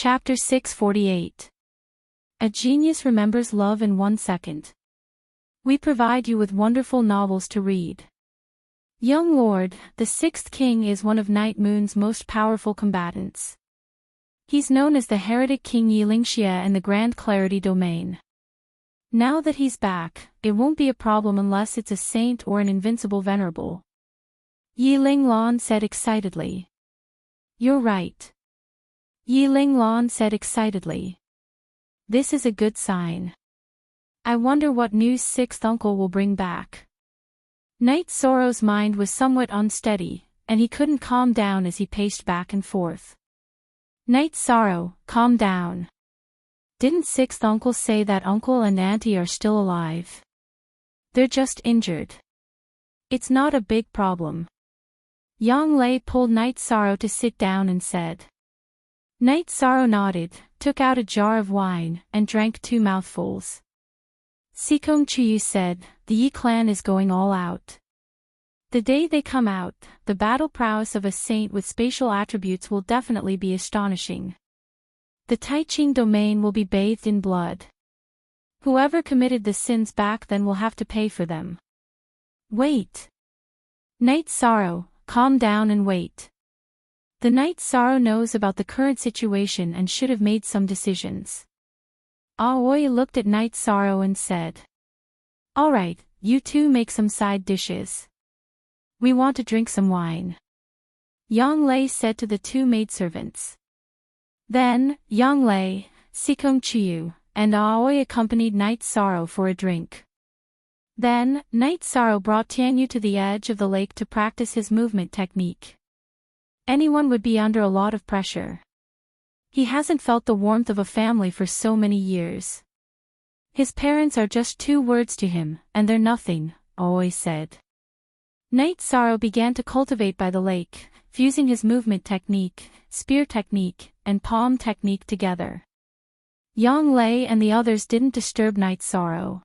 Chapter 648. A Genius Remembers Love in 1 Second. We provide you with wonderful novels to read. Young Lord, the Sixth King is one of Night Moon's most powerful combatants. He's known as the heretic King Yilingxia in the Grand Clarity domain. Now that he's back, it won't be a problem unless it's a saint or an invincible venerable. Yiling Lan said excitedly. You're right. Yiling Lan said excitedly. This is a good sign. I wonder what news Sixth Uncle will bring back. Knight Sorrow's mind was somewhat unsteady, and he couldn't calm down as he paced back and forth. Knight Sorrow, calm down. Didn't Sixth Uncle say that Uncle and Auntie are still alive? They're just injured. It's not a big problem. Yang Lei pulled Knight Sorrow to sit down and said. Knight Sorrow nodded, took out a jar of wine, and drank 2 mouthfuls. Sikong Chuyu said, the Yi clan is going all out. The day they come out, the battle prowess of a saint with spatial attributes will definitely be astonishing. The Taiching domain will be bathed in blood. Whoever committed the sins back then will have to pay for them. Wait. Knight Sorrow, calm down and wait. The Knight Sorrow knows about the current situation and should have made some decisions. Aoi looked at Knight Sorrow and said. Alright, you two make some side dishes. We want to drink some wine. Yang Lei said to the 2 maidservants. Then, Yang Lei, Sikong Chuyu, and Aoi accompanied Knight Sorrow for a drink. Then, Knight Sorrow brought Tianyu to the edge of the lake to practice his movement technique. Anyone would be under a lot of pressure. He hasn't felt the warmth of a family for so many years. His parents are just 2 words to him, and they're nothing, Aoi said. Knight Sorrow began to cultivate by the lake, fusing his movement technique, spear technique, and palm technique together. Yang Lei and the others didn't disturb Knight Sorrow.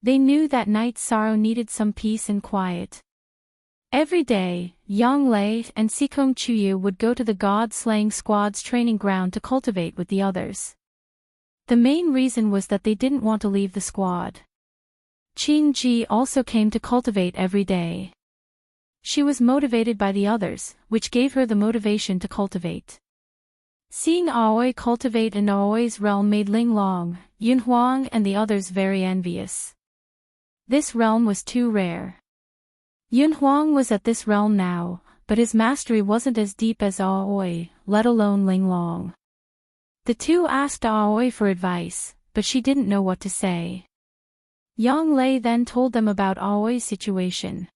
They knew that Knight Sorrow needed some peace and quiet. Every day, Yang Lei and Sikong Chuyu would go to the God-slaying squad's training ground to cultivate with the others. The main reason was that they didn't want to leave the squad. Qing Ji also came to cultivate every day. She was motivated by the others, which gave her the motivation to cultivate. Seeing Aoi cultivate in Aoi's realm made Ling Long, Yun Huang and the others very envious. This realm was too rare. Yun Huang was at this realm now, but his mastery wasn't as deep as Aoi, let alone Ling Long. The 2 asked Aoi for advice, but she didn't know what to say. Yang Lei then told them about Aoi's situation.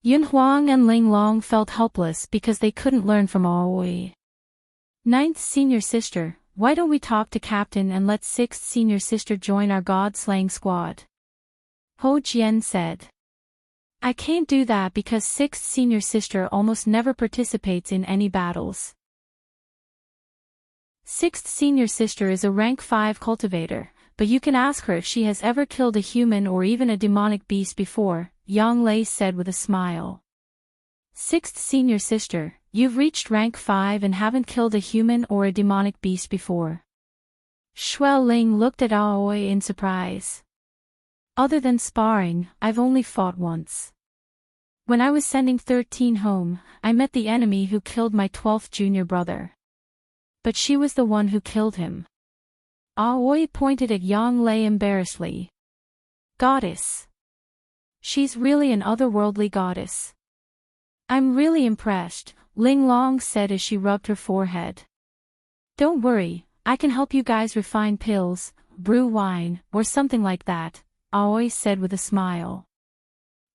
Yun Huang and Ling Long felt helpless because they couldn't learn from Aoi. 9th Senior Sister, why don't we talk to Captain and let 6th Senior Sister join our God-slaying squad? Ho Jian said. I can't do that because 6th Senior Sister almost never participates in any battles. 6th Senior Sister is a rank 5 cultivator, but you can ask her if she has ever killed a human or even a demonic beast before, Yang Lei said with a smile. 6th Senior Sister, you've reached rank 5 and haven't killed a human or a demonic beast before. Shuai Ling looked at Aoi in surprise. Other than sparring, I've only fought once. When I was sending 13 home, I met the enemy who killed my 12th junior brother. But she was the one who killed him. Aoi pointed at Yang Lei embarrassedly. Goddess. She's really an otherworldly goddess. I'm really impressed, Ling Long said as she rubbed her forehead. Don't worry, I can help you guys refine pills, brew wine, or something like that, Aoi said with a smile.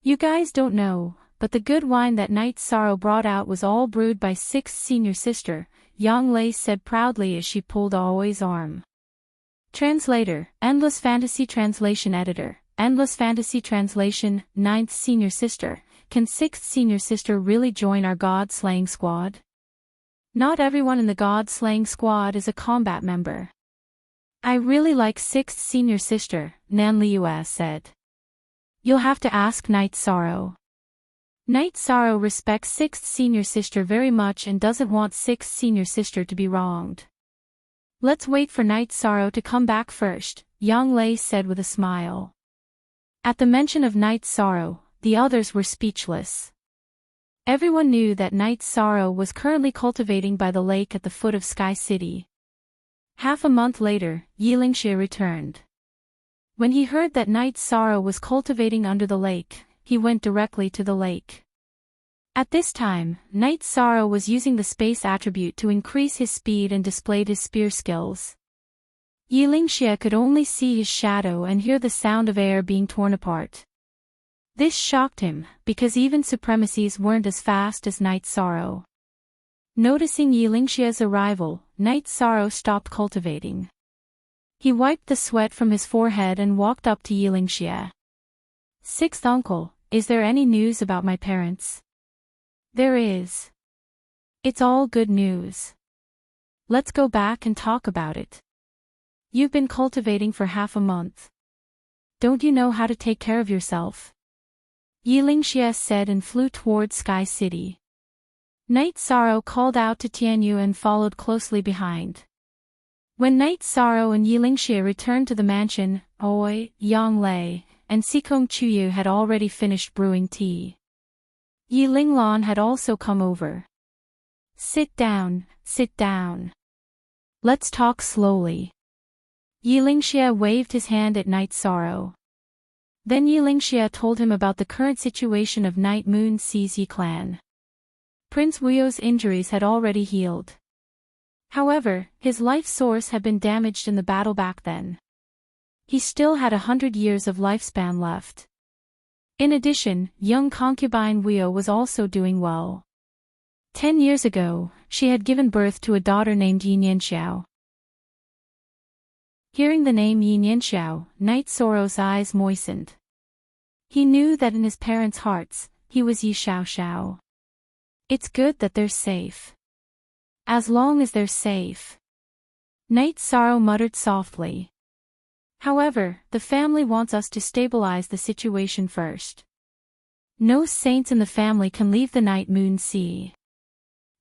You guys don't know, but the good wine that Knight Sorrow brought out was all brewed by 6th Senior Sister, Yang Lei said proudly as she pulled Aoi's arm. Translator, Endless Fantasy Translation Editor, Endless Fantasy Translation, 9th Senior Sister, can 6th Senior Sister really join our God-slaying squad? Not everyone in the God-slaying squad is a combat member. I really like 6th Senior Sister, Nan Liu said. You'll have to ask Knight Sorrow. Knight Sorrow respects 6th Senior Sister very much and doesn't want 6th Senior Sister to be wronged. Let's wait for Night Sorrow to come back first, Yang Lei said with a smile. At the mention of Night Sorrow, the others were speechless. Everyone knew that Night Sorrow was currently cultivating by the lake at the foot of Sky City. Half a month later, Yilingxie returned. When he heard that Night Sorrow was cultivating under the lake, he went directly to the lake. At this time, Night Sorrow was using the space attribute to increase his speed and displayed his spear skills. Yilingxie could only see his shadow and hear the sound of air being torn apart. This shocked him, because even supremacies weren't as fast as Night Sorrow. Noticing Yilingxie's arrival, Night Sorrow stopped cultivating. He wiped the sweat from his forehead and walked up to Yilingxie. "Sixth uncle, is there any news about my parents?" "There is. It's all good news. Let's go back and talk about it. You've been cultivating for half a month. Don't you know how to take care of yourself?" Yilingxie said and flew toward Sky City. Night Sorrow called out to Tianyu and followed closely behind. When Night Sorrow and Yilingxie returned to the mansion, Oi, Yang Lei, and Sikong Chuyu had already finished brewing tea. Yilinglan had also come over. Sit down. Let's talk slowly." Yilingxie waved his hand at Night Sorrow. Then Yilingxie told him about the current situation of Night Moon Yi clan. Prince Wuyo's injuries had already healed. However, his life source had been damaged in the battle back then. He still had 100 years of lifespan left. In addition, young concubine Wuyo was also doing well. 10 years ago, she had given birth to a daughter named Yinyanxiao. Hearing the name Yinyanxiao, Night Sorrow's eyes moistened. He knew that in his parents' hearts, he was Yi Xiaoxiao. It's good that they're safe. As long as they're safe. Night Sorrow muttered softly. However, the family wants us to stabilize the situation first. No saints in the family can leave the Night Moon Sea.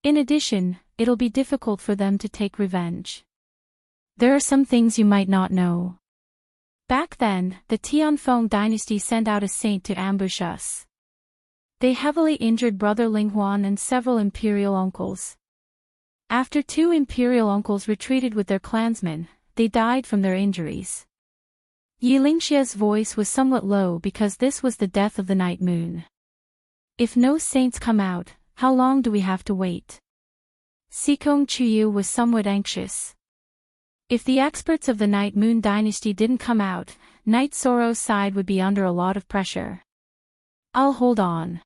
In addition, it'll be difficult for them to take revenge. There are some things you might not know. Back then, the Tianfeng dynasty sent out a saint to ambush us. They heavily injured Brother Linghuan and several imperial uncles. After 2 imperial uncles retreated with their clansmen, they died from their injuries. Yilingxie's voice was somewhat low because this was the death of the Night Moon. If no saints come out, how long do we have to wait? Sikong Chuyu was somewhat anxious. If the experts of the Night Moon dynasty didn't come out, Night Sorrow's side would be under a lot of pressure. I'll hold on.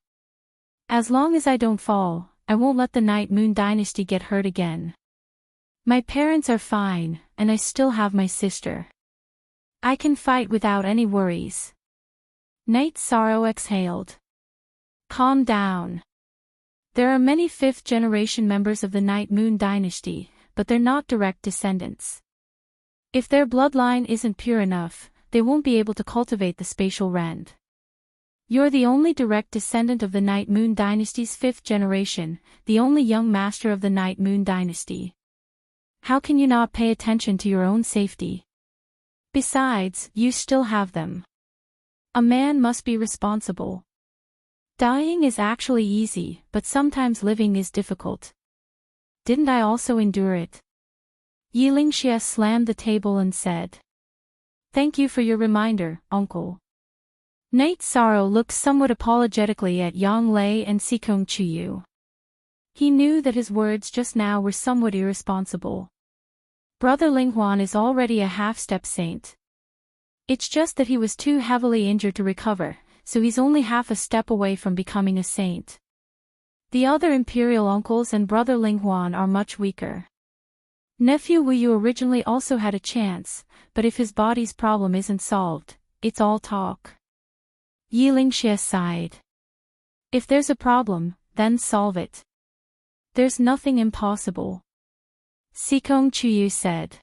As long as I don't fall, I won't let the Night Moon dynasty get hurt again. My parents are fine, and I still have my sister. I can fight without any worries. Night Sorrow exhaled. Calm down. There are many 5th-generation members of the Night Moon dynasty, but they're not direct descendants. If their bloodline isn't pure enough, they won't be able to cultivate the spatial rend. You're the only direct descendant of the Night Moon dynasty's 5th generation, the only young master of the Night Moon dynasty. How can you not pay attention to your own safety? Besides, you still have them. A man must be responsible. Dying is actually easy, but sometimes living is difficult. Didn't I also endure it? Yilingxie slammed the table and said. Thank you for your reminder, uncle. Night Sorrow looked somewhat apologetically at Yang Lei and Sikong Chuyu. He knew that his words just now were somewhat irresponsible. Brother Linghuan is already a half-step saint. It's just that he was too heavily injured to recover, so he's only half a step away from becoming a saint. The other imperial uncles and Brother Linghuan are much weaker. Nephew Wuyu originally also had a chance, but if his body's problem isn't solved, it's all talk. Yilingxie sighed. If there's a problem, then solve it. There's nothing impossible. Sikong Chuyu said.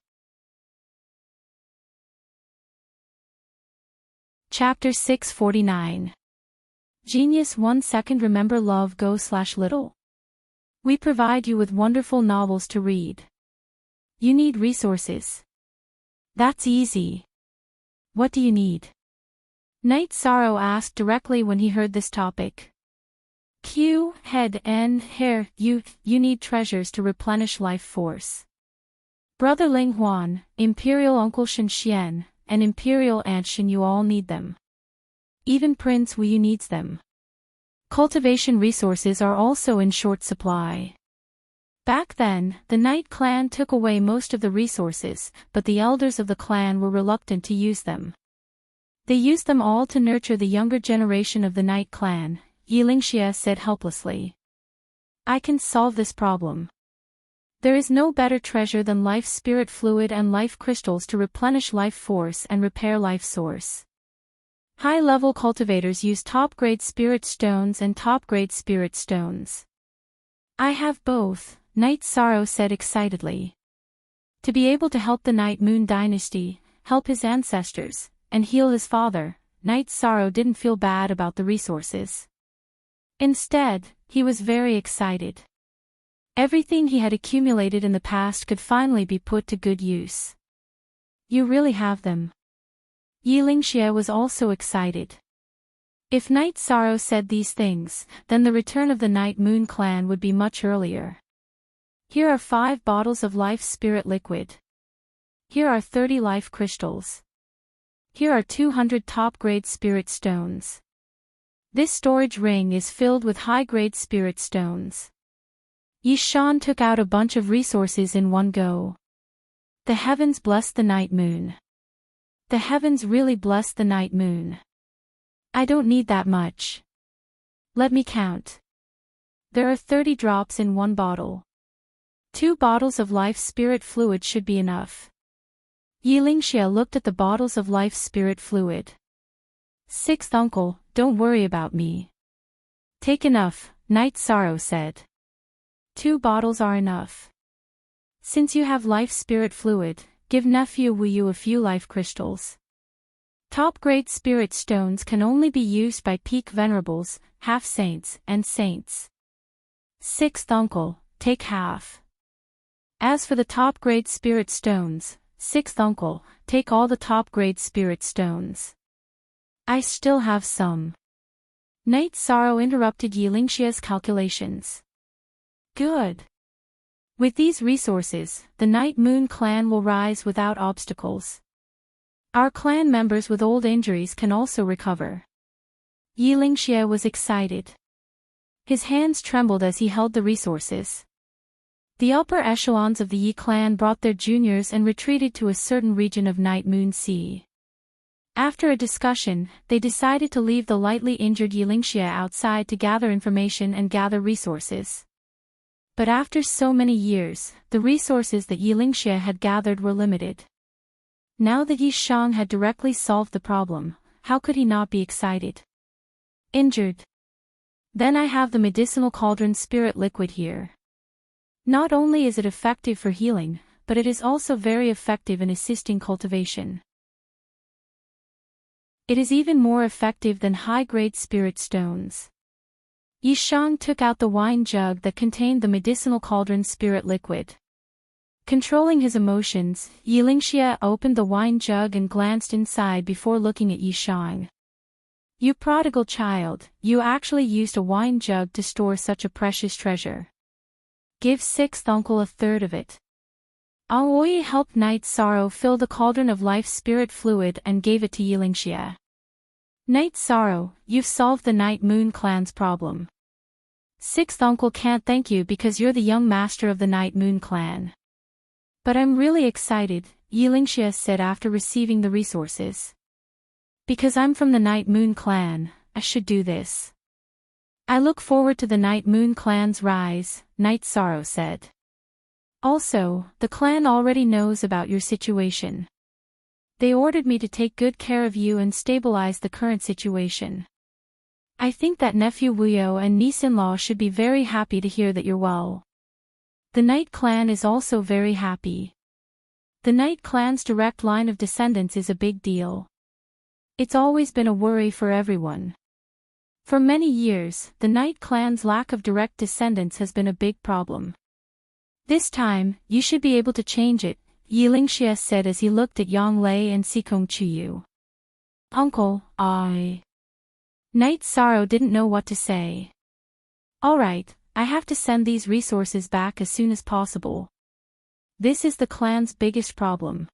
Chapter 649. Genius 1 second. Remember love go/little. We provide you with wonderful novels to read. You need resources. That's easy. What do you need? Knight Sorrow asked directly when he heard this topic. Q, head, and hair, you need treasures to replenish life force. Brother Ling Huan, Imperial Uncle Shen Xian, and Imperial Aunt Shen, you all need them. Even Prince Wu Yu needs them. Cultivation resources are also in short supply. Back then, the Knight clan took away most of the resources, but the elders of the clan were reluctant to use them. They used them all to nurture the younger generation of the Knight clan, Yilingxia said helplessly. I can solve this problem. There is no better treasure than life spirit fluid and life crystals to replenish life force and repair life source. High-level cultivators use top-grade spirit stones and top-grade spirit stones. I have both, Knight Sorrow said excitedly. To be able to help the Night Moon dynasty, help his ancestors, and heal his father, Knight Sorrow didn't feel bad about the resources. Instead, he was very excited. Everything he had accumulated in the past could finally be put to good use. You really have them. Yilingxia was also excited. If Knight Sorrow said these things, then the return of the Night Moon clan would be much earlier. Here are 5 bottles of life spirit liquid. Here are 30 life crystals. Here are 200 top-grade spirit stones. This storage ring is filled with high-grade spirit stones. Yi Shan took out a bunch of resources in one go. The heavens bless the Night Moon. The heavens really bless the Night Moon. I don't need that much. Let me count. There are 30 drops in one bottle. 2 bottles of life spirit fluid should be enough. Yilingxia looked at the bottles of life spirit fluid. 6th uncle, don't worry about me. Take enough, Knight Sorrow said. 2 bottles are enough. Since you have life spirit fluid, give nephew Wu Yu a few life crystals. Top-grade spirit stones can only be used by peak venerables, half-saints, and saints. 6th uncle, take half. As for the top-grade spirit stones, 6th uncle, take all the top-grade spirit stones. I still have some. Knight Sorrow interrupted Yilingxia's calculations. Good. With these resources, the Night Moon clan will rise without obstacles. Our clan members with old injuries can also recover. Yilingxia was excited. His hands trembled as he held the resources. The upper echelons of the Yi clan brought their juniors and retreated to a certain region of Night Moon Sea. After a discussion, they decided to leave the lightly injured Yilingxia outside to gather information and gather resources. But after so many years, the resources that Yilingxia had gathered were limited. Now that Yi Shang had directly solved the problem, how could he not be excited? Injured. Then I have the medicinal cauldron spirit liquid here. Not only is it effective for healing, but it is also very effective in assisting cultivation. It is even more effective than high-grade spirit stones. Yi Shang took out the wine jug that contained the medicinal cauldron spirit liquid. Controlling his emotions, Yilingxia opened the wine jug and glanced inside before looking at Yi Shang. You prodigal child, you actually used a wine jug to store such a precious treasure. Give 6th uncle a third of it. Aoi helped Knight Sorrow fill the cauldron of life spirit fluid and gave it to Yilingxia. Knight Sorrow, you've solved the Night Moon clan's problem. 6th uncle can't thank you because you're the young master of the Night Moon clan. But I'm really excited, Yilingxia said after receiving the resources. Because I'm from the Night Moon clan, I should do this. I look forward to the Night Moon clan's rise, Knight Sorrow said. Also, the clan already knows about your situation. They ordered me to take good care of you and stabilize the current situation. I think that nephew Wuyo and niece-in-law should be very happy to hear that you're well. The Knight clan is also very happy. The Knight clan's direct line of descendants is a big deal. It's always been a worry for everyone. For many years, the Knight clan's lack of direct descendants has been a big problem. This time, you should be able to change it, Yilingxia said as he looked at Yang Lei and Sikong Chuyu. Uncle, Knight Sorrow didn't know what to say. Alright, I have to send these resources back as soon as possible. This is the clan's biggest problem.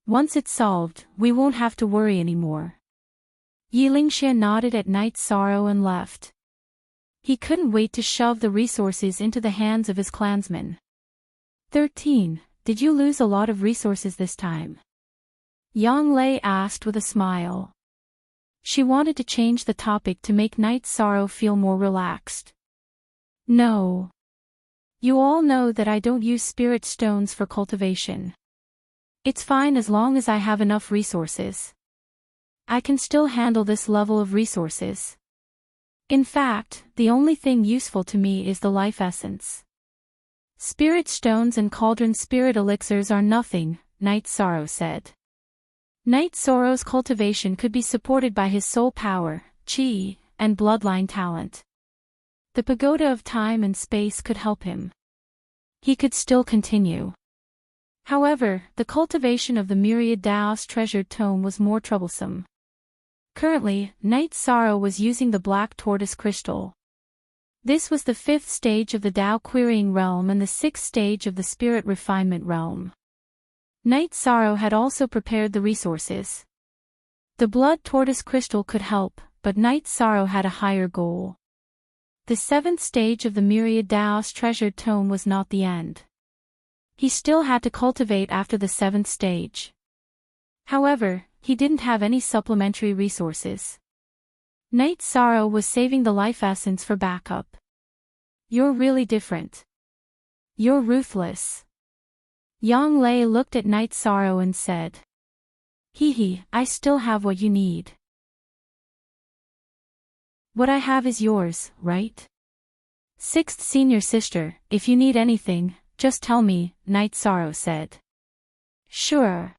Once it's solved, we won't have to worry anymore. Yilingxia nodded at Knight Sorrow and left. He couldn't wait to shove the resources into the hands of his clansmen. 13. Did you lose a lot of resources this time? Yang Lei asked with a smile. She wanted to change the topic to make Knight Sorrow feel more relaxed. No. You all know that I don't use spirit stones for cultivation. It's fine as long as I have enough resources. I can still handle this level of resources. In fact, the only thing useful to me is the life essence. Spirit stones and cauldron spirit elixirs are nothing, Knight Sorrow said. Knight Sorrow's cultivation could be supported by his soul power, chi, and bloodline talent. The pagoda of time and space could help him. He could still continue. However, the cultivation of the myriad Daos treasured tome was more troublesome. Currently, Knight Sorrow was using the black tortoise crystal. This was the 5th stage of the Dao querying realm and the 6th stage of the spirit refinement realm. Knight Sorrow had also prepared the resources. The blood tortoise crystal could help, but Knight Sorrow had a higher goal. The 7th stage of the myriad Daos treasured tome was not the end. He still had to cultivate after the 7th stage. However, he didn't have any supplementary resources. Knight Sorrow was saving the life essence for backup. You're really different. You're ruthless. Yang Lei looked at Knight Sorrow and said. I still have what you need. What I have is yours, right? 6th senior sister, if you need anything, just tell me, Knight Sorrow said. Sure.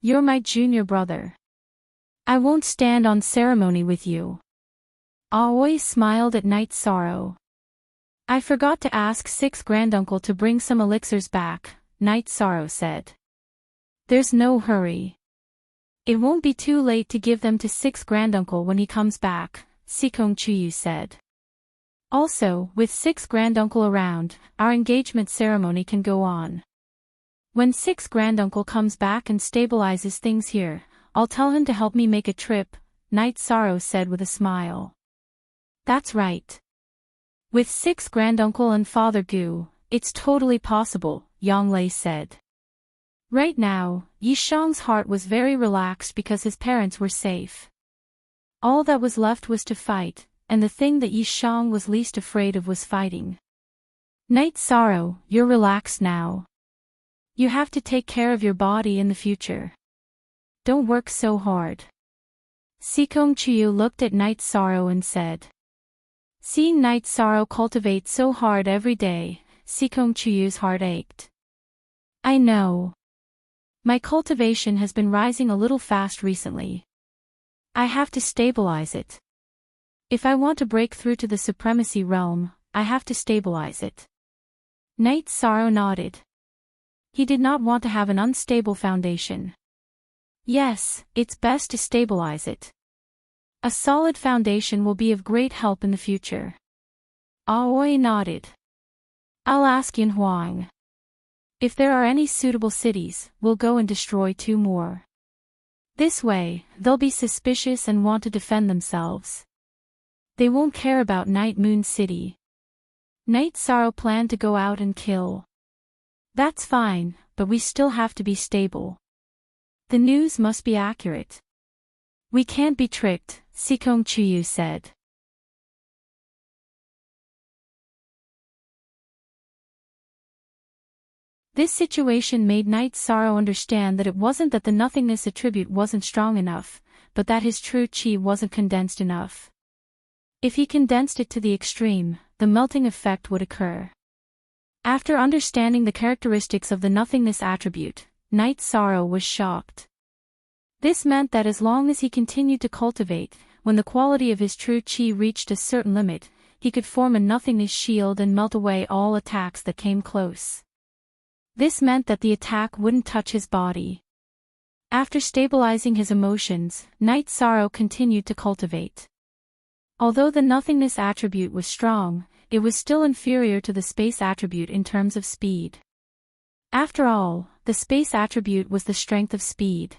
You're my junior brother. I won't stand on ceremony with you. Aoi smiled at Knight Sorrow. I forgot to ask 6th granduncle to bring some elixirs back, Knight Sorrow said. There's no hurry. It won't be too late to give them to 6th granduncle when he comes back, Sikong Chuyu said. Also, with 6th granduncle around, our engagement ceremony can go on. When 6th granduncle comes back and stabilizes things here, I'll tell him to help me make a trip, Knight Sorrow said with a smile. That's right. With 6th granduncle and Father Gu, it's totally possible, Yang Lei said. Right now, Yishang's heart was very relaxed because his parents were safe. All that was left was to fight, and the thing that Yishang was least afraid of was fighting. Knight Sorrow, you're relaxed now. You have to take care of your body in the future. Don't work so hard. Sikong Chuyu looked at Knight Sorrow and said. Seeing Knight Sorrow cultivate so hard every day, Sikong Chuyu's heart ached. I know. My cultivation has been rising a little fast recently. I have to stabilize it. If I want to break through to the supremacy realm, I have to stabilize it. Knight Sorrow nodded. He did not want to have an unstable foundation. Yes, it's best to stabilize it. A solid foundation will be of great help in the future. Aoi nodded. I'll ask Yin Huang. If there are any suitable cities, we'll go and destroy 2 more. This way, they'll be suspicious and want to defend themselves. They won't care about Night Moon City. Knight Sorrow planned to go out and kill. That's fine, but we still have to be stable. The news must be accurate. We can't be tricked, Sikong Chuyu said. This situation made Knight Sorrow understand that it wasn't that the nothingness attribute wasn't strong enough, but that his true chi wasn't condensed enough. If he condensed it to the extreme, the melting effect would occur. After understanding the characteristics of the nothingness attribute, Knight Sorrow was shocked. This meant that as long as he continued to cultivate, when the quality of his true chi reached a certain limit, he could form a nothingness shield and melt away all attacks that came close. This meant that the attack wouldn't touch his body. After stabilizing his emotions, Night Sorrow continued to cultivate. Although the nothingness attribute was strong, it was still inferior to the space attribute in terms of speed. After all, the space attribute was the strength of speed.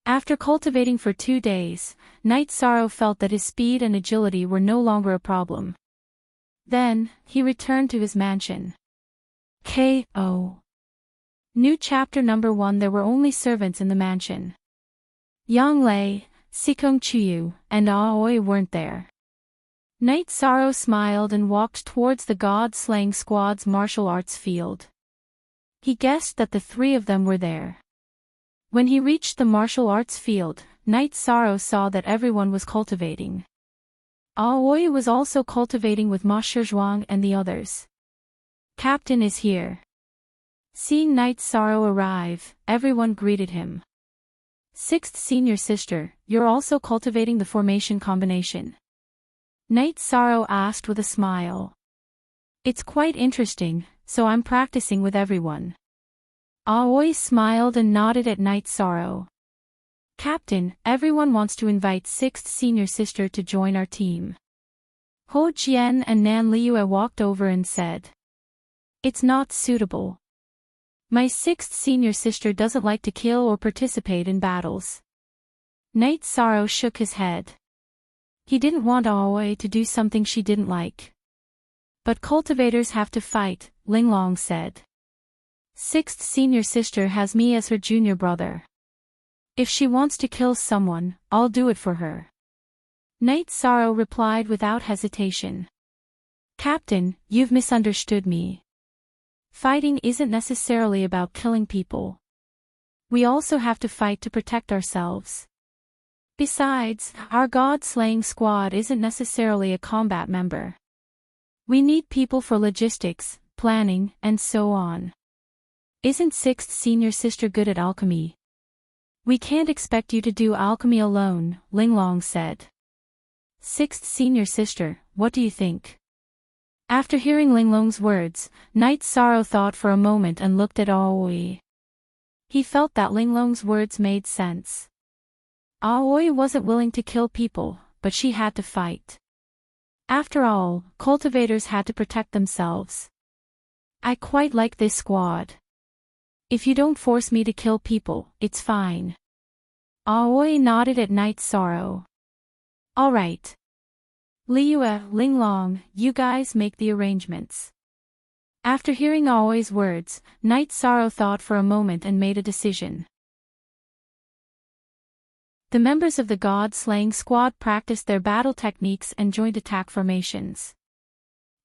After cultivating for 2 days, Night Sorrow felt that his speed and agility were no longer a problem. Then, he returned to his mansion. K.O. New chapter number 1. There were only servants in the mansion. Yang Lei, Sikong Chuyu, and Aoi weren't there. Night Sorrow smiled and walked towards the god-slaying squad's martial arts field. He guessed that the 3 of them were there. When he reached the martial arts field, Night Sorrow saw that everyone was cultivating. Aoi was also cultivating with Ma Shizhuang and the others. Captain is here. Seeing Night Sorrow arrive, everyone greeted him. 6th Senior Sister, you're also cultivating the formation combination? Night Sorrow asked with a smile. It's quite interesting, so I'm practicing with everyone. Aoi smiled and nodded at Night Sorrow. Captain, everyone wants to invite 6th Senior Sister to join our team. Ho Jian and Nan Liue walked over and said. It's not suitable. My 6th Senior Sister doesn't like to kill or participate in battles. Night Sorrow shook his head. He didn't want Aoi to do something she didn't like. But cultivators have to fight, Linglong said. 6th Senior Sister has me as her junior brother. If she wants to kill someone, I'll do it for her. Night Sorrow replied without hesitation. Captain, you've misunderstood me. Fighting isn't necessarily about killing people. We also have to fight to protect ourselves. Besides, our god-slaying squad isn't necessarily a combat member. We need people for logistics, planning, and so on. Isn't 6th Senior Sister good at alchemy? We can't expect you to do alchemy alone, Linglong said. 6th Senior Sister, what do you think? After hearing Linglong's words, Night Sorrow thought for a moment and looked at Aoi. He felt that Linglong's words made sense. Aoi wasn't willing to kill people, but she had to fight. After all, cultivators had to protect themselves. I quite like this squad. If you don't force me to kill people, it's fine. Aoi nodded at Night Sorrow. All right. Liue, Linglong, you guys make the arrangements. After hearing Aoi's words, Night Sorrow thought for a moment and made a decision. The members of the god-slaying squad practiced their battle techniques and joint attack formations.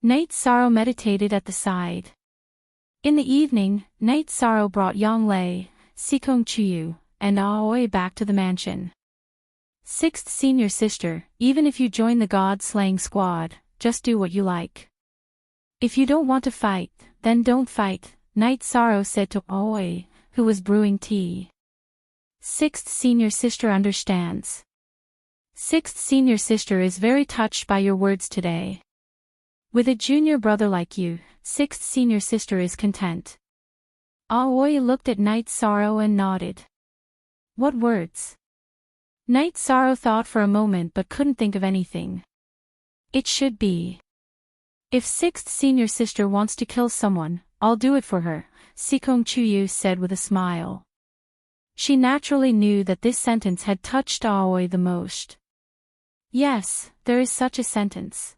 Night Sorrow meditated at the side. In the evening, Night Sorrow brought Yang Lei, Sikong Chuyu, and Aoi back to the mansion. 6th Senior Sister, even if you join the god-slaying squad, just do what you like. If you don't want to fight, then don't fight, Night Sorrow said to Aoi, who was brewing tea. 6th Senior Sister understands. 6th Senior Sister is very touched by your words today. With a junior brother like you, 6th Senior Sister is content. Aoi looked at Night Sorrow and nodded. What words? Night Sorrow thought for a moment but couldn't think of anything. It should be. If 6th Senior Sister wants to kill someone, I'll do it for her, Sikong Chuyu said with a smile. She naturally knew that this sentence had touched Aoi the most. Yes, there is such a sentence.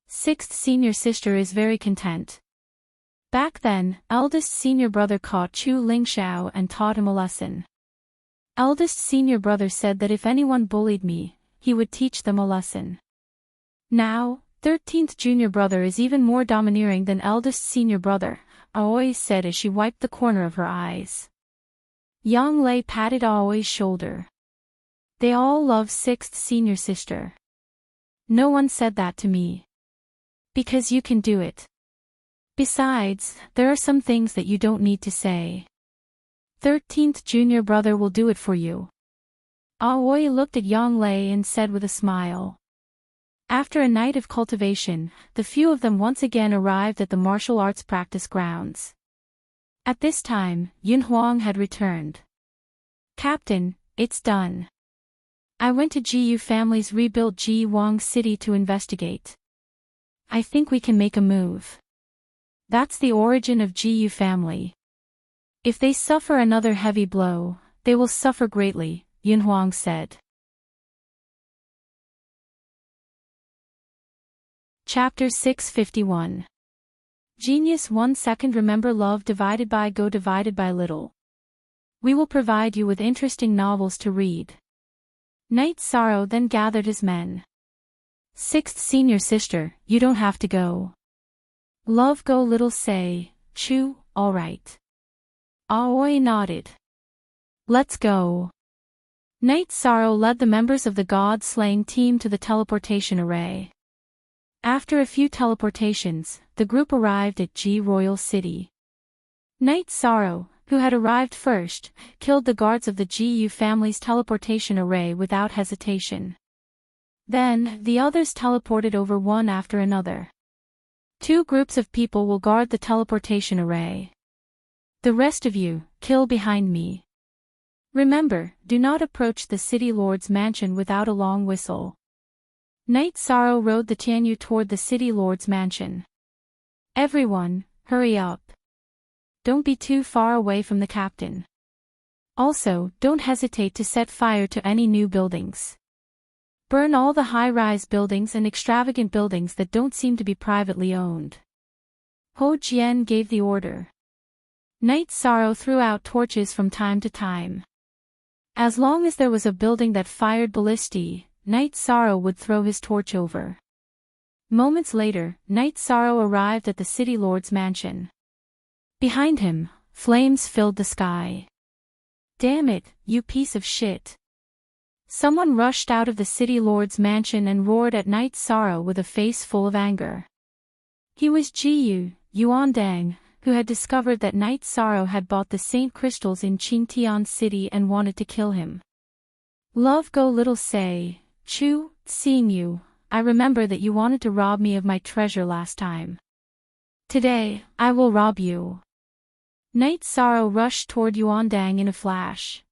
6th Senior Sister is very content. Back then, eldest senior brother caught Chu Lingxiao and taught him a lesson. Eldest senior brother said that if anyone bullied me, he would teach them a lesson. Now, 13th junior brother is even more domineering than eldest senior brother, Aoi said as she wiped the corner of her eyes. Yang Lei patted Aoi's shoulder. They all love 6th Senior Sister. No one said that to me. Because you can do it. Besides, there are some things that you don't need to say. 13th junior brother will do it for you. Aoi looked at Yang Lei and said with a smile. After a night of cultivation, the few of them once again arrived at the martial arts practice grounds. At this time, Yun Huang had returned. "Captain, it's done. I went to Ji Yu family's rebuilt Ji Wang city to investigate. I think we can make a move. That's the origin of Ji Yu family. If they suffer another heavy blow, they will suffer greatly," Yun Huang said. Chapter 651. Genius 1 second. Remember, love divided by go divided by little. We will provide you with interesting novels to read. Knight Sorrow then gathered his men. Sixth senior sister, you don't have to go. Love go little say, Chu, all right. Aoi nodded. Let's go. Knight Sorrow led the members of the god-slaying team to the teleportation array. After a few teleportations, the group arrived at Ji Royal City. Knight Sorrow, who had arrived first, killed the guards of the Ji Yu family's teleportation array without hesitation. Then, the others teleported over one after another. 2 groups of people will guard the teleportation array. The rest of you, kill behind me. Remember, do not approach the city lord's mansion without a long whistle. Knight Sorrow rode the Tianyu toward the city lord's mansion. Everyone, hurry up. Don't be too far away from the captain. Also, don't hesitate to set fire to any new buildings. Burn all the high-rise buildings and extravagant buildings that don't seem to be privately owned. Ho Jian gave the order. Knight Sorrow threw out torches from time to time. As long as there was a building that fired ballistae, Knight Sorrow would throw his torch over. Moments later, Knight Sorrow arrived at the city lord's mansion. Behind him, flames filled the sky. Damn it, you piece of shit. Someone rushed out of the city lord's mansion and roared at Knight Sorrow with a face full of anger. He was Ji Yu, Yuandang, who had discovered that Knight Sorrow had bought the Saint Crystals in Qingtian City and wanted to kill him. Love go little say, Chu, seeing you, I remember that you wanted to rob me of my treasure last time. Today, I will rob you. Knight Sorrow rushed toward Yuandang in a flash.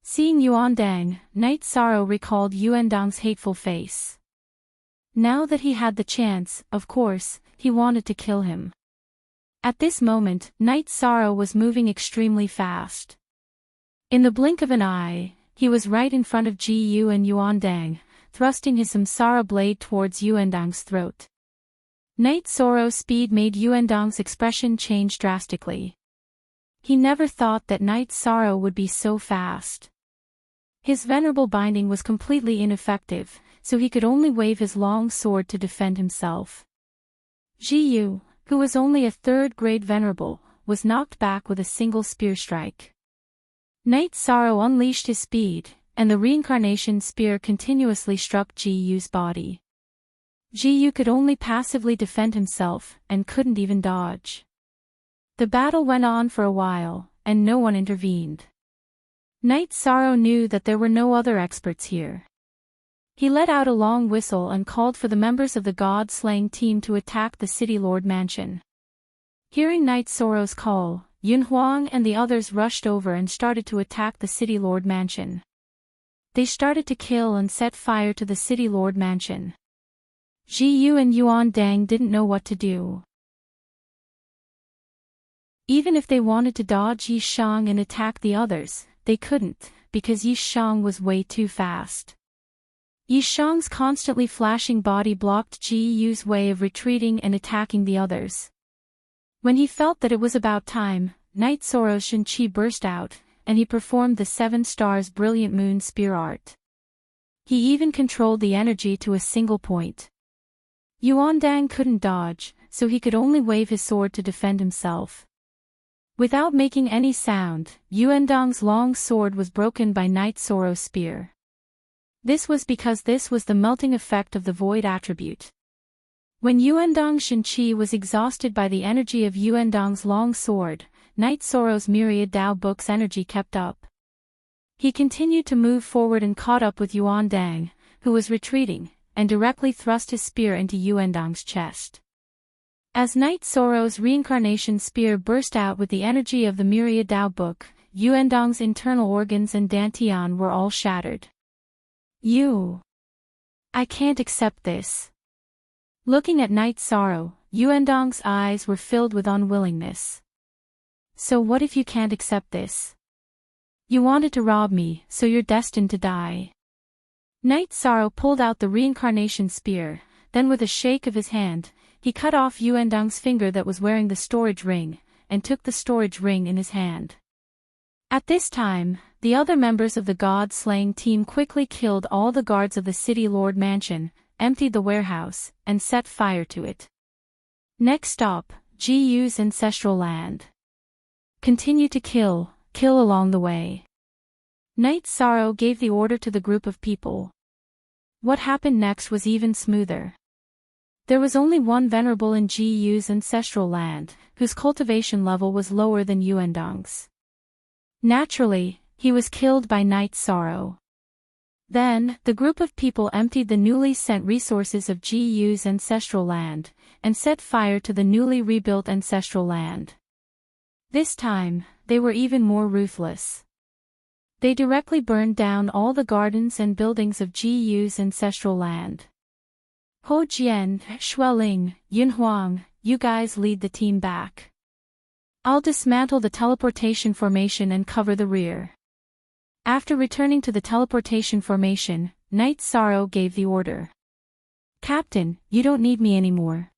Seeing Yuandang, Knight Sorrow recalled Yuandang's hateful face. Now that he had the chance, of course, he wanted to kill him. At this moment, Knight Sorrow was moving extremely fast. In the blink of an eye, he was right in front of Ji Yu and Yuandang, thrusting his samsara blade towards Yuandang's throat. Knight Sorrow's speed made Yuandang's expression change drastically. He never thought that Knight Sorrow would be so fast. His venerable binding was completely ineffective, so he could only wave his long sword to defend himself. Ji Yu, who was only a 3rd-grade venerable, was knocked back with a single spear strike. Knight Sorrow unleashed his speed, and the reincarnation spear continuously struck Ji Yu's body. Ji Yu could only passively defend himself, and couldn't even dodge. The battle went on for a while, and no one intervened. Knight Sorrow knew that there were no other experts here. He let out a long whistle and called for the members of the god-slaying team to attack the city lord mansion. Hearing Knight Sorrow's call, Yun Huang and the others rushed over and started to attack the city lord mansion. They started to kill and set fire to the city lord mansion. Ji Yu and Yuandang didn't know what to do. Even if they wanted to dodge Yi Shang and attack the others, they couldn't, because Yi Shang was way too fast. Yi Shang's constantly flashing body blocked Ji Yu's way of retreating and attacking the others. When he felt that it was about time, Knight Sorrow's Shen-Chi burst out, and he performed the 7 stars brilliant moon spear art. He even controlled the energy to a single point. Yuandang couldn't dodge, so he could only wave his sword to defend himself. Without making any sound, Yuandang's long sword was broken by Knight Sorrow's spear. This was because this was the melting effect of the void attribute. When Yuandang's Shen-Chi was exhausted by the energy of Yuandang's long sword, Knight Sorrow's myriad Dao Book's energy kept up. He continued to move forward and caught up with Yuandang, who was retreating, and directly thrust his spear into Yuandang's chest. As Night Sorrow's reincarnation spear burst out with the energy of the myriad Book, Yuandang's internal organs and dantian were all shattered. I can't accept this. Looking at Night Sorrow, Yuandang's eyes were filled with unwillingness. So what if you can't accept this? You wanted to rob me, so you're destined to die. Night Sorrow pulled out the reincarnation spear, then with a shake of his hand, he cut off Yuandang's finger that was wearing the storage ring, and took the storage ring in his hand. At this time, the other members of the god-slaying team quickly killed all the guards of the city lord mansion, emptied the warehouse, and set fire to it. Next stop, Ji-Yu's ancestral land. Continue to kill along the way. Night Sorrow gave the order to the group of people. What happened next was even smoother. There was only one venerable in Ji-Yu's ancestral land, whose cultivation level was lower than Yuandang's. Naturally, he was killed by Night Sorrow. Then, the group of people emptied the newly sent resources of Ji-Yu's ancestral land, and set fire to the newly rebuilt ancestral land. This time, they were even more ruthless. They directly burned down all the gardens and buildings of Ji-Yu's ancestral land. Ho Jian, Xueling, Yunhuang, you guys lead the team back. I'll dismantle the teleportation formation and cover the rear. After returning to the teleportation formation, Night Sorrow gave the order. Captain, you don't need me anymore.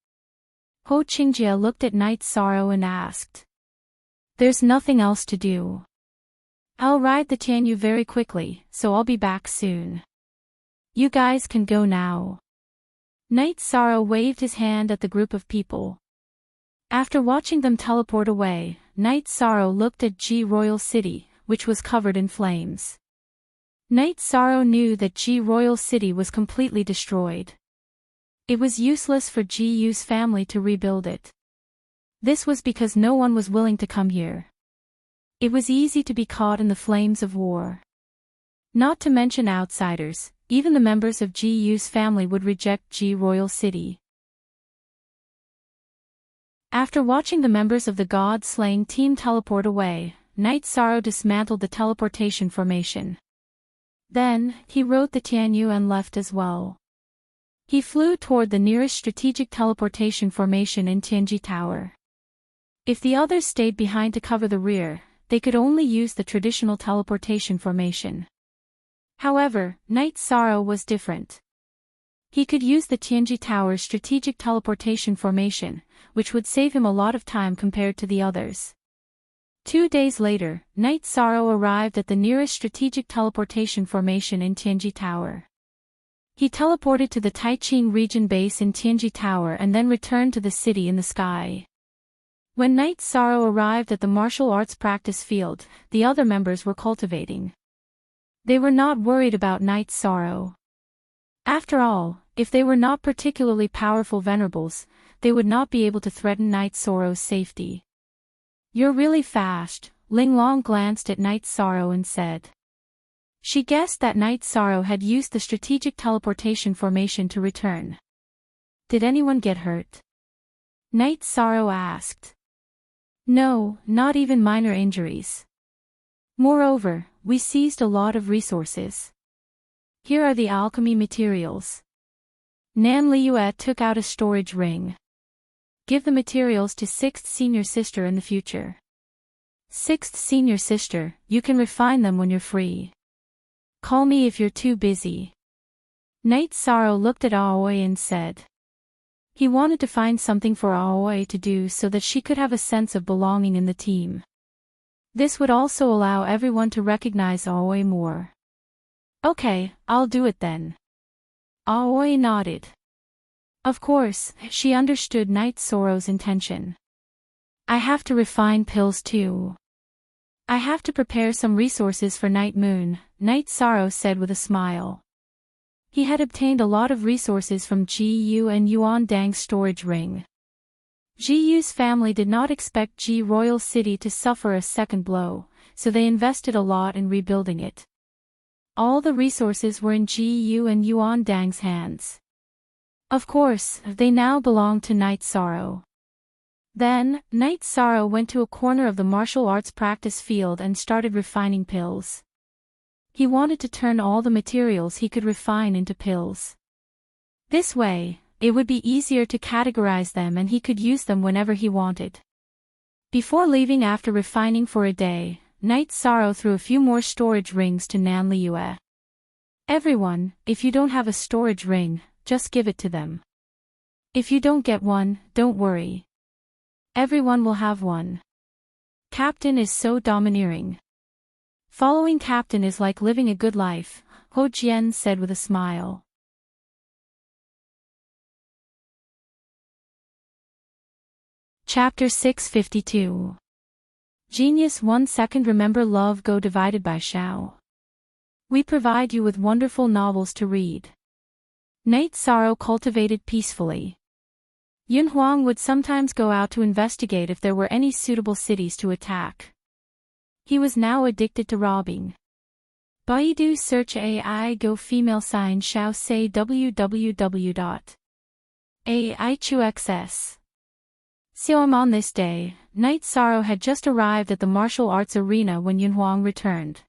Ho Qingjie looked at Night Sorrow and asked. There's nothing else to do. I'll ride the Tianyu very quickly, so I'll be back soon. You guys can go now. Night Sorrow waved his hand at the group of people. After watching them teleport away, Night Sorrow looked at Ji Royal City, which was covered in flames. Night Sorrow knew that Ji Royal City was completely destroyed. It was useless for Ji Yu's family to rebuild it. This was because no one was willing to come here. It was easy to be caught in the flames of war. Not to mention outsiders, even the members of Ji Yu's family would reject Ji Royal City. After watching the members of the god-slaying team teleport away, Night Sorrow dismantled the teleportation formation. Then, he rode the Tianyu and left as well. He flew toward the nearest strategic teleportation formation in Tianji Tower. If the others stayed behind to cover the rear, they could only use the traditional teleportation formation. However, Night Sorrow was different. He could use the Tianji Tower's strategic teleportation formation, which would save him a lot of time compared to the others. 2 days later, Night Sorrow arrived at the nearest strategic teleportation formation in Tianji Tower. He teleported to the Taiqing region base in Tianji Tower and then returned to the city in the sky. When Night Sorrow arrived at the martial arts practice field, the other members were cultivating. They were not worried about Night Sorrow. After all, if they were not particularly powerful venerables, they would not be able to threaten Night Sorrow's safety. You're really fast, Ling Long glanced at Night Sorrow and said. She guessed that Night Sorrow had used the strategic teleportation formation to return. Did anyone get hurt? Night Sorrow asked. No, not even minor injuries. Moreover, we seized a lot of resources. Here are the alchemy materials. Nan Liuet took out a storage ring. Give the materials to 6th Senior Sister in the future. 6th Senior Sister, you can refine them when you're free. Call me if you're too busy. Night Sorrow looked at Aoi and said. He wanted to find something for Aoi to do so that she could have a sense of belonging in the team. This would also allow everyone to recognize Aoi more. Okay, I'll do it then. Aoi nodded. Of course, she understood Night Sorrow's intention. I have to refine pills too. I have to prepare some resources for Night Moon, Night Sorrow said with a smile. He had obtained a lot of resources from Ji Yu and Yuan Dang's storage ring. Ji Yu's family did not expect Ji Royal City to suffer a second blow, so they invested a lot in rebuilding it. All the resources were in Ji Yu and Yuan Dang's hands. Of course, they now belonged to Night Sorrow. Then, Night Sorrow went to a corner of the martial arts practice field and started refining pills. He wanted to turn all the materials he could refine into pills. This way, it would be easier to categorize them and he could use them whenever he wanted. Before leaving after refining for a day, Night Sorrow threw a few more storage rings to Nan Liue. Everyone, if you don't have a storage ring, just give it to them. If you don't get one, don't worry. Everyone will have one. Captain is so domineering. Following Captain is like living a good life, Ho Jian said with a smile. Chapter 652. Genius 1 second. Remember love go divided by Xiao. We provide you with wonderful novels to read. Night Sorrow cultivated peacefully. Yun Huang would sometimes go out to investigate if there were any suitable cities to attack. He was now addicted to robbing. Baidu search AI go female sign Xiao say www.aichuxs. Xiaom on this day, Night Sorrow had just arrived at the martial arts arena when Yun Huang returned.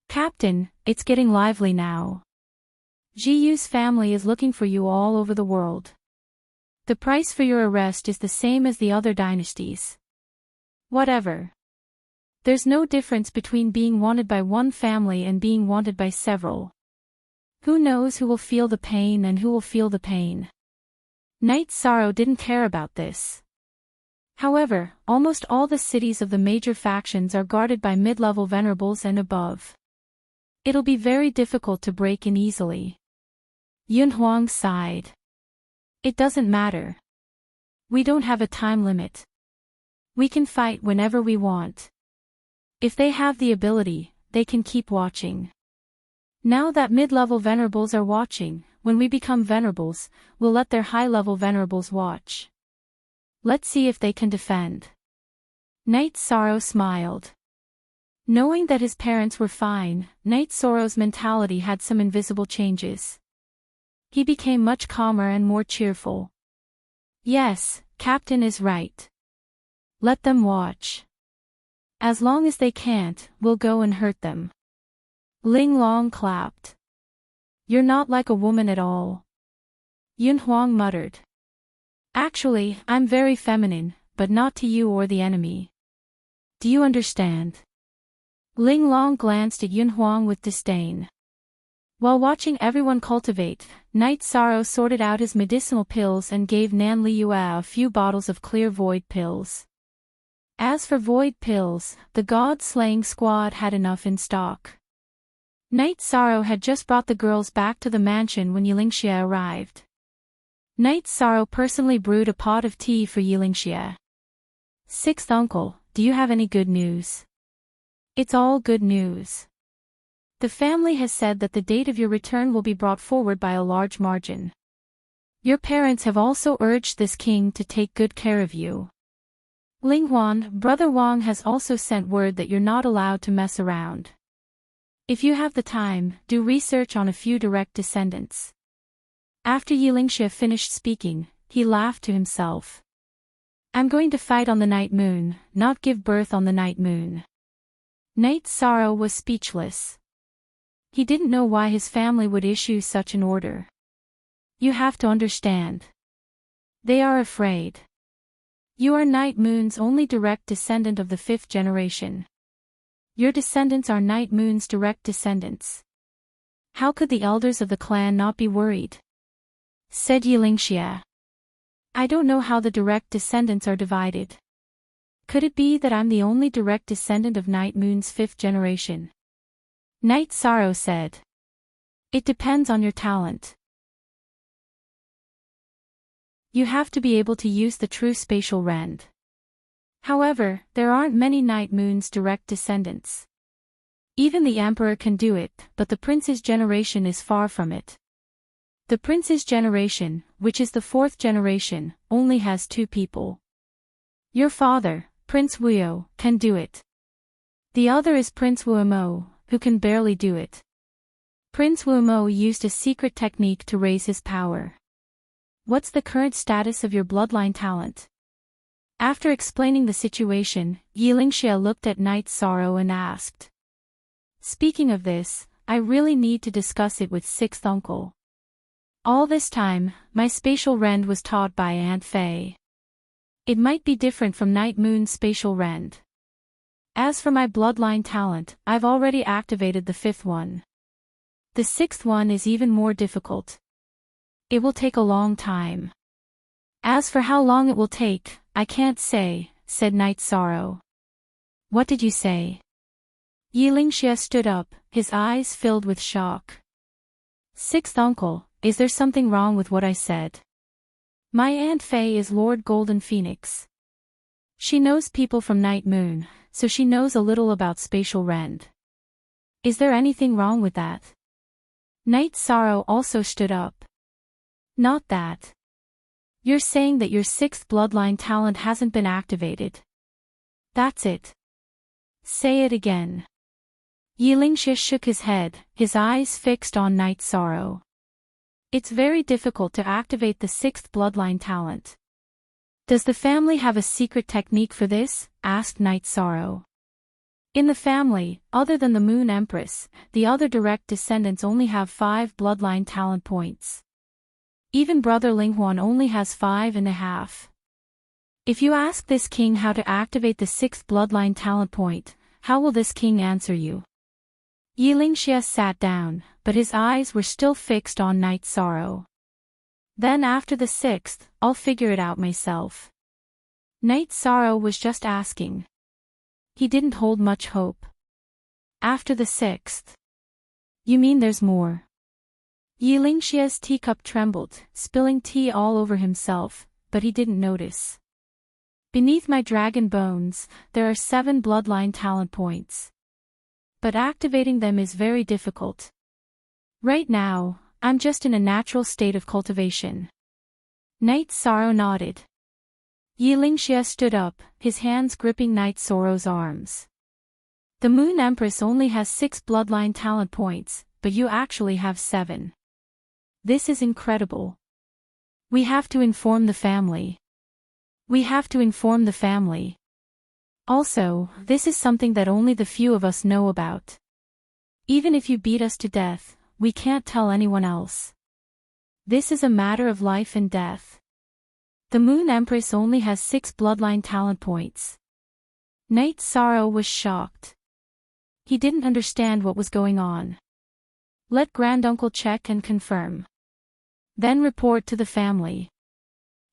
Captain, it's getting lively now. Ji Yu's family is looking for you all over the world. The price for your arrest is the same as the other dynasties. Whatever. There's no difference between being wanted by one family and being wanted by several. Who knows who will feel the pain and who will feel the pain? Night Sorrow didn't care about this. However, almost all the cities of the major factions are guarded by mid-level venerables and above. It'll be very difficult to break in easily. Yun Huang sighed. It doesn't matter. We don't have a time limit. We can fight whenever we want. If they have the ability, they can keep watching. Now that mid-level venerables are watching, when we become venerables, we'll let their high-level venerables watch. Let's see if they can defend. Night Sorrow smiled. Knowing that his parents were fine, Night Sorrow's mentality had some invisible changes. He became much calmer and more cheerful. Yes, Captain is right. Let them watch. As long as they can't, we'll go and hurt them. Ling Long clapped. You're not like a woman at all. Yun Huang muttered. Actually, I'm very feminine, but not to you or the enemy. Do you understand? Ling Long glanced at Yun Huang with disdain. While watching everyone cultivate, Night Sorrow sorted out his medicinal pills and gave Nan Liue a few bottles of clear void pills. As for void pills, the god-slaying squad had enough in stock. Night Sorrow had just brought the girls back to the mansion when Yilingxie arrived. Night Sorrow personally brewed a pot of tea for Yilingxie. Sixth uncle, do you have any good news? It's all good news. The family has said that the date of your return will be brought forward by a large margin. Your parents have also urged this king to take good care of you. Ling Huan, Brother Wang has also sent word that you're not allowed to mess around. If you have the time, do research on a few direct descendants. After Yilingxie finished speaking, he laughed to himself. I'm going to fight on the night moon, not give birth on the night moon. Night Sorrow was speechless. He didn't know why his family would issue such an order. You have to understand. They are afraid. You are Night Moon's only direct descendant of the 5th generation. Your descendants are Night Moon's direct descendants. How could the elders of the clan not be worried? Said Yilingxie. I don't know how the direct descendants are divided. Could it be that I'm the only direct descendant of Night Moon's 5th generation? Night Sorrow said. It depends on your talent. You have to be able to use the true spatial rend. However, there aren't many Night Moon's direct descendants. Even the Emperor can do it, but the Prince's generation is far from it. The Prince's generation, which is the 4th generation, only has 2 people. Your father, Prince Wuyo, can do it. The other is Prince Wumo, who can barely do it. Prince Wumo used a secret technique to raise his power. What's the current status of your bloodline talent? After explaining the situation, Yilingxia looked at Night Sorrow and asked. Speaking of this, I really need to discuss it with sixth uncle. All this time, my spatial rend was taught by Aunt Faye. It might be different from Night Moon's spatial rend. As for my bloodline talent, I've already activated the fifth one. The sixth one is even more difficult. It will take a long time. As for how long it will take, I can't say, said Night Sorrow. What did you say? Yilingxia stood up, his eyes filled with shock. Sixth uncle, is there something wrong with what I said? My Aunt Faye is Lord Golden Phoenix. She knows people from Night Moon, so she knows a little about spatial rend. Is there anything wrong with that? Night Sorrow also stood up. Not that. You're saying that your sixth bloodline talent hasn't been activated. That's it. Say it again. Yilingxia shook his head, his eyes fixed on Night Sorrow. It's very difficult to activate the sixth bloodline talent. Does the family have a secret technique for this? Asked Night Sorrow. In the family, other than the Moon Empress, the other direct descendants only have 5 bloodline talent points. Even Brother Linghuan only has 5.5. If you ask this king how to activate the 6th bloodline talent point, how will this king answer you? Yilingxia sat down, but his eyes were still fixed on Night Sorrow. Then after the 6th, I'll figure it out myself. Night Sorrow was just asking. He didn't hold much hope. After the 6th. You mean there's more? Yilingxia's teacup trembled, spilling tea all over himself, but he didn't notice. Beneath my dragon bones, there are 7 bloodline talent points. But activating them is very difficult. Right now, I'm just in a natural state of cultivation. Night Sorrow nodded. Yilingxia stood up, his hands gripping Night Sorrow's arms. The Moon Empress only has 6 bloodline talent points, but you actually have 7. This is incredible. We have to inform the family. We have to inform the family. Also, this is something that only the few of us know about. Even if you beat us to death, we can't tell anyone else. This is a matter of life and death. The Moon Empress only has 6 bloodline talent points. Night Sorrow was shocked. He didn't understand what was going on. Let Granduncle check and confirm. Then report to the family.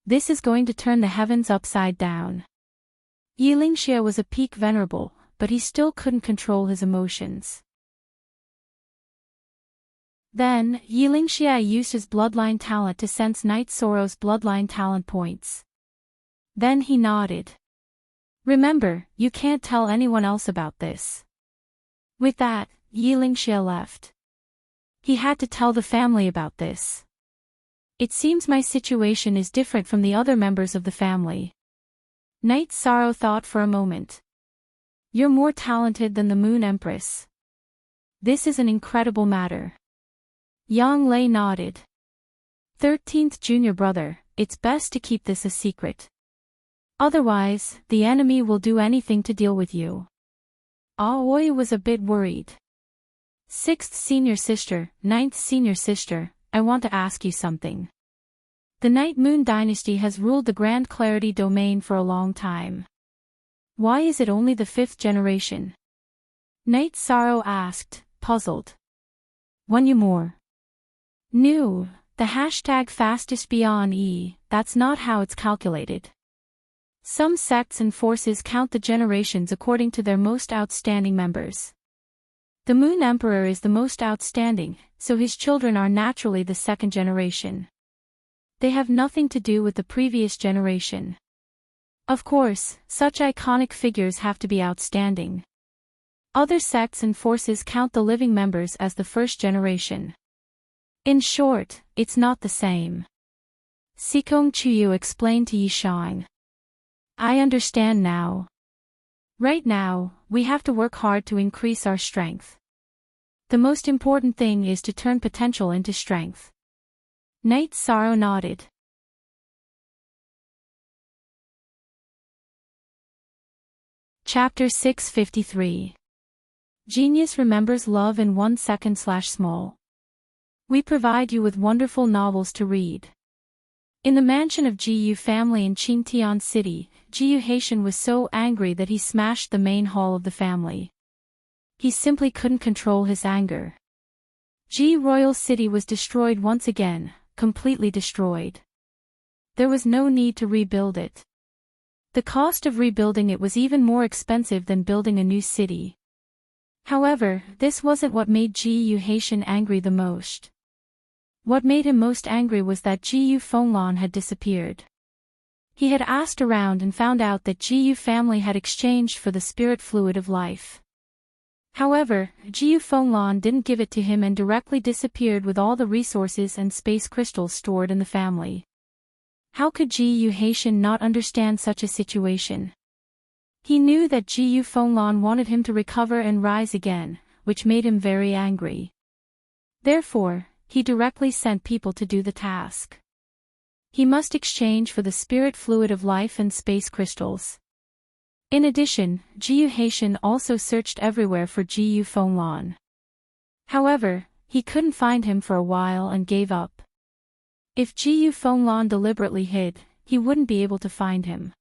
This is going to turn the heavens upside down. Yilingxia was a peak venerable, but he still couldn't control his emotions. Then, Yilingxia used his bloodline talent to sense Night Sorrow's bloodline talent points. Then he nodded. Remember, you can't tell anyone else about this. With that, Yilingxia left. He had to tell the family about this. It seems my situation is different from the other members of the family. Night Sorrow thought for a moment. You're more talented than the Moon Empress. This is an incredible matter. Yang Lei nodded. 13th junior brother, it's best to keep this a secret. Otherwise, the enemy will do anything to deal with you. Aoi was a bit worried. 6th senior sister, 9th senior sister, I want to ask you something. The Night Moon dynasty has ruled the Grand Clarity domain for a long time. Why is it only the 5th generation? Night Sorrow asked, puzzled. One you more. New, the hashtag fastest beyond E, that's not how it's calculated. Some sects and forces count the generations according to their most outstanding members. The Moon Emperor is the most outstanding, so his children are naturally the 2nd generation. They have nothing to do with the previous generation. Of course, such iconic figures have to be outstanding. Other sects and forces count the living members as the 1st generation. In short, it's not the same. Sikong Chuyu explained to Yishang. I understand now. Right now, we have to work hard to increase our strength. The most important thing is to turn potential into strength. Night Sorrow nodded. Chapter 653. Genius remembers love in 1 second / small. We provide you with wonderful novels to read. In the mansion of Gu family in Qingtian City, Gu Haitian was so angry that he smashed the main hall of the family. He simply couldn't control his anger. Gu Royal City was destroyed once again, completely destroyed. There was no need to rebuild it. The cost of rebuilding it was even more expensive than building a new city. However, this wasn't what made Gu Haitian angry the most. What made him most angry was that Gu Fenglan had disappeared. He had asked around and found out that Gu family had exchanged for the spirit fluid of life. Hahowever, Gu Fenglan didn't give it to him and directly disappeared with all the resources and space crystals stored in the family. How could Gu Haitian not understand such a situation? He knew that Gu Fenglan wanted him to recover and rise again, which made him very angry. Therefore, he directly sent people to do the task. He must exchange for the spirit fluid of life and space crystals. In addition, Gu Haitian also searched everywhere for Gu Fenglan. However, he couldn't find him for a while and gave up. If Gu Fenglan deliberately hid, he wouldn't be able to find him.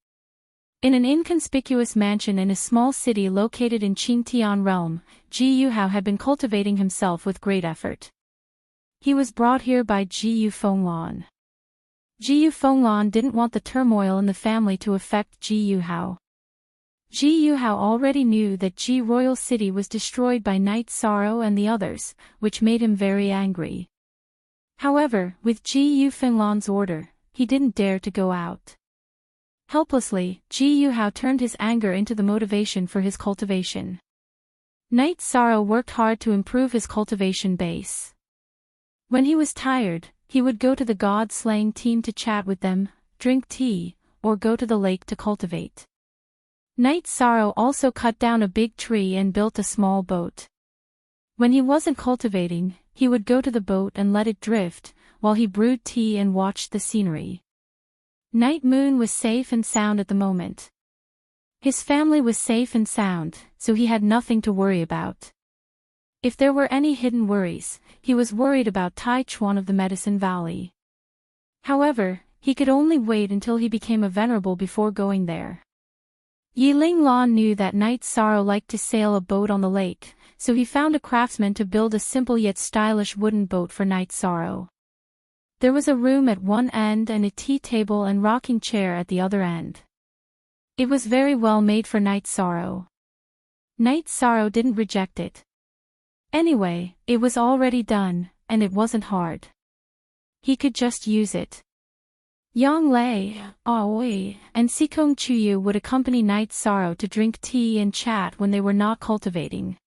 In an inconspicuous mansion in a small city located in Qingtian realm, Gu Hao had been cultivating himself with great effort. He was brought here by Gu Fenglan. Gu Fenglan didn't want the turmoil in the family to affect Gu Hao. Gu Hao already knew that Gu Royal City was destroyed by Night Sorrow and the others, which made him very angry. However, with Gu Fenglan's order, he didn't dare to go out. Helplessly, Gu Hao turned his anger into the motivation for his cultivation. Night Sorrow worked hard to improve his cultivation base. When he was tired, he would go to the god-slaying team to chat with them, drink tea, or go to the lake to cultivate. Night Sorrow also cut down a big tree and built a small boat. When he wasn't cultivating, he would go to the boat and let it drift, while he brewed tea and watched the scenery. Night Moon was safe and sound at the moment. His family was safe and sound, so he had nothing to worry about. If there were any hidden worries, he was worried about Tai Chuan of the Medicine Valley. However, he could only wait until he became a venerable before going there. Yiling Lan knew that Night Sorrow liked to sail a boat on the lake, so he found a craftsman to build a simple yet stylish wooden boat for Night Sorrow. There was a room at one end and a tea table and rocking chair at the other end. It was very well made for Night Sorrow. Night Sorrow didn't reject it. Anyway, it was already done, and it wasn't hard. He could just use it. Yang Lei, Aoi, and Sikong Chuyu would accompany Night Sorrow to drink tea and chat when they were not cultivating.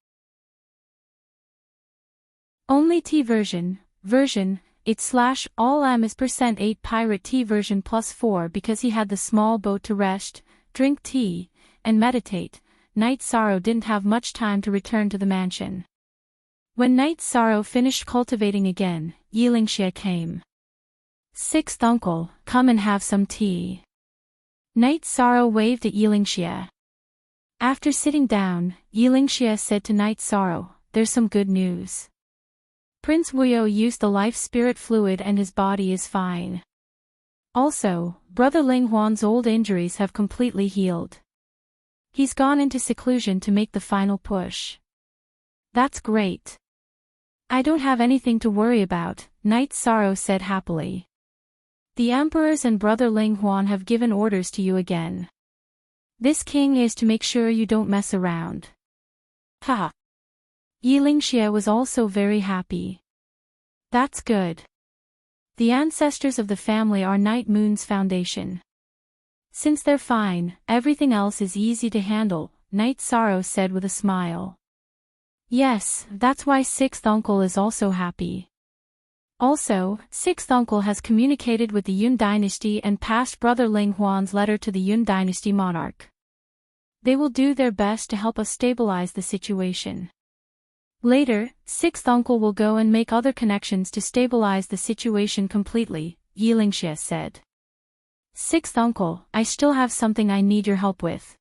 Only tea version, it/all is %8 pirate tea version +4 because he had the small boat to rest, drink tea, and meditate. Night Sorrow didn't have much time to return to the mansion. When Night Sorrow finished cultivating again, Yilingxia came. "Sixth uncle, come and have some tea." Night Sorrow waved at Yilingxia. After sitting down, Yilingxia said to Night Sorrow, "There's some good news. Prince Wuyo used the life spirit fluid and his body is fine. Also, Brother Ling Huan's old injuries have completely healed. He's gone into seclusion to make the final push." "That's great. I don't have anything to worry about," Night Sorrow said happily. "The emperors and Brother Ling Huan have given orders to you again. This king is to make sure you don't mess around." Ha! Yilingxia was also very happy. "That's good. The ancestors of the family are Night Moon's foundation. Since they're fine, everything else is easy to handle," Night Sorrow said with a smile. "Yes, that's why Sixth Uncle is also happy. Also, Sixth Uncle has communicated with the Yun Dynasty and passed Brother Ling Huan's letter to the Yun Dynasty monarch. They will do their best to help us stabilize the situation. Later, Sixth Uncle will go and make other connections to stabilize the situation completely," Yilingxia said. "Sixth Uncle, I still have something I need your help with."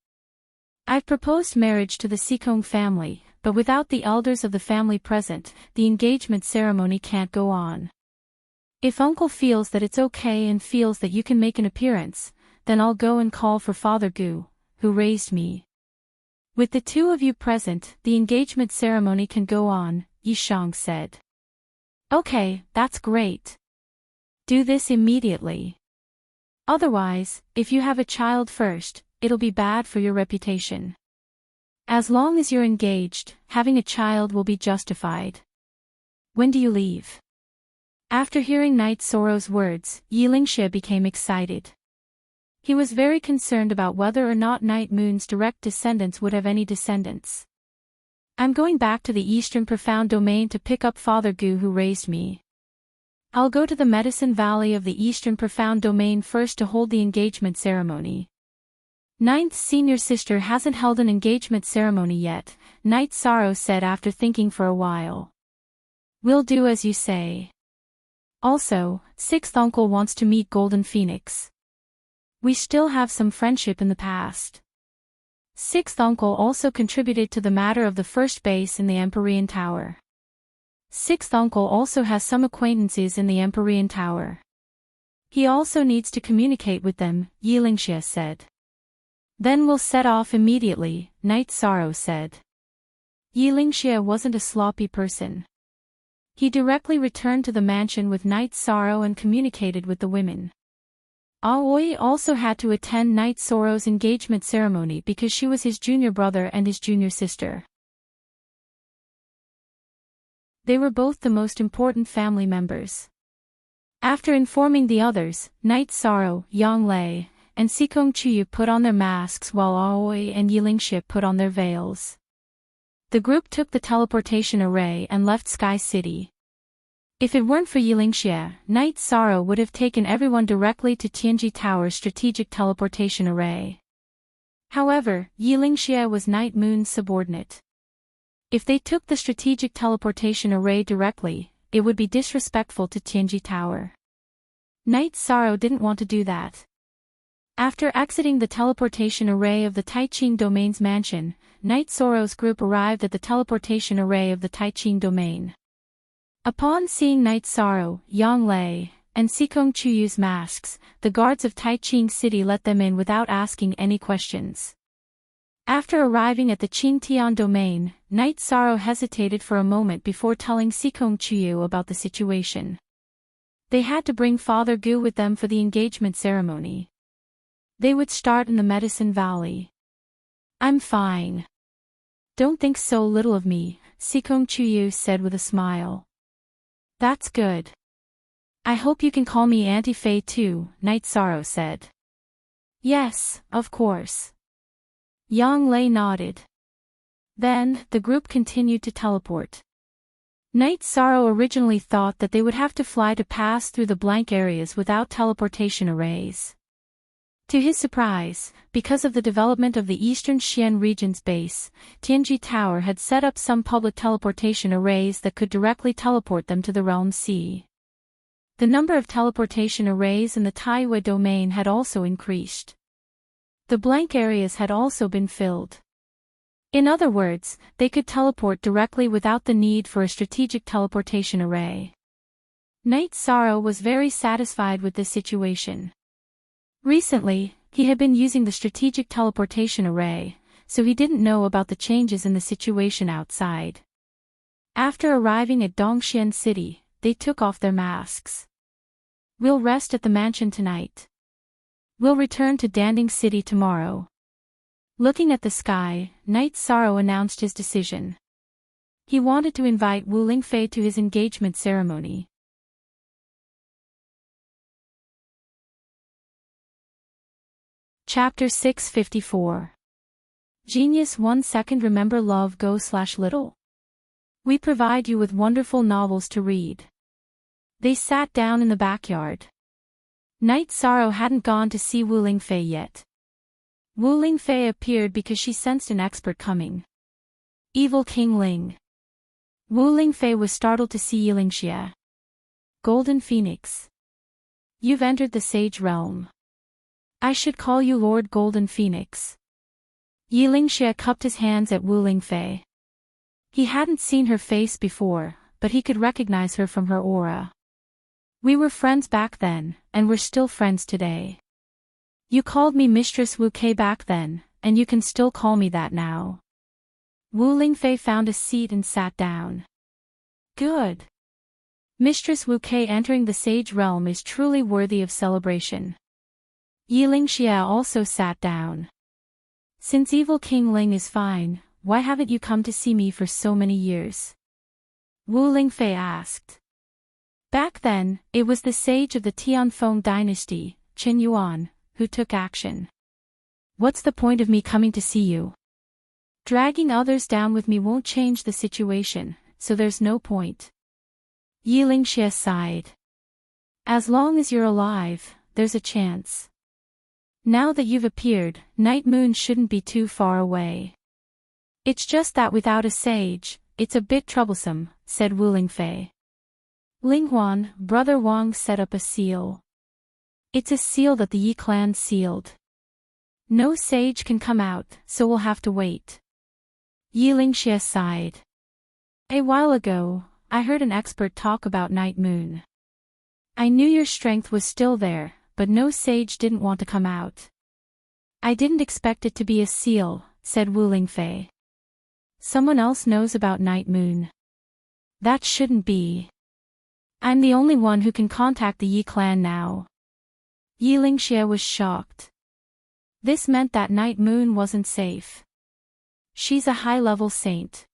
I've proposed marriage to the Sikong family, but without the elders of the family present, the engagement ceremony can't go on. If uncle feels that it's okay and feels that you can make an appearance, then I'll go and call for Father Gu, who raised me. With the two of you present, the engagement ceremony can go on, Yishang said. Okay, that's great. Do this immediately. Otherwise, if you have a child first, it'll be bad for your reputation. As long as you're engaged, having a child will be justified. When do you leave? After hearing Knight Sorrow's words, Yilingxie became excited. He was very concerned about whether or not Night Moon's direct descendants would have any descendants. I'm going back to the Eastern Profound Domain to pick up Father Gu who raised me. I'll go to the Medicine Valley of the Eastern Profound Domain first to hold the engagement ceremony. Ninth senior sister hasn't held an engagement ceremony yet, Night Sorrow said after thinking for a while. We'll do as you say. Also, sixth uncle wants to meet Golden Phoenix. We still have some friendship in the past. Sixth uncle also contributed to the matter of the first base in the Empyrean Tower. Sixth uncle also has some acquaintances in the Empyrean Tower. He also needs to communicate with them, Yilingxie said. Then we'll set off immediately, Night Sorrow said. Yilingxie wasn't a sloppy person. He directly returned to the mansion with Night Sorrow and communicated with the women. Aoi also had to attend Night Sorrow's engagement ceremony because she was his junior brother and his junior sister. They were both the most important family members. After informing the others, Night Sorrow, Yang Lei, and Sikong Chuyu put on their masks while Aoi and Yilingxie put on their veils. The group took the teleportation array and left Sky City. If it weren't for Yilingxie, Night Sorrow would have taken everyone directly to Tianji Tower's strategic teleportation array. However, Yilingxie was Night Moon's subordinate. If they took the strategic teleportation array directly, it would be disrespectful to Tianji Tower. Night Sorrow didn't want to do that. After exiting the teleportation array of the Taiqing Domain's mansion, Night Sorrow's group arrived at the teleportation array of the Taiqing Domain. Upon seeing Night Sorrow, Yang Lei, and Sikong Chuyu's masks, the guards of Taiqing City let them in without asking any questions. After arriving at the Qingtian Domain, Night Sorrow hesitated for a moment before telling Sikong Chuyu about the situation. They had to bring Father Gu with them for the engagement ceremony. They would start in the Medicine Valley. I'm fine. Don't think so little of me, Sikong Chuyu said with a smile. That's good. I hope you can call me Auntie Fei too, Night Sorrow said. Yes, of course. Yang Lei nodded. Then, the group continued to teleport. Night Sorrow originally thought that they would have to fly to pass through the blank areas without teleportation arrays. To his surprise, because of the development of the Eastern Xian region's base, Tianji Tower had set up some public teleportation arrays that could directly teleport them to the Realm Sea. The number of teleportation arrays in the Taiyue domain had also increased. The blank areas had also been filled. In other words, they could teleport directly without the need for a strategic teleportation array. Night Sorrow was very satisfied with this situation. Recently, he had been using the strategic teleportation array, so he didn't know about the changes in the situation outside. After arriving at Dongxian City, they took off their masks. We'll rest at the mansion tonight. We'll return to Danding City tomorrow. Looking at the sky, Night Sorrow announced his decision. He wanted to invite Wu Lingfei to his engagement ceremony. Chapter 654. Genius 1 second. Remember love go/little. We provide you with wonderful novels to read. They sat down in the backyard. Night Sorrow hadn't gone to see Wu Lingfei yet. Wu Lingfei appeared because she sensed an expert coming. Evil King Ling. Wu Lingfei was startled to see Yilingxie. Golden Phoenix. You've entered the Sage Realm. I should call you Lord Golden Phoenix. Yi Lingxie cupped his hands at Wu Lingfei. He hadn't seen her face before, but he could recognize her from her aura. We were friends back then, and we're still friends today. You called me Mistress Wu Kei back then, and you can still call me that now. Wu Lingfei found a seat and sat down. Good. Mistress Wu Kei entering the sage realm is truly worthy of celebration. Yi Lingxie also sat down. Since evil King Ling is fine, why haven't you come to see me for so many years? Wu Lingfei asked. Back then, it was the sage of the Tianfeng dynasty, Qin Yuan, who took action. What's the point of me coming to see you? Dragging others down with me won't change the situation, so there's no point. Yi Lingxie sighed. As long as you're alive, there's a chance. Now that you've appeared, Night Moon shouldn't be too far away. It's just that without a sage, it's a bit troublesome, said Wu Lingfei. Linghuan, Brother Wang set up a seal. It's a seal that the Yi clan sealed. No sage can come out, so we'll have to wait. Yi Lingxie sighed. A while ago, I heard an expert talk about Night Moon. I knew your strength was still there, but no sage didn't want to come out. I didn't expect it to be a seal, said Wu Lingfei. Someone else knows about Night Moon. That shouldn't be. I'm the only one who can contact the Yi clan now. Yi Lingxie was shocked. This meant that Night Moon wasn't safe. She's a high-level saint.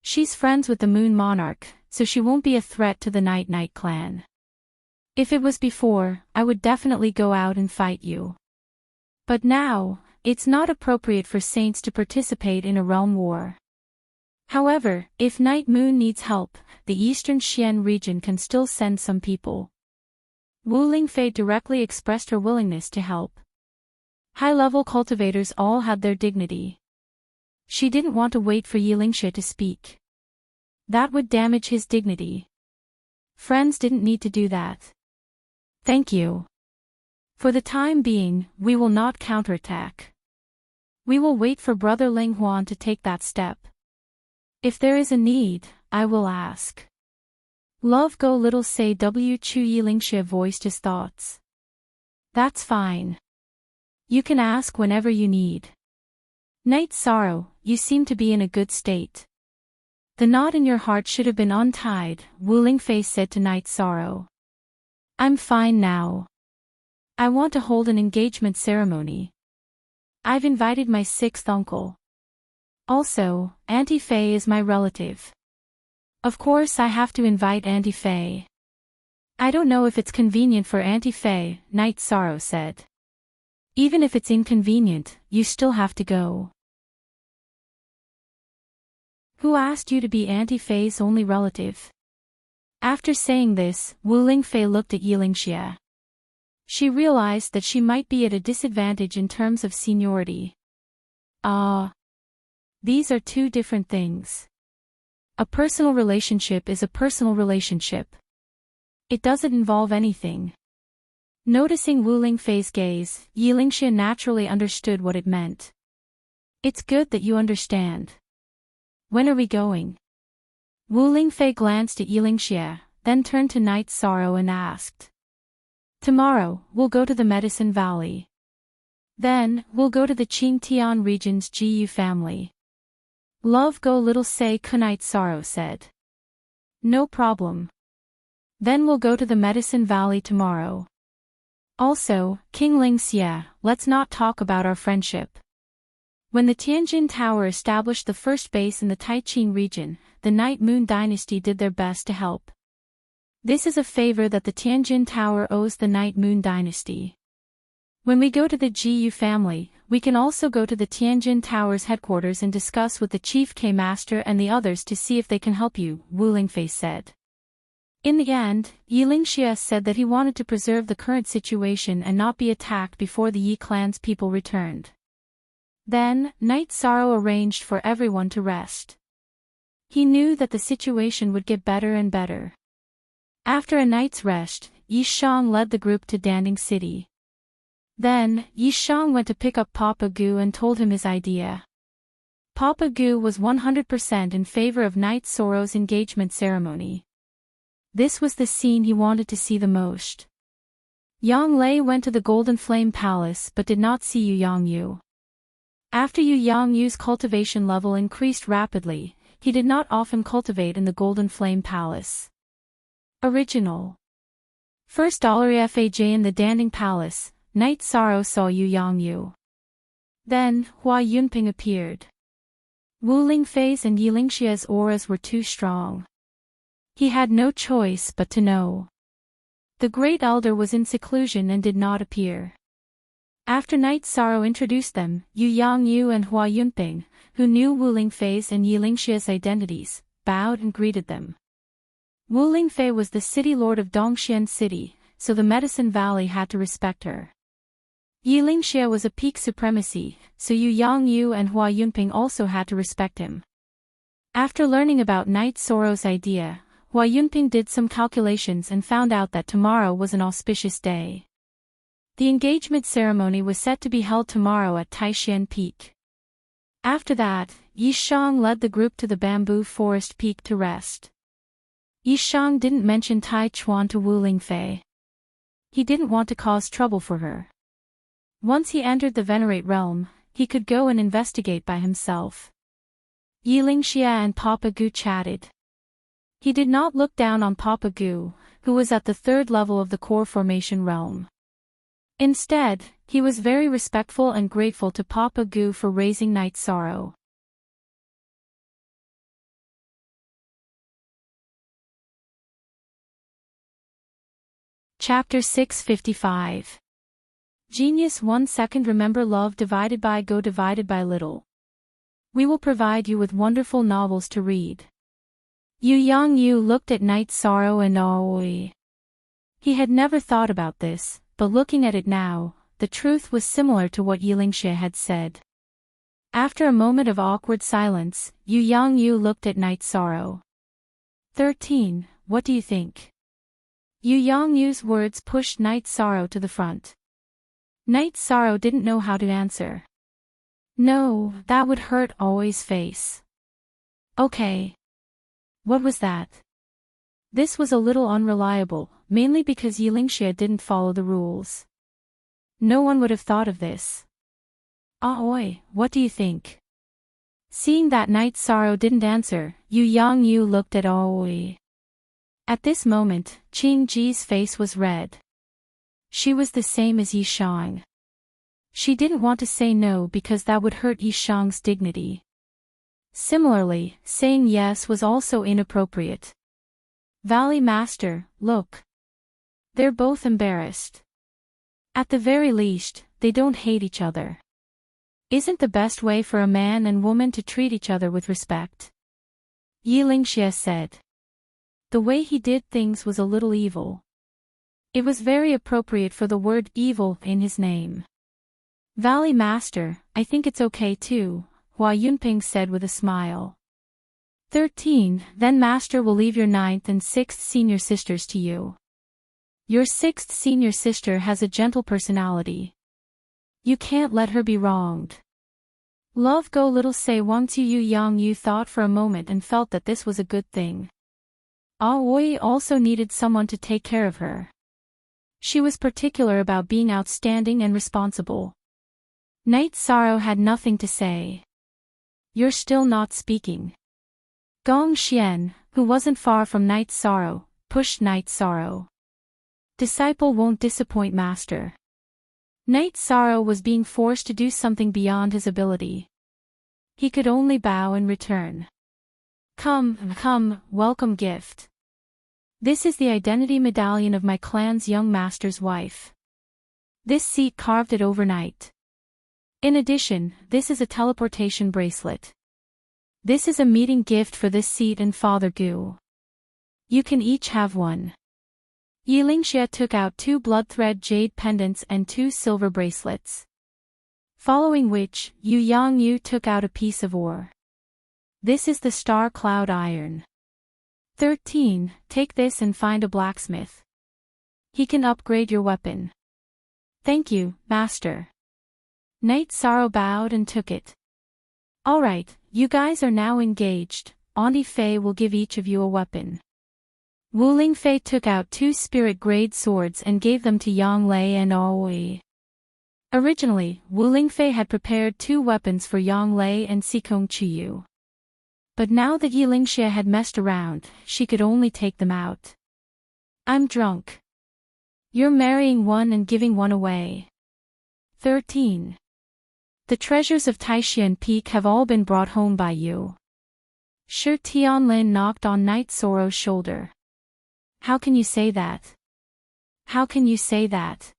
She's friends with the Moon Monarch, so she won't be a threat to the Night clan. If it was before, I would definitely go out and fight you. But now, it's not appropriate for saints to participate in a realm war. However, if Night Moon needs help, the Eastern Xian region can still send some people. Wu Lingfei directly expressed her willingness to help. High-level cultivators all had their dignity. She didn't want to wait for Yi Lingxie to speak. That would damage his dignity. Friends didn't need to do that. Thank you. For the time being, we will not counterattack. We will wait for Brother Linghuan to take that step. If there is a need, I will ask. Love Go Little Say W Chu. Yi Lingxie voiced his thoughts. That's fine. You can ask whenever you need. Night Sorrow, you seem to be in a good state. The knot in your heart should have been untied, Wu Lingfei said to Night Sorrow. I'm fine now. I want to hold an engagement ceremony. I've invited my sixth uncle. Also, Auntie Fei is my relative. Of course I have to invite Auntie Fei. I don't know if it's convenient for Auntie Fei, Night Sorrow said. Even if it's inconvenient, you still have to go. Who asked you to be Auntie Fei's only relative? After saying this, Wu Lingfei looked at Yi Lingxie. She realized that she might be at a disadvantage in terms of seniority. These are two different things. A personal relationship is a personal relationship. It doesn't involve anything. Noticing Wu Lingfei's gaze, Yi Lingxie naturally understood what it meant. It's good that you understand. When are we going? Wu Lingfei glanced at Yi Lingxie, then turned to Night Sorrow and asked. Tomorrow, we'll go to the Medicine Valley. Then, we'll go to the Qingtian region's Jiyu family. Love Go Little Say Night Sorrow said. No problem. Then we'll go to the Medicine Valley tomorrow. Also, King Ling Xie, let's not talk about our friendship. When the Tianjin Tower established the first base in the Taiqing region, the Night Moon dynasty did their best to help. This is a favor that the Tianjin Tower owes the Night Moon dynasty. When we go to the Jiyu family, we can also go to the Tianjin Tower's headquarters and discuss with the Chief K-Master and the others to see if they can help you, Wu Lingfei said. In the end, Yi Lingxie said that he wanted to preserve the current situation and not be attacked before the Yi clan's people returned. Then, Night Sorrow arranged for everyone to rest. He knew that the situation would get better and better. After a night's rest, Yi Shang led the group to Danding City. Then, Yishang went to pick up Papa Gu and told him his idea. Papa Gu was 100% in favor of Knight Soro's engagement ceremony. This was the scene he wanted to see the most. Yang Lei went to the Golden Flame Palace but did not see Yu Yangyu. After Yu Yangyu's cultivation level increased rapidly, he did not often cultivate in the Golden Flame Palace. Original. First $FAJ in the Danding Palace, Knight Soro saw Yu Yangyu. Then, Hua Yunping appeared. Wu Lingfei's and Yi Lingxia's auras were too strong. He had no choice but to know. The Great Elder was in seclusion and did not appear. After Knight Soro introduced them, Yu Yangyu and Hua Yunping, who knew Wu Lingfei's and Yi Lingxia's identities, bowed and greeted them. Wu Lingfei was the city lord of Dongxian City, so the Medicine Valley had to respect her. Yi Lingxia was a peak supremacy, so Yu Yangyu and Hua Yunping also had to respect him. After learning about Knight Soro's idea, Hua Yunping did some calculations and found out that tomorrow was an auspicious day. The engagement ceremony was set to be held tomorrow at Taixian Peak. After that, Yishang led the group to the bamboo forest peak to rest. Yishang didn't mention Tai Chuan to Wu Lingfei. He didn't want to cause trouble for her. Once he entered the Venerate realm, he could go and investigate by himself. Yi Lingxia and Papa Gu chatted. He did not look down on Papa Gu, who was at the third level of the core formation realm. Instead, he was very respectful and grateful to Papa Gu for raising Knight Soro. Chapter 655. Genius 1 second. Remember love divided by go divided by little. We will provide you with wonderful novels to read. Yu Yangyu looked at Knight Soro and Aoi. He had never thought about this, but looking at it now, the truth was similar to what Yi Lingxia had said. After a moment of awkward silence, Yu Yangyu looked at Knight Soro. 13. What do you think? Yu Yangyu's words pushed Knight Soro to the front. Knight Soro didn't know how to answer. No, that would hurt Aoi's face. Okay. What was that? This was a little unreliable, mainly because Yi Lingxia didn't follow the rules. No one would have thought of this. Aoi, what do you think? Seeing that Knight Soro didn't answer, Yu Yangyu looked at Aoi. At this moment, Qing Ji's face was red. She was the same as Yishang. She didn't want to say no because that would hurt Yishang's dignity. Similarly, saying yes was also inappropriate. Valley Master, look. They're both embarrassed. At the very least, they don't hate each other. Isn't the best way for a man and woman to treat each other with respect? Yi Lingxia said. The way he did things was a little evil. It was very appropriate for the word evil in his name. Valley Master, I think it's okay too, Hua Yunping said with a smile. 13. Then Master will leave your 9th and 6th senior sisters to you. Your 6th senior sister has a gentle personality. You can't let her be wronged. Love go little say once Yu Yangyu thought for a moment and felt that this was a good thing. Aoi also needed someone to take care of her. She was particular about being outstanding and responsible. Knight Soro had nothing to say. You're still not speaking. Gong Xian, who wasn't far from Knight Soro, pushed Knight Soro. Disciple won't disappoint Master. Knight Soro was being forced to do something beyond his ability. He could only bow in return. Come, welcome gift. This is the identity medallion of my clan's young master's wife. This seat carved it overnight. In addition, this is a teleportation bracelet. This is a meeting gift for this seat and Father Gu. You can each have one. Yi Lingxia took out 2 blood-thread jade pendants and 2 silver bracelets. Following which, Yu Yangyu took out a piece of ore. This is the star cloud iron. 13. Take this and find a blacksmith. He can upgrade your weapon. Thank you, master. Night Sorrow bowed and took it. All right, you guys are now engaged. Auntie Fei will give each of you a weapon. Wu Lingfei took out 2 spirit-grade swords and gave them to Yang Lei and Aoi. Originally, Wu Lingfei had prepared 2 weapons for Yang Lei and Sikong Chuyu. But now that Yi Lingxia had messed around, she could only take them out. I'm drunk. You're marrying one and giving one away. 13. The treasures of Taishan Peak have all been brought home by you. Shi Tianlin knocked on Night Sorrow's shoulder. How can you say that? How can you say that?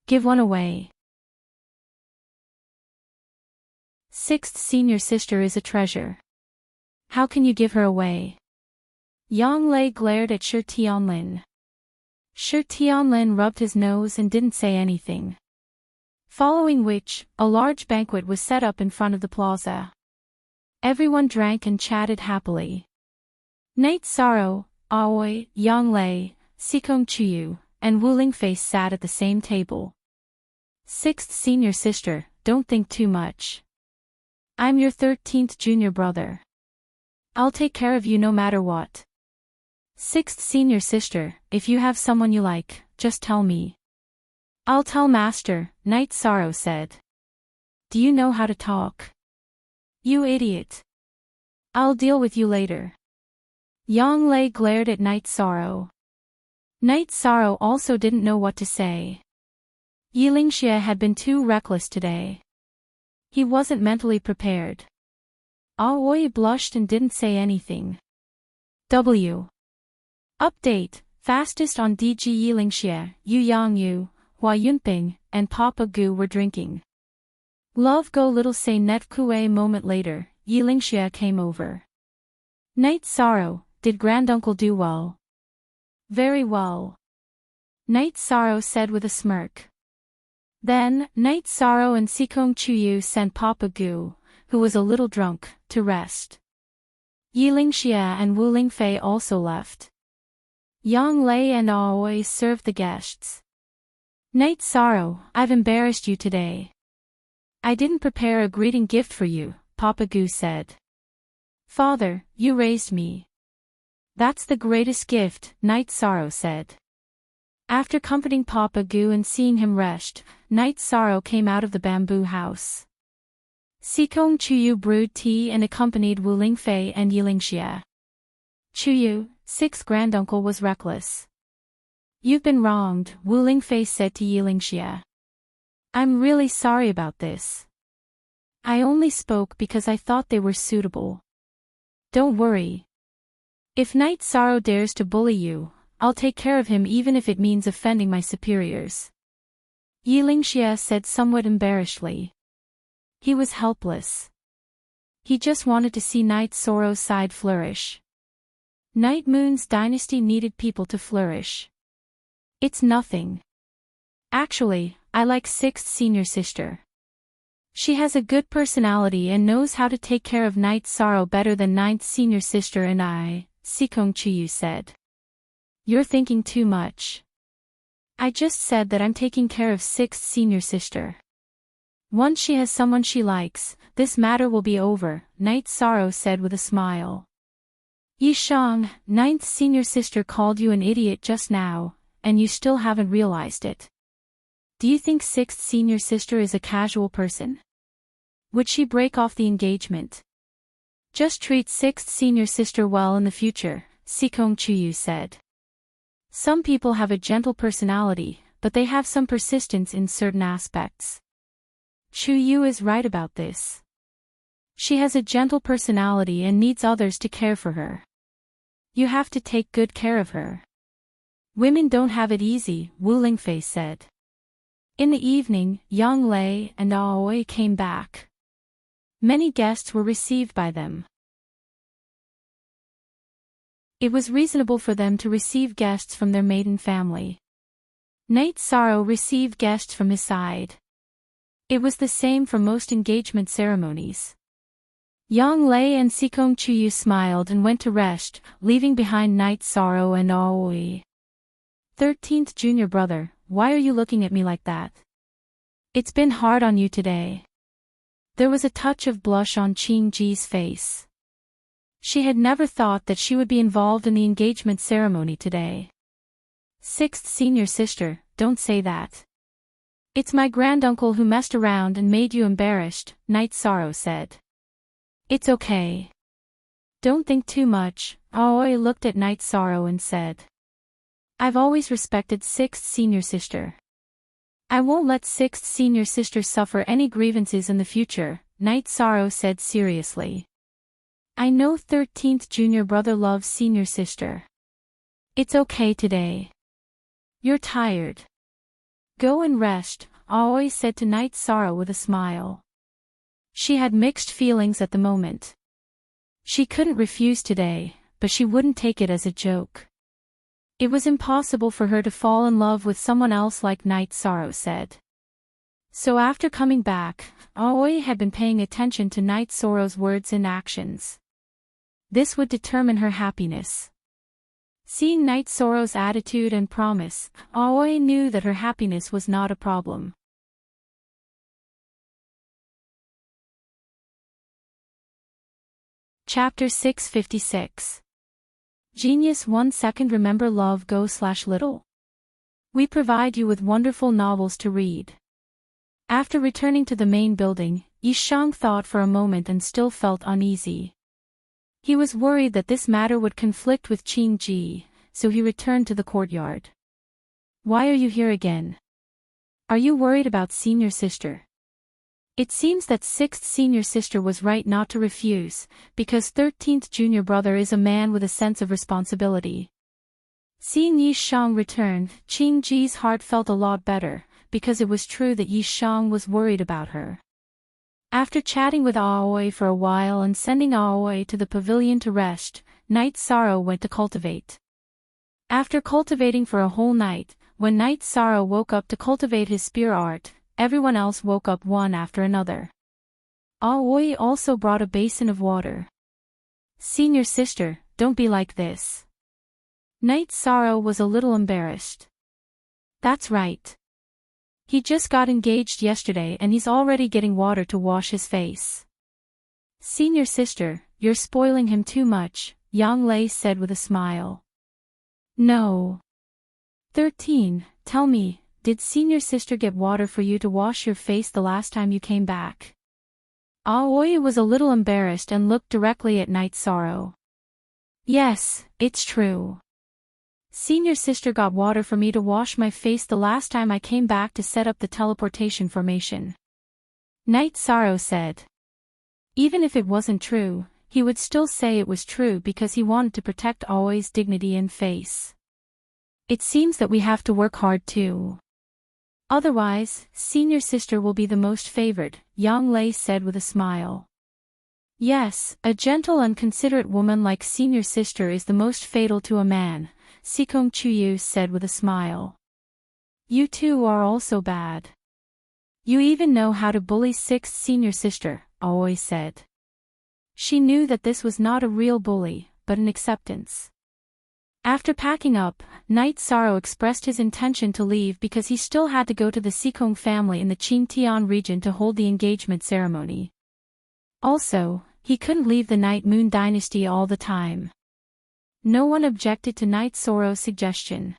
Give one away. 6th senior sister is a treasure. How can you give her away? Yang Lei glared at Shi Tianlin. Shi Tianlin rubbed his nose and didn't say anything. Following which, a large banquet was set up in front of the plaza. Everyone drank and chatted happily. Night Sorrow, Aoi, Yang Lei, Sikong Chuyu, and Wu Lingfei sat at the same table. 6th senior sister, don't think too much. I'm your 13th junior brother. I'll take care of you no matter what. 6th senior sister, if you have someone you like, just tell me. I'll tell master, Night Sorrow said. Do you know how to talk? You idiot. I'll deal with you later. Yang Lei glared at Night Sorrow. Night Sorrow also didn't know what to say. Yi Lingxia had been too reckless today. He wasn't mentally prepared. Aoi blushed and didn't say anything. W. Update, fastest on DG Yi Lingxia, Yu Yangyu, Hua Yunping, and Papa Gu were drinking. Love go little say net kue. A moment later, Yi Lingxia came over. Night Sorrow, did granduncle do well? Very well. Night Sorrow said with a smirk. Then, Night Sorrow and Sikong Chuyu sent Papa Gu, who was a little drunk, to rest. Yi Lingxia and Wu Lingfei also left. Yang Lei and Aoi served the guests. Night Sorrow, I've embarrassed you today. I didn't prepare a greeting gift for you, Papa Gu said. Father, you raised me. That's the greatest gift, Night Sorrow said. After comforting Papa Gu and seeing him rest, Night Sorrow came out of the bamboo house. Sikong Chuyu brewed tea and accompanied Wu Lingfei and Yi Lingxia. Chuyu, 6th granduncle, was reckless. You've been wronged, Wu Lingfei said to Yi Lingxia. I'm really sorry about this. I only spoke because I thought they were suitable. Don't worry. If Night Sorrow dares to bully you, I'll take care of him even if it means offending my superiors. Yi Lingxia said somewhat embarrassedly. He was helpless. He just wanted to see Night Sorrow's side flourish. Night Moon's dynasty needed people to flourish. It's nothing. Actually, I like 6th senior sister. She has a good personality and knows how to take care of Night Sorrow better than 9th senior sister and I, Sikong Chuyu said. You're thinking too much. I just said that I'm taking care of 6th senior sister. Once she has someone she likes, this matter will be over, Night Sorrow said with a smile. Yi Shang, 9th senior sister called you an idiot just now, and you still haven't realized it. Do you think 6th senior sister is a casual person? Would she break off the engagement? Just treat 6th senior sister well in the future, Sikong Chuyu said. Some people have a gentle personality, but they have some persistence in certain aspects. Chuyu is right about this. She has a gentle personality and needs others to care for her. You have to take good care of her. Women don't have it easy, Wu Lingfei said. In the evening, Yang Lei and Aoi came back. Many guests were received by them. It was reasonable for them to receive guests from their maiden family. Night Sorrow received guests from his side. It was the same for most engagement ceremonies. Yang Lei and Sikong Chuyu smiled and went to rest, leaving behind Night Sorrow and Aoi. 13th junior brother, why are you looking at me like that? It's been hard on you today. There was a touch of blush on Qing-ji's face. She had never thought that she would be involved in the engagement ceremony today. Sixth senior sister, don't say that. It's my granduncle who messed around and made you embarrassed, Night Sorrow said. It's okay. Don't think too much, Aoi looked at Night Sorrow and said. I've always respected sixth senior sister. I won't let sixth senior sister suffer any grievances in the future, Night Sorrow said seriously. I know 13th junior brother loves senior sister. It's okay today. You're tired. Go and rest, Aoi said to Night Sorrow with a smile. She had mixed feelings at the moment. She couldn't refuse today, but she wouldn't take it as a joke. It was impossible for her to fall in love with someone else like Night Sorrow said. So after coming back, Aoi had been paying attention to Night Sorrow's words and actions. This would determine her happiness. Seeing Night Sorrow's attitude and promise, Aoi knew that her happiness was not a problem. Chapter 656. Genius 1 second. Remember love go/little. We provide you with wonderful novels to read. After returning to the main building, Yishang thought for a moment and still felt uneasy. He was worried that this matter would conflict with Qing-ji, so he returned to the courtyard. Why are you here again? Are you worried about senior sister? It seems that 6th senior sister was right not to refuse, because 13th junior brother is a man with a sense of responsibility. Seeing Yishang return, Qing-ji's heart felt a lot better, because it was true that Yishang was worried about her. After chatting with Aoi for a while and sending Aoi to the pavilion to rest, Night Sorrow went to cultivate. After cultivating for a whole night, when Night Sorrow woke up to cultivate his spear art, everyone else woke up one after another. Aoi also brought a basin of water. Senior sister, don't be like this. Night Sorrow was a little embarrassed. That's right. He just got engaged yesterday and he's already getting water to wash his face. Senior sister, you're spoiling him too much, Yang Lei said with a smile. No. 13, tell me, did senior sister get water for you to wash your face the last time you came back? Aoi was a little embarrassed and looked directly at Night Sorrow. Yes, it's true. Senior sister got water for me to wash my face the last time I came back to set up the teleportation formation. Night Sorrow said. Even if it wasn't true, he would still say it was true because he wanted to protect Aoi's dignity and face. It seems that we have to work hard too. Otherwise, senior sister will be the most favored, Yang Lei said with a smile. Yes, a gentle and considerate woman like senior sister is the most fatal to a man, Sikong Chuyu said with a smile. You two are also bad. You even know how to bully 6th senior sister, Aoi said. She knew that this was not a real bully, but an acceptance. After packing up, Night Sorrow expressed his intention to leave because he still had to go to the Sikong family in the Qingtian region to hold the engagement ceremony. Also, he couldn't leave the Night Moon dynasty all the time. No one objected to Night Sorrow's suggestion.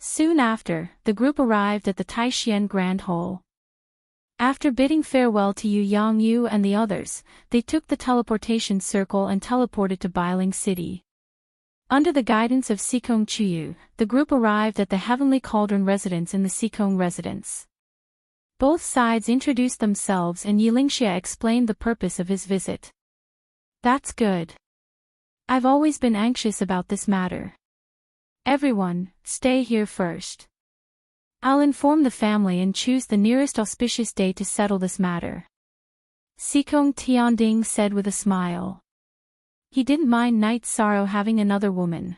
Soon after, the group arrived at the Taishian Grand Hall. After bidding farewell to Yu Yangyu and the others, they took the teleportation circle and teleported to Bailing City. Under the guidance of Sikong Chuyu, the group arrived at the Heavenly Cauldron residence in the Sikong residence. Both sides introduced themselves and Yilingxia explained the purpose of his visit. That's good. I've always been anxious about this matter. Everyone, stay here first. I'll inform the family and choose the nearest auspicious day to settle this matter. Sikong Tianding said with a smile. He didn't mind Night Sorrow having another woman.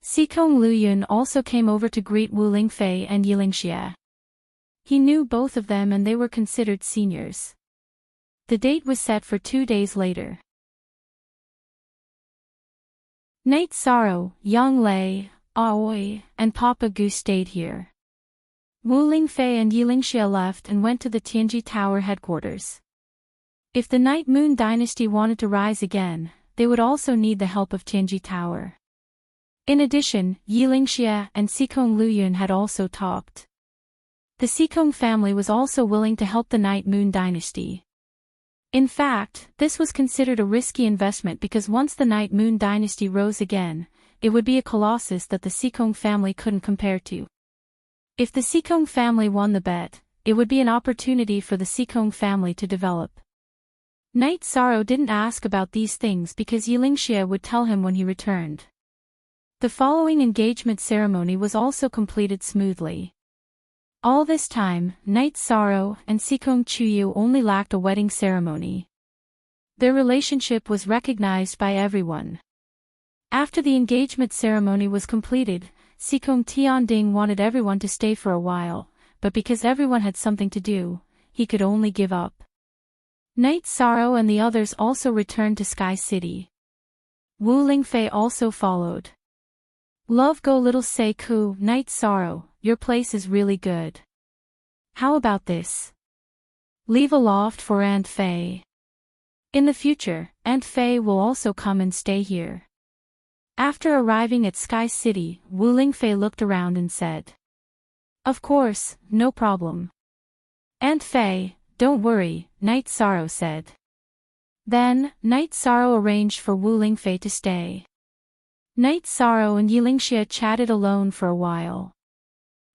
Sikong Luyun also came over to greet Wu Lingfei and Yilingxia. He knew both of them and they were considered seniors. The date was set for 2 days later. Night Sorrow, Yang Lei, Aoi, and Papa Gu stayed here. Wu Lingfei and Yi Lingxia left and went to the Tianji Tower headquarters. If the Night Moon dynasty wanted to rise again, they would also need the help of Tianji Tower. In addition, Yi Lingxia and Xikong Luyun had also talked. The Xikong family was also willing to help the Night Moon dynasty. In fact, this was considered a risky investment because once the Night Moon dynasty rose again, it would be a colossus that the Xikong family couldn't compare to. If the Xikong family won the bet, it would be an opportunity for the Xikong family to develop. Knight Sorrow didn't ask about these things because Yi Lingxia would tell him when he returned. The following engagement ceremony was also completed smoothly. All this time, Knight Sorrow and Xikong Chuyu only lacked a wedding ceremony. Their relationship was recognized by everyone. After the engagement ceremony was completed, Xikong Tianding wanted everyone to stay for a while, but because everyone had something to do, he could only give up. Knight Sorrow and the others also returned to Sky City. Wu Lingfei also followed. Love go little say ku, Knight Sorrow, your place is really good. How about this? Leave a loft for Aunt Fei. In the future, Aunt Fei will also come and stay here. After arriving at Sky City, Wu Lingfei looked around and said, Of course, no problem. Aunt Fei, don't worry, Knight Sorrow said. Then, Knight Sorrow arranged for Wu Lingfei to stay. Knight Sorrow and Yi Lingxia chatted alone for a while.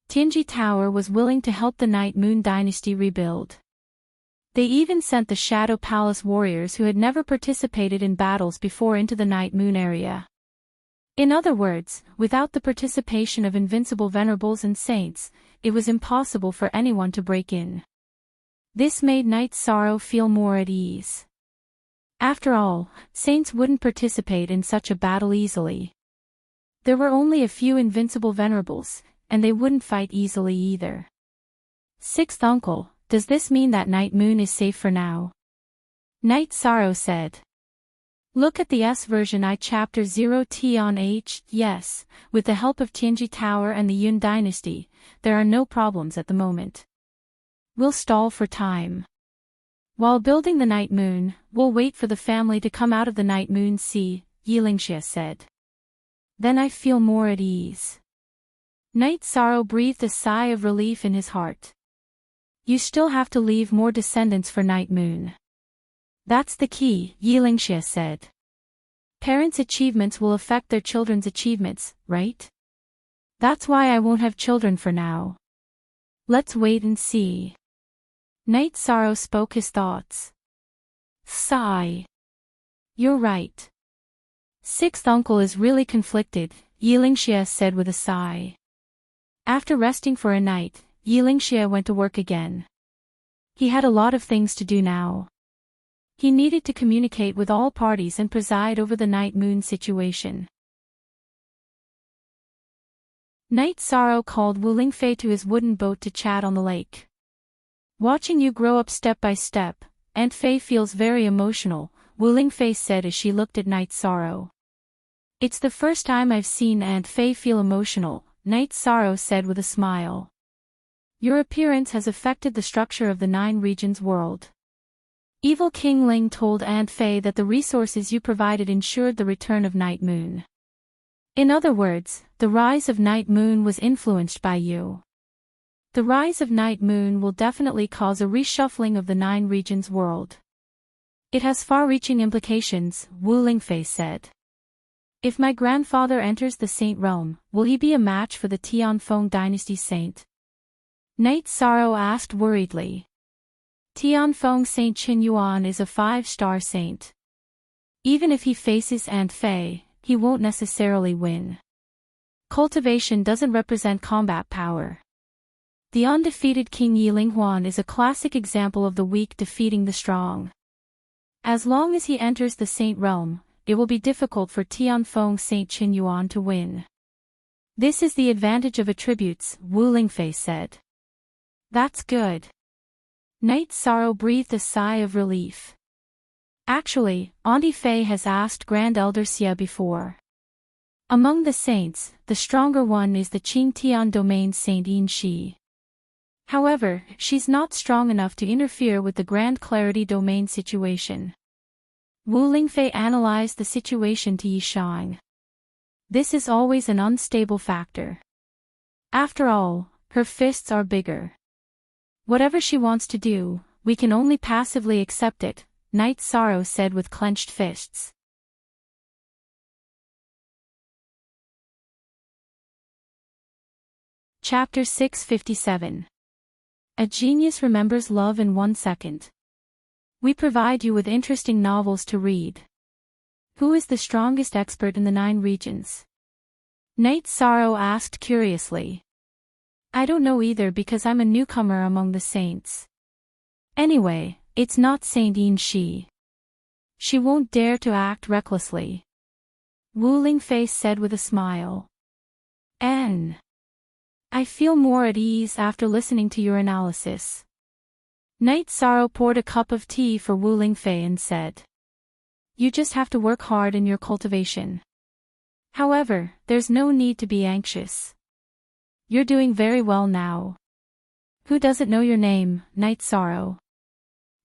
Tianji Tower was willing to help the Night Moon dynasty rebuild. They even sent the Shadow Palace warriors who had never participated in battles before into the Night Moon area. In other words, without the participation of invincible venerables and saints, it was impossible for anyone to break in. This made Knight Sorrow feel more at ease. After all, saints wouldn't participate in such a battle easily. There were only a few invincible venerables, and they wouldn't fight easily either. Sixth uncle, does this mean that Night Moon is safe for now? Knight Sorrow said. Look at the S version I chapter 0t on H, yes, with the help of Tianji Tower and the Yun dynasty, there are no problems at the moment. We'll stall for time. While building the Night Moon, we'll wait for the family to come out of the Night Moon Sea, Yi Lingxia said. Then I feel more at ease. Knight Sorrow breathed a sigh of relief in his heart. You still have to leave more descendants for Night Moon. That's the key, Yi Lingxia said. Parents' achievements will affect their children's achievements, right? That's why I won't have children for now. Let's wait and see. Knight Sorrow spoke his thoughts. Sigh. You're right. Sixth uncle is really conflicted, Yi Lingxia said with a sigh. After resting for a night, Yi Lingxia went to work again. He had a lot of things to do now. He needed to communicate with all parties and preside over the Night Moon situation. Knight Sorrow called Wu Lingfei to his wooden boat to chat on the lake. Watching you grow up step by step, Aunt Fei feels very emotional, Wu Lingfei said as she looked at Knight Sorrow. It's the first time I've seen Aunt Fei feel emotional, Knight Sorrow said with a smile. Your appearance has affected the structure of the 9 regions world. Evil King Ling told Aunt Fei that the resources you provided ensured the return of Night Moon. In other words, the rise of Night Moon was influenced by you. The rise of Night Moon will definitely cause a reshuffling of the 9 regions world. It has far-reaching implications, Wu Lingfei said. If my grandfather enters the Saint Realm, will he be a match for the Tianfeng dynasty saint? Knight Sorrow asked worriedly. Tianfeng Saint Qinyuan is a 5-star saint. Even if he faces Aunt Fei, he won't necessarily win. Cultivation doesn't represent combat power. The undefeated King Yi Linghuan is a classic example of the weak defeating the strong. As long as he enters the Saint Realm, it will be difficult for Tianfeng Saint Qinyuan to win. This is the advantage of attributes, Wu Lingfei said. That's good. Knight Sorrow breathed a sigh of relief. Actually, Auntie Fei has asked Grand Elder Xia before. Among the saints, the stronger one is the Qingtian domain Saint Yin Shi. However, she's not strong enough to interfere with the Grand Clarity Domain situation. Wu Lingfei analyzed the situation to Yishang. This is always an unstable factor. After all, her fists are bigger. Whatever she wants to do, we can only passively accept it, Night Sorrow said with clenched fists. Chapter 657. A Genius Remembers Love in 1 Second. We provide you with interesting novels to read. Who is the strongest expert in the 9 regions? Night Sorrow asked curiously. I don't know either because I'm a newcomer among the saints. Anyway, it's not Saint Yin Shi. She won't dare to act recklessly. Wu Lingfei said with a smile. I feel more at ease after listening to your analysis. Night Sorrow poured a cup of tea for Wu Lingfei and said. You just have to work hard in your cultivation. However, there's no need to be anxious. You're doing very well now. Who doesn't know your name, Night Sorrow?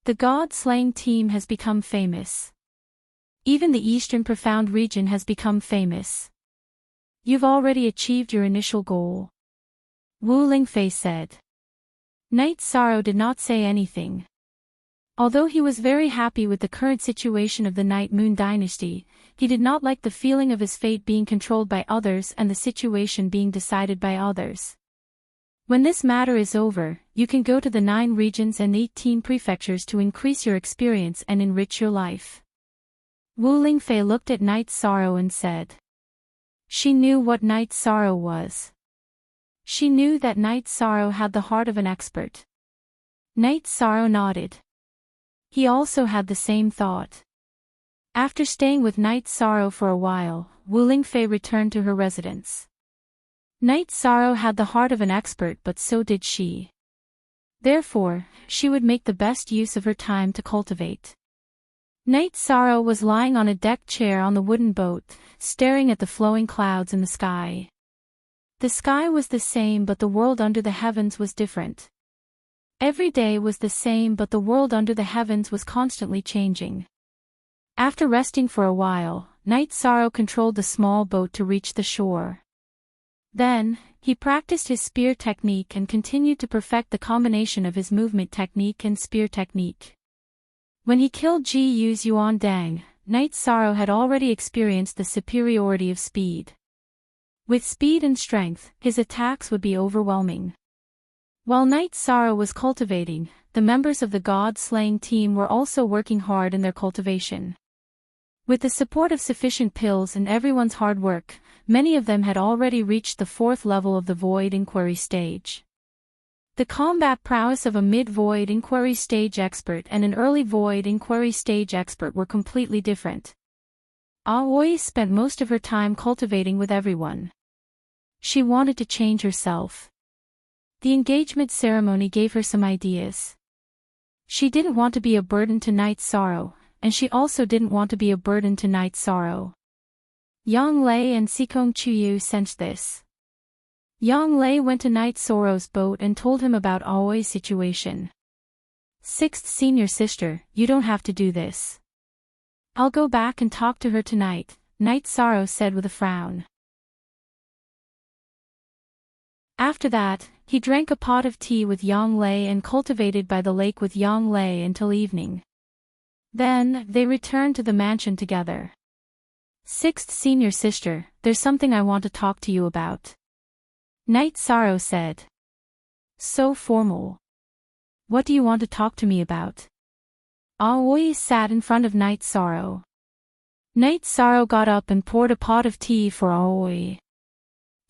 The God-slaying team has become famous. Even the Eastern Profound region has become famous. You've already achieved your initial goal. Wu Lingfei said. Night Sorrow did not say anything. Although he was very happy with the current situation of the Night Moon Dynasty, he did not like the feeling of his fate being controlled by others and the situation being decided by others. When this matter is over, you can go to the 9 regions and 18 prefectures to increase your experience and enrich your life. Wu Lingfei looked at Night Sorrow and said. She knew what Night Sorrow was. She knew that Night Sorrow had the heart of an expert. Night Sorrow nodded. He also had the same thought. After staying with Night Sorrow for a while, Wu Lingfei returned to her residence. Night Sorrow had the heart of an expert, but so did she. Therefore, she would make the best use of her time to cultivate. Night Sorrow was lying on a deck chair on the wooden boat, staring at the flowing clouds in the sky. The sky was the same, but the world under the heavens was different. Every day was the same, but the world under the heavens was constantly changing. After resting for a while, Night Sorrow controlled the small boat to reach the shore. Then, he practiced his spear technique and continued to perfect the combination of his movement technique and spear technique. When he killed Ji Yu's Yuan Dang, Night Sorrow had already experienced the superiority of speed. With speed and strength, his attacks would be overwhelming. While Night Sorrow was cultivating, the members of the God-slaying team were also working hard in their cultivation. With the support of sufficient pills and everyone's hard work, many of them had already reached the 4th level of the Void Inquiry stage. The combat prowess of a mid-Void Inquiry stage expert and an early Void Inquiry stage expert were completely different. Aoi spent most of her time cultivating with everyone. She wanted to change herself. The engagement ceremony gave her some ideas. She didn't want to be a burden to Night Sorrow, and she also didn't want to be a burden to Night Sorrow. Yang Lei and Sikong Chuyu sensed this. Yang Lei went to Night Sorrow's boat and told him about Aoi's situation. 6th senior sister, you don't have to do this. I'll go back and talk to her tonight, Night Sorrow said with a frown. After that, he drank a pot of tea with Yang Lei and cultivated by the lake with Yang Lei until evening. Then, they returned to the mansion together. 6th senior sister, there's something I want to talk to you about. Night Sorrow said. So formal. What do you want to talk to me about? Aoi sat in front of Night Sorrow. Night Sorrow got up and poured a pot of tea for Aoi.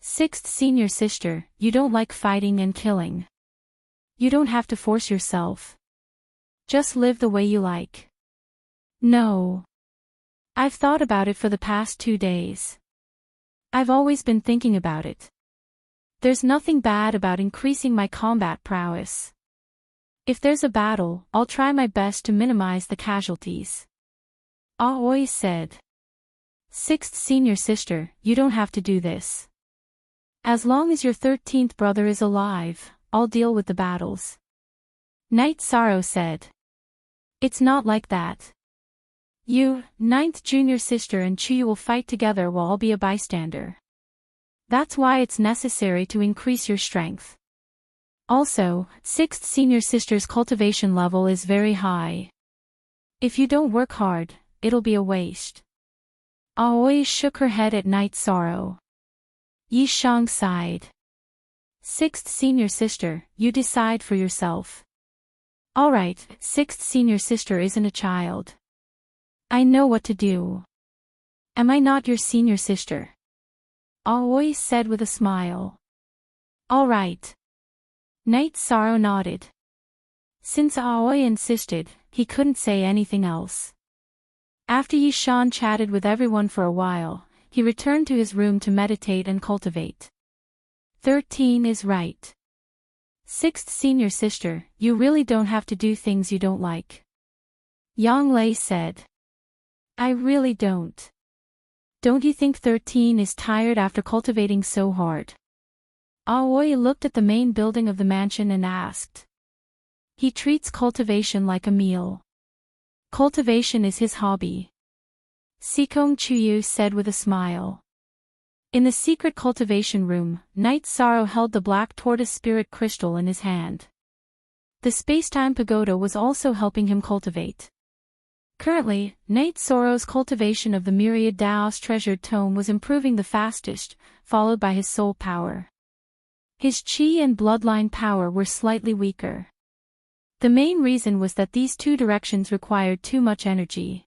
6th senior sister, you don't like fighting and killing. You don't have to force yourself. Just live the way you like. No. I've thought about it for the past 2 days. I've always been thinking about it. There's nothing bad about increasing my combat prowess. If there's a battle, I'll try my best to minimize the casualties. Aoi said. 6th senior sister, you don't have to do this. As long as your 13th brother is alive, I'll deal with the battles. Night Sorrow said. It's not like that. You, ninth junior sister and Chuyu will fight together while I'll be a bystander. That's why it's necessary to increase your strength. Also, sixth senior sister's cultivation level is very high. If you don't work hard, it'll be a waste. Aoi shook her head at Night Sorrow. Yi Shang sighed. Sixth senior sister, you decide for yourself. Alright, sixth senior sister isn't a child. I know what to do. Am I not your senior sister? Aoi said with a smile. Alright. Night Sorrow nodded. Since Aoi insisted, he couldn't say anything else. After Yi Shan chatted with everyone for a while, he returned to his room to meditate and cultivate. 13 is right. Sixth senior sister, you really don't have to do things you don't like. Yang Lei said. I really don't. Don't you think 13 is tired after cultivating so hard? Aoi looked at the main building of the mansion and asked. He treats cultivation like a meal. Cultivation is his hobby. Sikong Chuyu said with a smile. In the secret cultivation room, Night Sorrow held the black tortoise spirit crystal in his hand. The space-time pagoda was also helping him cultivate. Currently, Night Sorrow's cultivation of the myriad Daos treasured tome was improving the fastest, followed by his soul power. His chi and bloodline power were slightly weaker. The main reason was that these two directions required too much energy.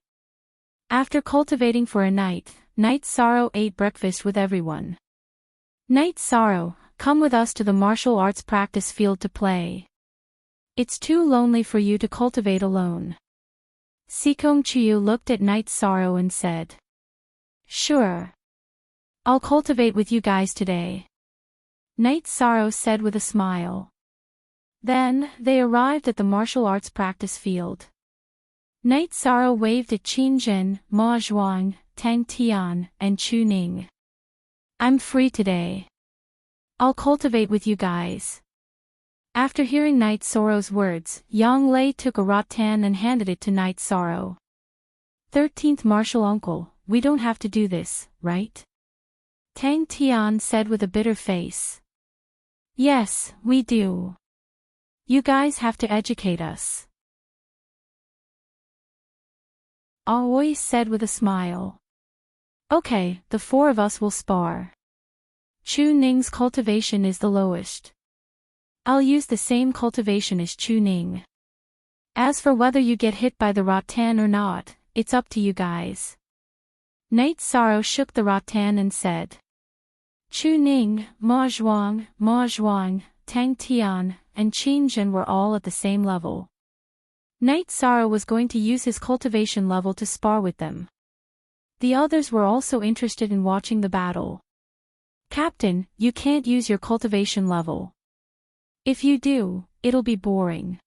After cultivating for a night, Night Sorrow ate breakfast with everyone. Night Sorrow, come with us to the martial arts practice field to play. It's too lonely for you to cultivate alone. Sikong Chuyu looked at Night Sorrow and said. Sure. I'll cultivate with you guys today. Night Sorrow said with a smile. Then, they arrived at the martial arts practice field. Night Sorrow waved at Qin Zhen, Ma Zhuang, Tang Tian, and Chu Ning. I'm free today. I'll cultivate with you guys. After hearing Night Sorrow's words, Yang Lei took a rattan and handed it to Night Sorrow. 13th Martial Uncle, we don't have to do this, right? Tang Tian said with a bitter face. Yes, we do. You guys have to educate us. Aoi said with a smile. Okay, the four of us will spar. Chu Ning's cultivation is the lowest. I'll use the same cultivation as Chu Ning. As for whether you get hit by the rattan or not, it's up to you guys. Night Sorrow shook the rattan and said. Chu Ning, Ma Zhuang, Tang Tian, and Qin Zhen were all at the same level. Night Sorrow was going to use his cultivation level to spar with them. The others were also interested in watching the battle. Captain, you can't use your cultivation level. If you do, it'll be boring.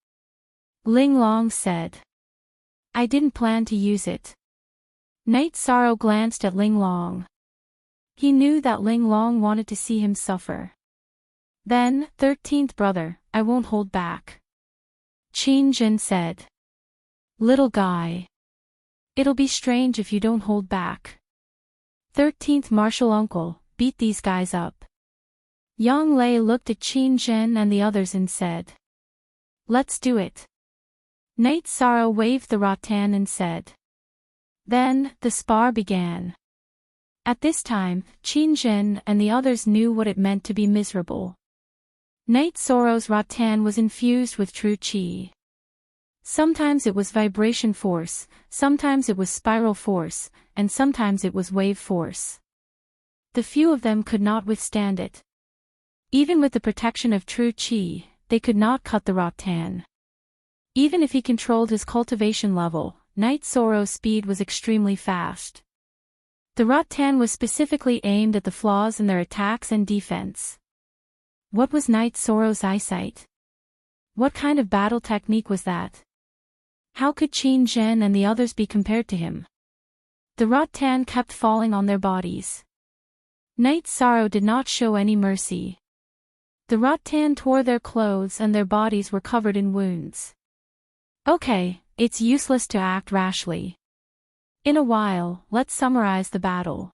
Ling Long said. I didn't plan to use it. Night Sorrow glanced at Ling Long. He knew that Ling Long wanted to see him suffer. Then, 13th brother, I won't hold back. Qin Zhen said. Little guy. It'll be strange if you don't hold back. 13th Martial Uncle, beat these guys up. Yang Lei looked at Qin Zhen and the others and said. Let's do it. Night Sorrow waved the rattan and said. Then, the spar began. At this time, Qin Zhen and the others knew what it meant to be miserable. Night Sorrow's rattan was infused with true chi. Sometimes it was vibration force, sometimes it was spiral force, and sometimes it was wave force. The few of them could not withstand it. Even with the protection of true chi, they could not cut the rattan. Even if he controlled his cultivation level, Night Sorrow's speed was extremely fast. The rattan was specifically aimed at the flaws in their attacks and defense. What was Night Sorrow's eyesight? What kind of battle technique was that? How could Qin Zhen and the others be compared to him? The rattan kept falling on their bodies. Night Sorrow did not show any mercy. The rattan tore their clothes and their bodies were covered in wounds. Okay, it's useless to act rashly. In a while, let's summarize the battle.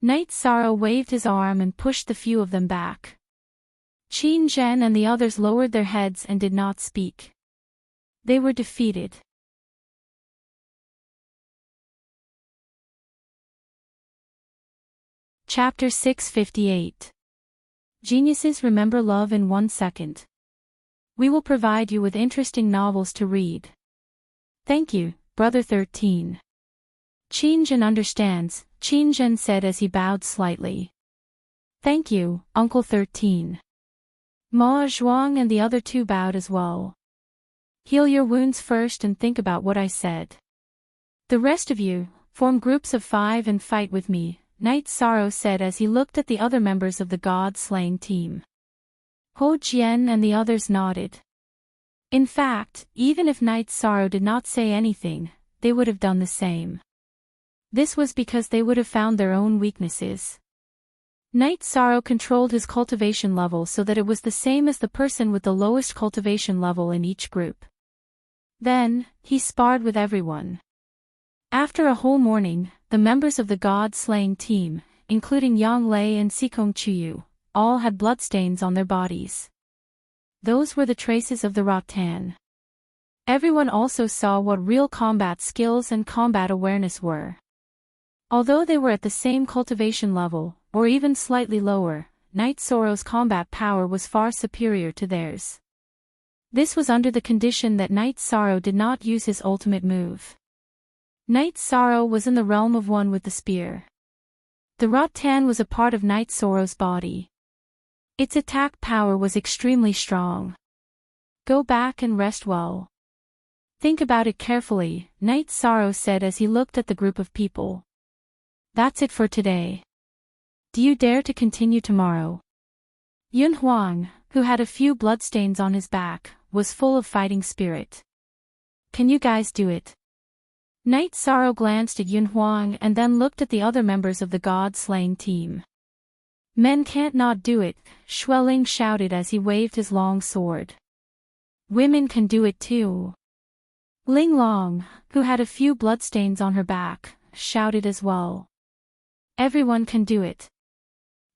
Knight Sorrow waved his arm and pushed the few of them back. Qin Zhen and the others lowered their heads and did not speak. They were defeated. Chapter 658. Geniuses remember love in 1 second. We will provide you with interesting novels to read. Thank you, Brother 13. Qin Zhen understands, Qin Zhen said as he bowed slightly. Thank you, Uncle 13. Ma Zhuang and the other two bowed as well. Heal your wounds first and think about what I said. The rest of you, form groups of 5 and fight with me, Knight Sorrow said as he looked at the other members of the god-slaying team. Ho Jian and the others nodded. In fact, even if Knight Sorrow did not say anything, they would have done the same. This was because they would have found their own weaknesses. Knight Sorrow controlled his cultivation level so that it was the same as the person with the lowest cultivation level in each group. Then, he sparred with everyone. After a whole morning, the members of the god-slaying team, including Yang Lei and Sikong Chuyu, all had bloodstains on their bodies. Those were the traces of the rattan. Everyone also saw what real combat skills and combat awareness were. Although they were at the same cultivation level, or even slightly lower, Knight Sorrow's combat power was far superior to theirs. This was under the condition that Knight Sorrow did not use his ultimate move. Knight Sorrow was in the realm of one with the spear. The rattan was a part of Knight Sorrow's body. Its attack power was extremely strong. Go back and rest well. Think about it carefully, Knight Sorrow said as he looked at the group of people. That's it for today. Do you dare to continue tomorrow? Yun Huang, who had a few bloodstains on his back, was full of fighting spirit. Can you guys do it? Knight Sorrow glanced at Yun Huang and then looked at the other members of the god-slaying team. Men can't not do it, Xueling shouted as he waved his long sword. Women can do it too. Ling Long, who had a few bloodstains on her back, shouted as well. Everyone can do it.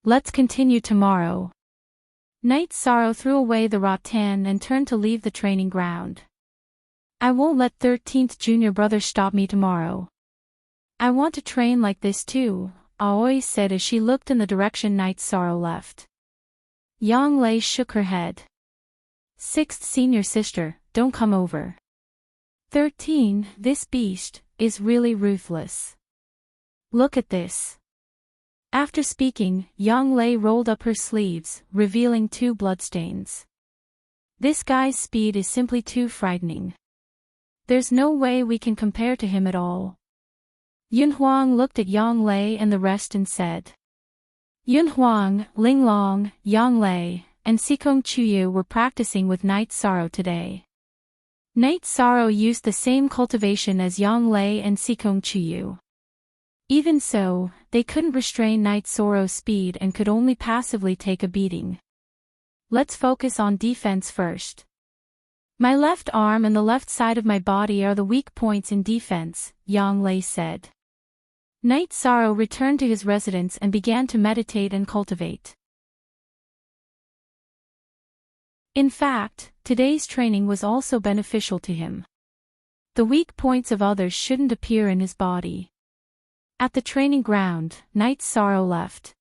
Let's continue tomorrow. Knight Sorrow threw away the rattan and turned to leave the training ground. I won't let 13th junior brother stop me tomorrow. I want to train like this too, Aoi said as she looked in the direction Knight Sorrow left. Yang Lei shook her head. 6th senior sister, don't come over. 13, this beast, is really ruthless. Look at this. After speaking, Yang Lei rolled up her sleeves, revealing 2 bloodstains. This guy's speed is simply too frightening. There's no way we can compare to him at all. Yun Huang looked at Yang Lei and the rest and said. Yun Huang, Ling Long, Yang Lei, and Sikong Chuyu were practicing with Knight Sorrow today. Knight Sorrow used the same cultivation as Yang Lei and Sikong Chuyu. Even so, they couldn't restrain Knight Sorrow's speed and could only passively take a beating. Let's focus on defense first. My left arm and the left side of my body are the weak points in defense, Yang Lei said. Knight Sorrow returned to his residence and began to meditate and cultivate. In fact, today's training was also beneficial to him. The weak points of others shouldn't appear in his body. At the training ground, Knight Sorrow left.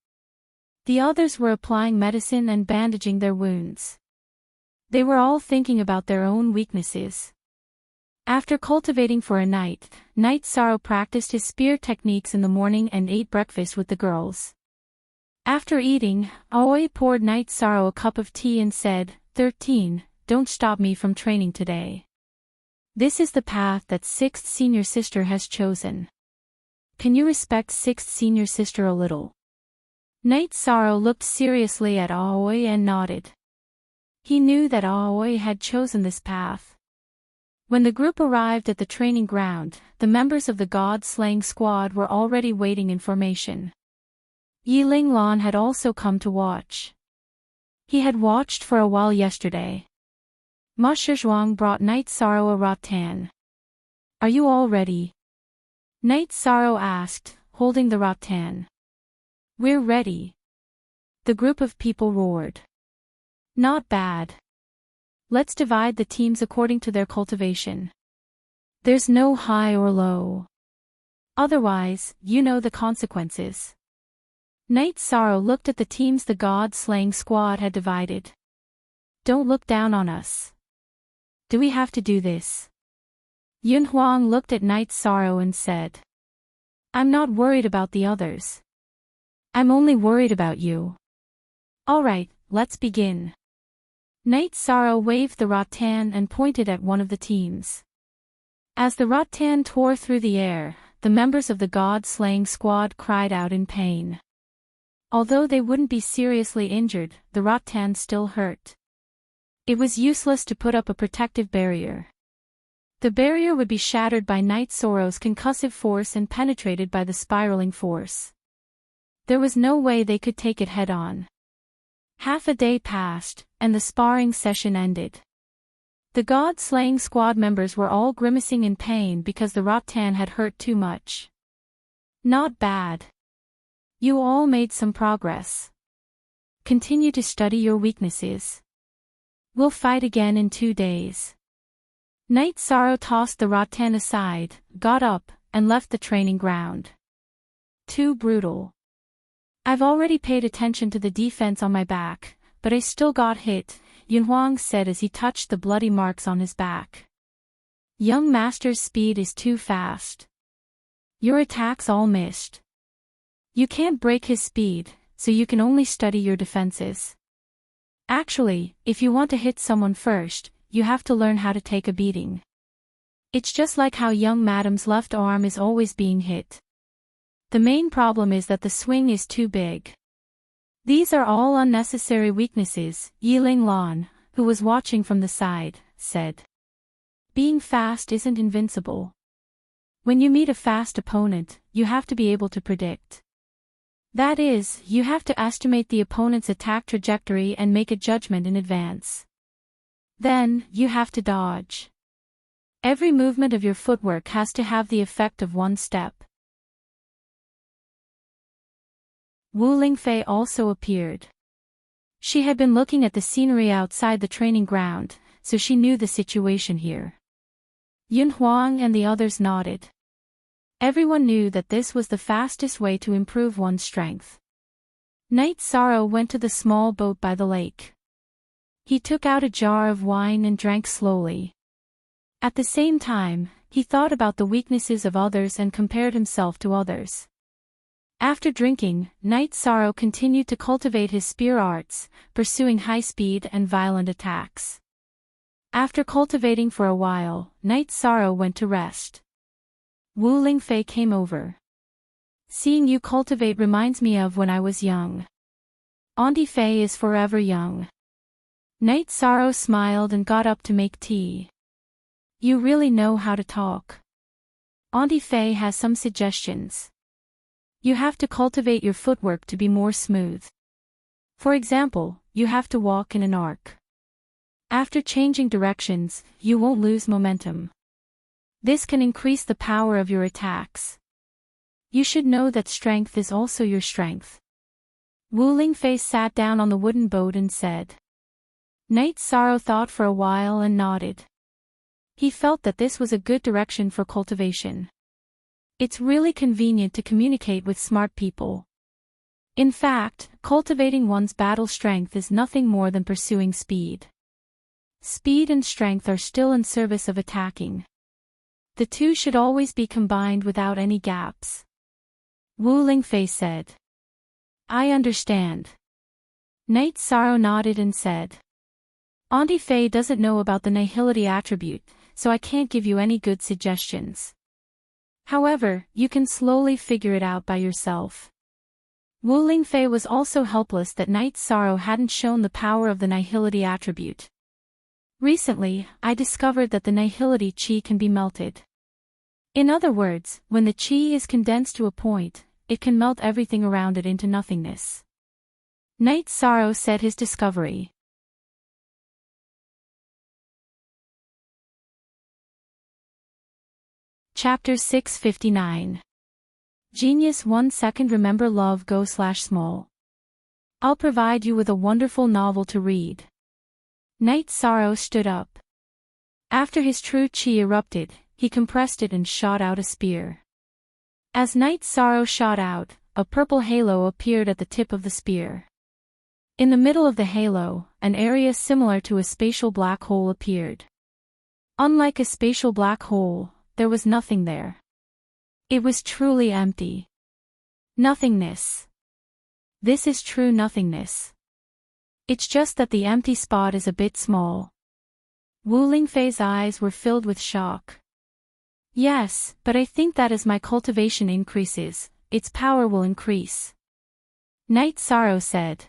The others were applying medicine and bandaging their wounds. They were all thinking about their own weaknesses. After cultivating for a night, Knight Sorrow practiced his spear techniques in the morning and ate breakfast with the girls. After eating, Aoi poured Knight Sorrow a cup of tea and said, 13, don't stop me from training today. This is the path that 6th senior sister has chosen. Can you respect 6th senior sister a little? Knight Sorrow looked seriously at Aoi and nodded. He knew that Aoi had chosen this path. When the group arrived at the training ground, the members of the god-slaying squad were already waiting in formation. Yi Linglong had also come to watch. He had watched for a while yesterday. Ma Shizhuang brought Night Sorrow a rattan. Are you all ready? Night Sorrow asked, holding the rattan. We're ready. The group of people roared. Not bad. Let's divide the teams according to their cultivation. There's no high or low. Otherwise, you know the consequences. Night Sorrow looked at the teams the god-slaying squad had divided. Don't look down on us. Do we have to do this? Yun Huang looked at Night Sorrow and said. I'm not worried about the others. I'm only worried about you. Alright, let's begin. Night Sorrow waved the rattan and pointed at one of the teams. As the rattan tore through the air, the members of the god-slaying squad cried out in pain. Although they wouldn't be seriously injured, the rattan still hurt. It was useless to put up a protective barrier. The barrier would be shattered by Night Sorrow's concussive force and penetrated by the spiraling force. There was no way they could take it head-on. Half a day passed, and the sparring session ended. The god-slaying squad members were all grimacing in pain because the rattan had hurt too much. Not bad. You all made some progress. Continue to study your weaknesses. We'll fight again in 2 days. Night Sorrow tossed the rattan aside, got up, and left the training ground. Too brutal. I've already paid attention to the defense on my back, but I still got hit, Yun Huang said as he touched the bloody marks on his back. Young Master's speed is too fast. Your attacks all missed. You can't break his speed, so you can only study your defenses. Actually, if you want to hit someone first, you have to learn how to take a beating. It's just like how young Madam's left arm is always being hit. The main problem is that the swing is too big. These are all unnecessary weaknesses, Yiling Lan, who was watching from the side, said. Being fast isn't invincible. When you meet a fast opponent, you have to be able to predict. That is, you have to estimate the opponent's attack trajectory and make a judgment in advance. Then, you have to dodge. Every movement of your footwork has to have the effect of one step. Wu Lingfei also appeared. She had been looking at the scenery outside the training ground, so she knew the situation here. Yun Huang and the others nodded. Everyone knew that this was the fastest way to improve one's strength. Night Sorrow went to the small boat by the lake. He took out a jar of wine and drank slowly. At the same time, he thought about the weaknesses of others and compared himself to others. After drinking, Night Sorrow continued to cultivate his spear arts, pursuing high speed and violent attacks. After cultivating for a while, Night Sorrow went to rest. Wu Lingfei came over. Seeing you cultivate reminds me of when I was young. Auntie Fei is forever young. Night Sorrow smiled and got up to make tea. You really know how to talk. Auntie Fei has some suggestions. You have to cultivate your footwork to be more smooth. For example, you have to walk in an arc. After changing directions, you won't lose momentum. This can increase the power of your attacks. You should know that strength is also your strength. Wu Lingfei sat down on the wooden boat and said. Night Sorrow thought for a while and nodded. He felt that this was a good direction for cultivation. It's really convenient to communicate with smart people. In fact, cultivating one's battle strength is nothing more than pursuing speed. Speed and strength are still in service of attacking. The two should always be combined without any gaps. Wu Lingfei said. I understand. Night Sorrow nodded and said. Auntie Fei doesn't know about the nihility attribute, so I can't give you any good suggestions. However, you can slowly figure it out by yourself. Wu Lingfei was also helpless that Night Sorrow hadn't shown the power of the nihility attribute. Recently, I discovered that the nihility chi can be melted. In other words, when the chi is condensed to a point, it can melt everything around it into nothingness. Night Sorrow said his discovery. Chapter 659. Genius 1 second. Remember love go/small. I'll provide you with a wonderful novel to read. Night Sorrow stood up. After his true chi erupted, he compressed it and shot out a spear. As Night Sorrow shot out, a purple halo appeared at the tip of the spear. In the middle of the halo, an area similar to a spatial black hole appeared. Unlike a spatial black hole, there was nothing there. It was truly empty. Nothingness. This is true nothingness. It's just that the empty spot is a bit small. Wu Lingfei's eyes were filled with shock. Yes, but I think that as my cultivation increases, its power will increase. Night Sorrow said.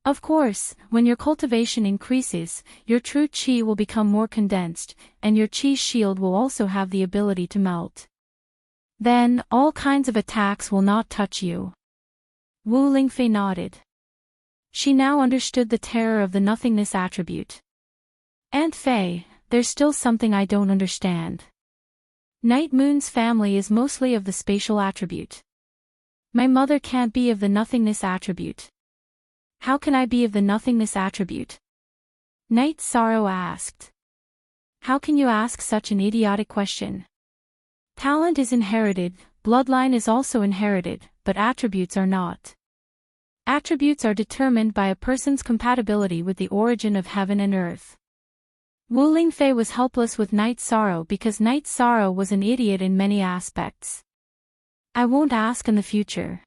Of course, when your cultivation increases, your true chi will become more condensed, and your chi shield will also have the ability to melt. Then, all kinds of attacks will not touch you. Wu Lingfei nodded. She now understood the terror of the nothingness attribute. Aunt Fei, there's still something I don't understand. Night Moon's family is mostly of the spatial attribute. My mother can't be of the nothingness attribute. How can I be of the nothingness attribute? Night Sorrow asked. How can you ask such an idiotic question? Talent is inherited, bloodline is also inherited, but attributes are not. Attributes are determined by a person's compatibility with the origin of heaven and earth. Wu Lingfei was helpless with Night Sorrow because Night Sorrow was an idiot in many aspects. I won't ask in the future.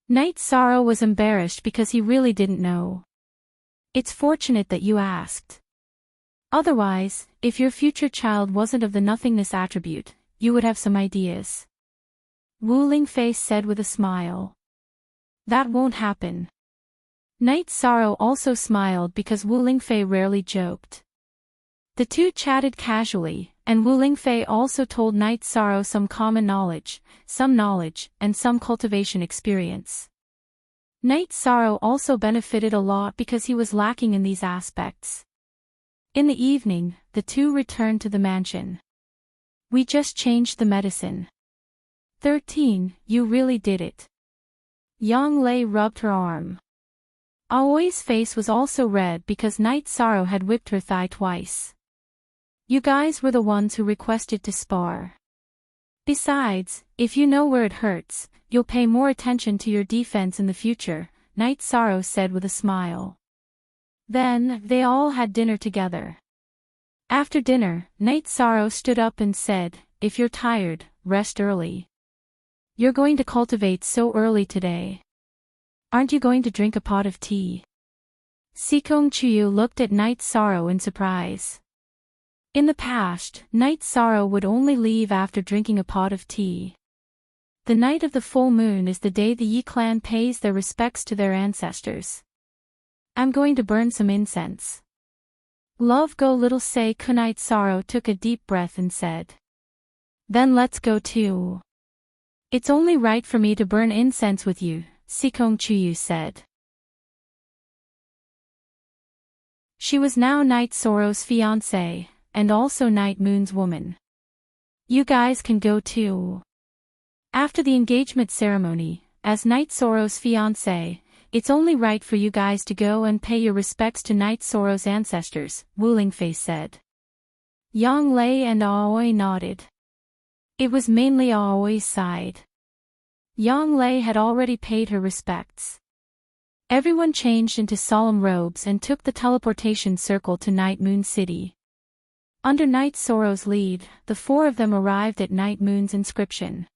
Night Sorrow was embarrassed because he really didn't know. It's fortunate that you asked. Otherwise, if your future child wasn't of the nothingness attribute, you would have some ideas. Wu Lingfei said with a smile. That won't happen. Night Sorrow also smiled because Wu Lingfei rarely joked. The two chatted casually, and Wu Lingfei also told Night Sorrow some common knowledge, and some cultivation experience. Night Sorrow also benefited a lot because he was lacking in these aspects. In the evening, the two returned to the mansion. We just changed the medicine. 13, you really did it. Yang Lei rubbed her arm. Aoi's face was also red because Night Sorrow had whipped her thigh twice. You guys were the ones who requested to spar. Besides, if you know where it hurts, you'll pay more attention to your defense in the future, Night Sorrow said with a smile. Then, they all had dinner together. After dinner, Night Sorrow stood up and said, if you're tired, rest early. You're going to cultivate so early today. Aren't you going to drink a pot of tea? Sikong Chuyu looked at Night Sorrow in surprise. In the past, Night Sorrow would only leave after drinking a pot of tea. The night of the full moon is the day the Yi clan pays their respects to their ancestors. I'm going to burn some incense. Love go little say. Night Sorrow took a deep breath and said. Then let's go too. It's only right for me to burn incense with you, Sikong Chuyu said. She was now Night Sorrow's fiancée, and also Night Moon's woman. You guys can go too. After the engagement ceremony, as Night Sorrow's fiancé, it's only right for you guys to go and pay your respects to Night Sorrow's ancestors, Wu Lingfei said. Yang Lei and Aoi nodded. It was mainly Aoi's side. Yang Lei had already paid her respects. Everyone changed into solemn robes and took the teleportation circle to Night Moon City. Under Night Sorrow's lead, the four of them arrived at Night Moon's inscription.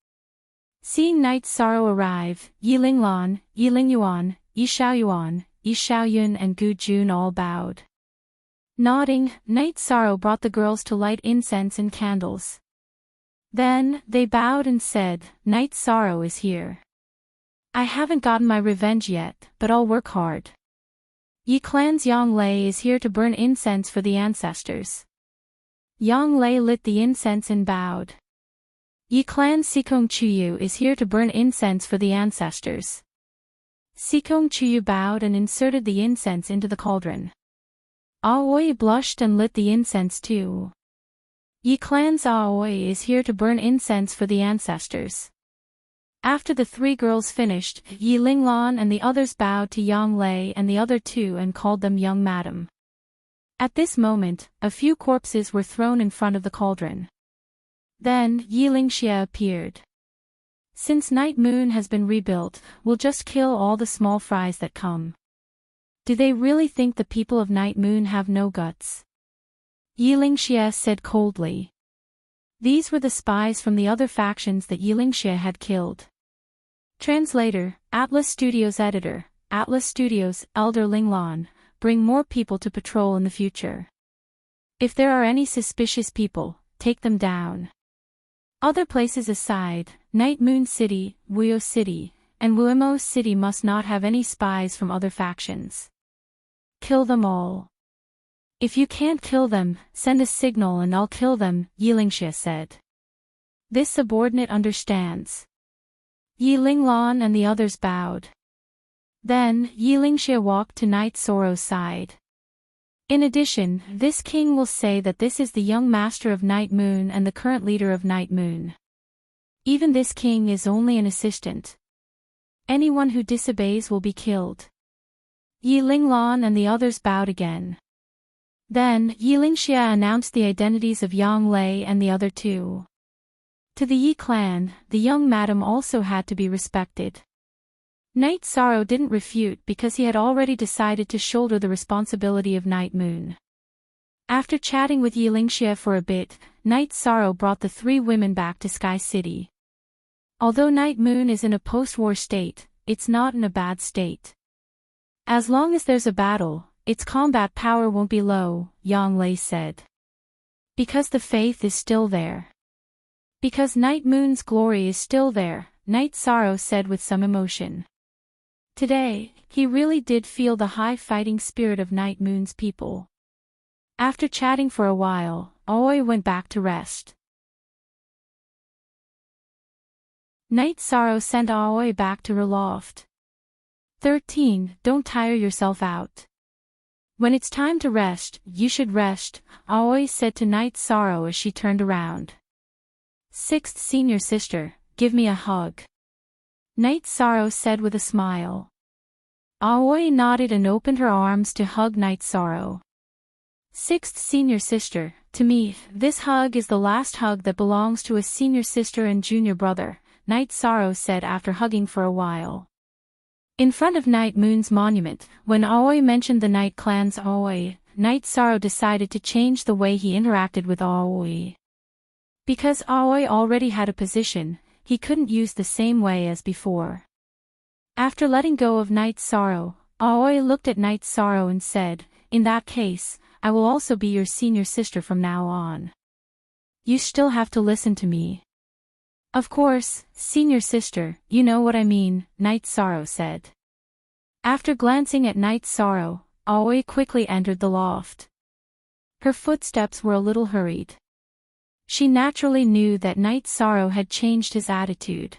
Seeing Night Sorrow arrive, Yi Linglan, Yi Lingyuan, Yi Xiaoyuan, Yi Xiaoyun and Gu Jun all bowed. Nodding, Night Sorrow brought the girls to light incense and candles. Then, they bowed and said, Night Sorrow is here. I haven't gotten my revenge yet, but I'll work hard. Yi Clan's Yang Lei is here to burn incense for the ancestors. Yang Lei lit the incense and bowed. Yi Clan's Sikong Chuyu is here to burn incense for the ancestors. Sikong Chuyu bowed and inserted the incense into the cauldron. Aoi blushed and lit the incense too. Yi Clan's Aoi is here to burn incense for the ancestors. After the three girls finished, Yi Linglan and the others bowed to Yang Lei and the other two and called them young madam. At this moment, a few corpses were thrown in front of the cauldron. Then, Yi Lingxia appeared. Since Night Moon has been rebuilt, we'll just kill all the small fries that come. Do they really think the people of Night Moon have no guts? Yi Lingxia said coldly. These were the spies from the other factions that Yi Lingxia had killed. Translator, Atlas Studios Editor, Atlas Studios, Elder Linglan, bring more people to patrol in the future. If there are any suspicious people, take them down. Other places aside, Night Moon City, Wuyo City, and Wuimo City must not have any spies from other factions. Kill them all. If you can't kill them, send a signal and I'll kill them, Yi Lingxia said. This subordinate understands. Yi Linglan and the others bowed. Then, Yi Lingxia walked to Night Sorrow's side. In addition, this king will say that this is the young master of Night Moon and the current leader of Night Moon. Even this king is only an assistant. Anyone who disobeys will be killed. Yi Linglan and the others bowed again. Then, Yi Lingxia announced the identities of Yang Lei and the other two. To the Yi clan, the young madam also had to be respected. Night Sorrow didn't refute because he had already decided to shoulder the responsibility of Night Moon. After chatting with Yi Lingxia for a bit, Night Sorrow brought the three women back to Sky City. Although Night Moon is in a post-war state, it's not in a bad state. As long as there's a battle, its combat power won't be low, Yang Lei said. Because the faith is still there. Because Night Moon's glory is still there, Night Sorrow said with some emotion. Today, he really did feel the high fighting spirit of Night Moon's people. After chatting for a while, Aoi went back to rest. Night Sorrow sent Aoi back to her loft. 13. Don't tire yourself out. When it's time to rest, you should rest, Aoi said to Night Sorrow as she turned around. 6th Senior Sister, give me a hug. Night Sorrow said with a smile. Aoi nodded and opened her arms to hug Night Sorrow. 6th Senior Sister, to me, this hug is the last hug that belongs to a senior sister and junior brother, Night Sorrow said after hugging for a while. In front of Night Moon's monument, when Aoi mentioned the Night Clan's Aoi, Night Sorrow decided to change the way he interacted with Aoi. Because Aoi already had a position, he couldn't use the same way as before. After letting go of Night Sorrow, Aoi looked at Night Sorrow and said, in that case, I will also be your senior sister from now on. You still have to listen to me. Of course, senior sister, you know what I mean, Night Sorrow said. After glancing at Night Sorrow, Aoi quickly entered the loft. Her footsteps were a little hurried. She naturally knew that Night Sorrow had changed his attitude.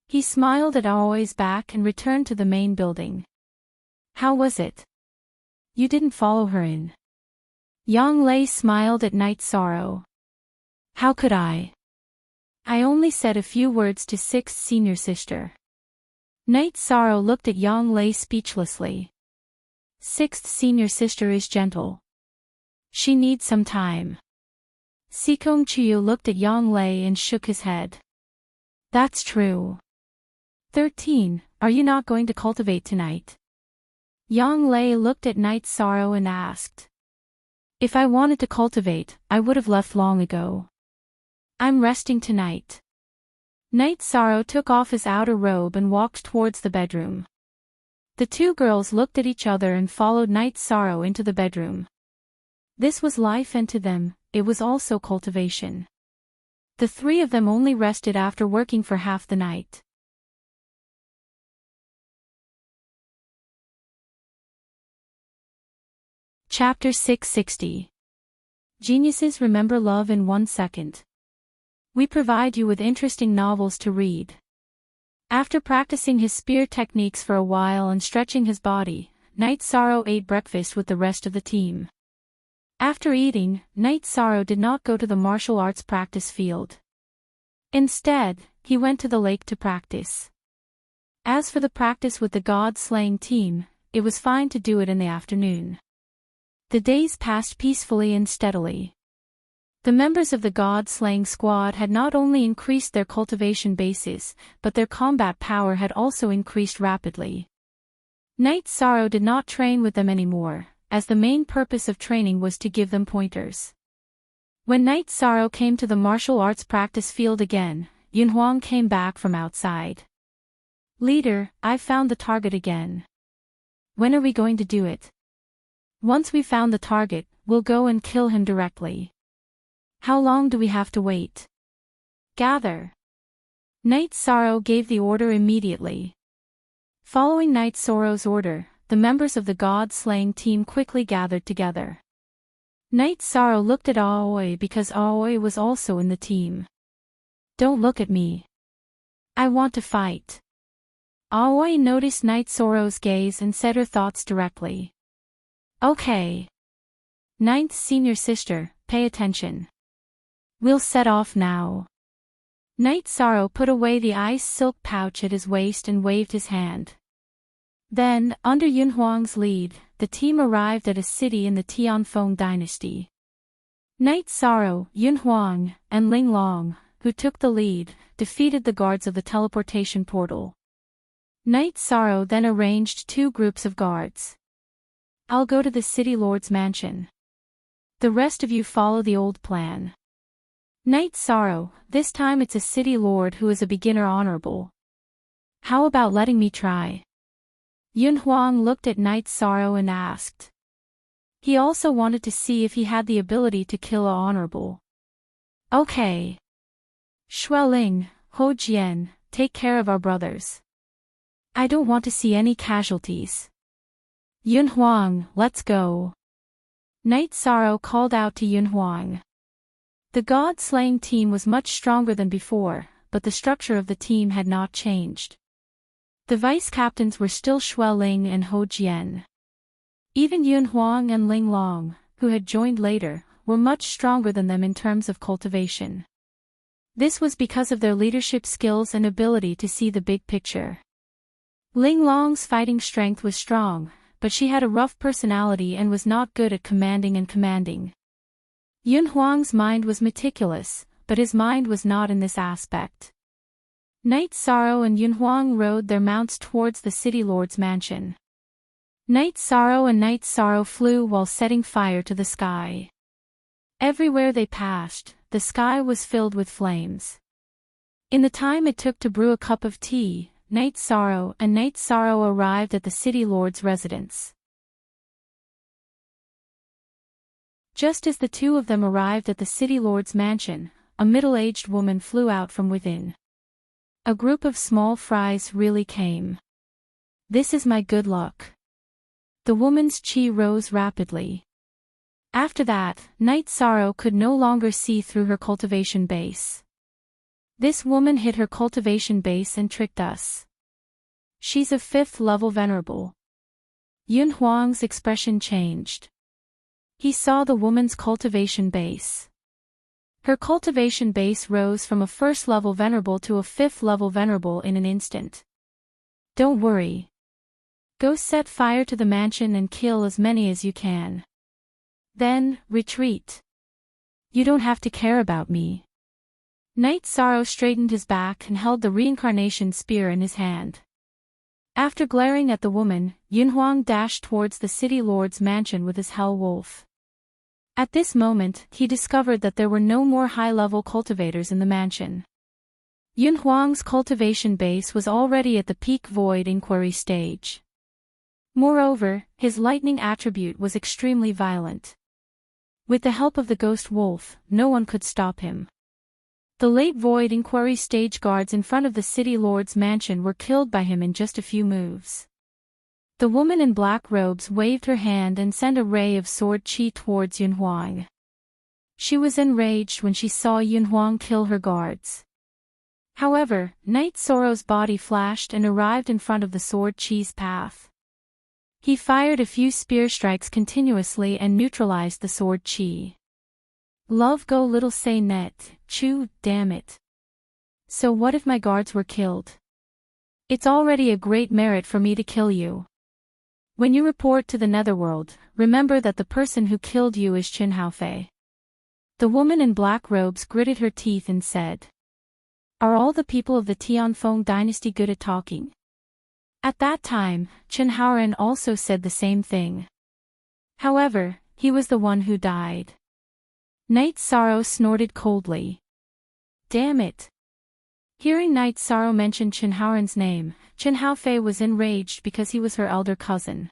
He smiled at Aoi's back and returned to the main building. How was it? You didn't follow her in. Yang Lei smiled at Night Sorrow. How could I? I only said a few words to 6th Senior Sister. Night Sorrow looked at Yang Lei speechlessly. 6th Senior Sister is gentle. She needs some time. Sikong Chuyu looked at Yang Lei and shook his head. That's true. 13. Are you not going to cultivate tonight? Yang Lei looked at Night Sorrow and asked. If I wanted to cultivate, I would have left long ago. I'm resting tonight. Night Sorrow took off his outer robe and walked towards the bedroom. The two girls looked at each other and followed Night Sorrow into the bedroom. This was life, and to them, it was also cultivation. The three of them only rested after working for half the night. Chapter 660. Geniuses remember love in 1 second. We provide you with interesting novels to read. After practicing his spear techniques for a while and stretching his body, Night Sorrow ate breakfast with the rest of the team. After eating, Night Sorrow did not go to the martial arts practice field. Instead, he went to the lake to practice. As for the practice with the god-slaying team, it was fine to do it in the afternoon. The days passed peacefully and steadily. The members of the god-slaying squad had not only increased their cultivation bases, but their combat power had also increased rapidly. Night Sorrow did not train with them anymore, as the main purpose of training was to give them pointers. When Night Sorrow came to the martial arts practice field again, Yunhuang came back from outside. "Leader, I've found the target again. When are we going to do it? Once we found the target, we'll go and kill him directly. How long do we have to wait?" "Gather." Night Sorrow gave the order immediately. Following Night Sorrow's order, the members of the god-slaying team quickly gathered together. Night Sorrow looked at Aoi because Aoi was also in the team. "Don't look at me. I want to fight." Aoi noticed Night Sorrow's gaze and said her thoughts directly. "Okay. Ninth senior sister, pay attention. We'll set off now." Night Sorrow put away the ice silk pouch at his waist and waved his hand. Then, under Yunhuang's lead, the team arrived at a city in the Tianfeng dynasty. Night Sorrow, Yunhuang, and Ling Long, who took the lead, defeated the guards of the teleportation portal. Night Sorrow then arranged two groups of guards. "I'll go to the city lord's mansion. The rest of you follow the old plan." "Night Sorrow, this time it's a city lord who is a beginner honorable. How about letting me try?" Yunhuang looked at Night Sorrow and asked. He also wanted to see if he had the ability to kill a honorable. "Okay. Xueling, Ho Jian, take care of our brothers. I don't want to see any casualties." "Yunhuang, let's go." Night Sorrow called out to Yunhuang. The god-slaying team was much stronger than before, but the structure of the team had not changed. The vice-captains were still Xueling and Ho Jian. Even Yunhuang and Ling Long, who had joined later, were much stronger than them in terms of cultivation. This was because of their leadership skills and ability to see the big picture. Ling Long's fighting strength was strong, but she had a rough personality and was not good at commanding. Yunhuang's mind was meticulous, but his mind was not in this aspect. Night Sorrow and Yunhuang rode their mounts towards the city lord's mansion. Night Sorrow flew while setting fire to the sky. Everywhere they passed, the sky was filled with flames. In the time it took to brew a cup of tea, Night Sorrow arrived at the city lord's residence. Just as the two of them arrived at the city lord's mansion, a middle-aged woman flew out from within. A group of small fries really came. "This is my good luck." The woman's chi rose rapidly. After that, Night Sorrow could no longer see through her cultivation base. "This woman hid her cultivation base and tricked us. She's a 5th level venerable." Yunhuang's expression changed. He saw the woman's cultivation base. Her cultivation base rose from a 1st level venerable to a 5th level venerable in an instant. "Don't worry. Go set fire to the mansion and kill as many as you can. Then, retreat. You don't have to care about me." Night Sorrow straightened his back and held the reincarnation spear in his hand. After glaring at the woman, Yunhuang dashed towards the city lord's mansion with his hell wolf. At this moment, he discovered that there were no more high-level cultivators in the mansion. Yunhuang's cultivation base was already at the peak void inquiry stage. Moreover, his lightning attribute was extremely violent. With the help of the ghost wolf, no one could stop him. The late void inquiry stage guards in front of the city lord's mansion were killed by him in just a few moves. The woman in black robes waved her hand and sent a ray of sword chi towards Yunhuang. She was enraged when she saw Yunhuang kill her guards. However, Night Sorrow's body flashed and arrived in front of the Sword Chi's path. He fired a few spear strikes continuously and neutralized the Sword Chi. Love go little say net, chew, damn it. So what if my guards were killed? It's already a great merit for me to kill you. When you report to the netherworld, remember that the person who killed you is Qin Haofei. The woman in black robes gritted her teeth and said, "Are all the people of the Tianfeng dynasty good at talking?" At that time, Chen Haoren also said the same thing. However, he was the one who died. Night Sorrow snorted coldly. Damn it. Hearing Night Sorrow mention Chen Haoren's name, Chen Haofei was enraged because he was her elder cousin.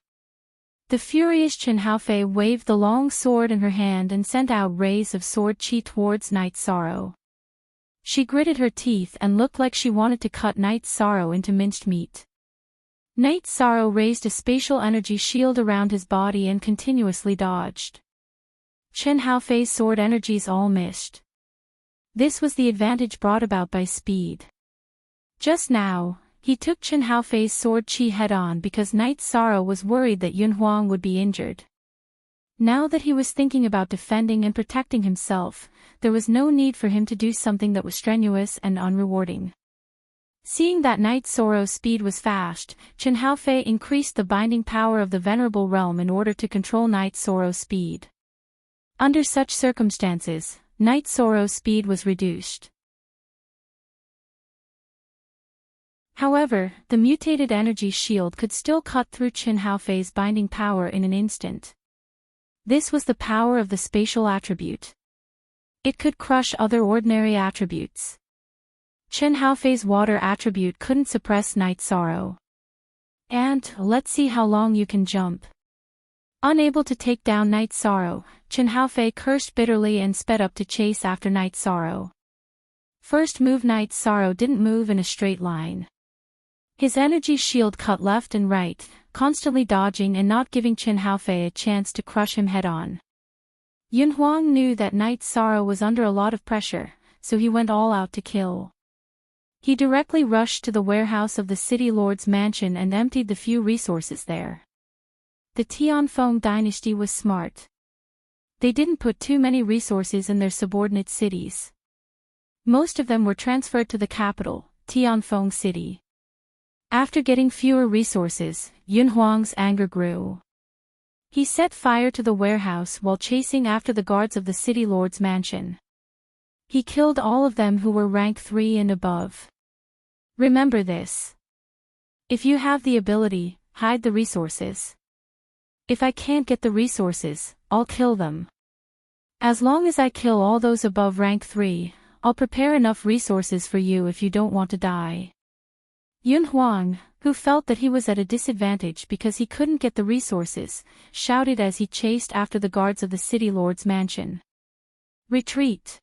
The furious Chen Haofei waved the long sword in her hand and sent out rays of sword chi towards Night Sorrow. She gritted her teeth and looked like she wanted to cut Night Sorrow into minced meat. Night Sorrow raised a spatial energy shield around his body and continuously dodged. Chen Haofei's sword energies all missed. This was the advantage brought about by speed. Just now, he took Chen Haofei's sword chi head-on because Night Sorrow was worried that Yun Huang would be injured. Now that he was thinking about defending and protecting himself, there was no need for him to do something that was strenuous and unrewarding. Seeing that Night Sorrow's speed was fast, Chen Haofei increased the binding power of the Venerable Realm in order to control Night Sorrow's speed. Under such circumstances, Night Sorrow's speed was reduced. However, the mutated energy shield could still cut through Chen Haofei's binding power in an instant. This was the power of the spatial attribute. It could crush other ordinary attributes. Chen Haofei's water attribute couldn't suppress Night Sorrow. And, let's see how long you can jump. Unable to take down Night Sorrow, Chen Haofei cursed bitterly and sped up to chase after Night Sorrow. First move Night Sorrow didn't move in a straight line. His energy shield cut left and right, constantly dodging and not giving Chen Haofei a chance to crush him head-on. Yun Huang knew that Night Sorrow was under a lot of pressure, so he went all out to kill. He directly rushed to the warehouse of the city lord's mansion and emptied the few resources there. The Tianfeng dynasty was smart. They didn't put too many resources in their subordinate cities. Most of them were transferred to the capital, Tianfeng City. After getting fewer resources, Yun Huang's anger grew. He set fire to the warehouse while chasing after the guards of the city lord's mansion. He killed all of them who were rank 3 and above. Remember this. If you have the ability, hide the resources. If I can't get the resources, I'll kill them. As long as I kill all those above rank 3, I'll prepare enough resources for you if you don't want to die. Yun Huang, who felt that he was at a disadvantage because he couldn't get the resources, shouted as he chased after the guards of the city lord's mansion. Retreat!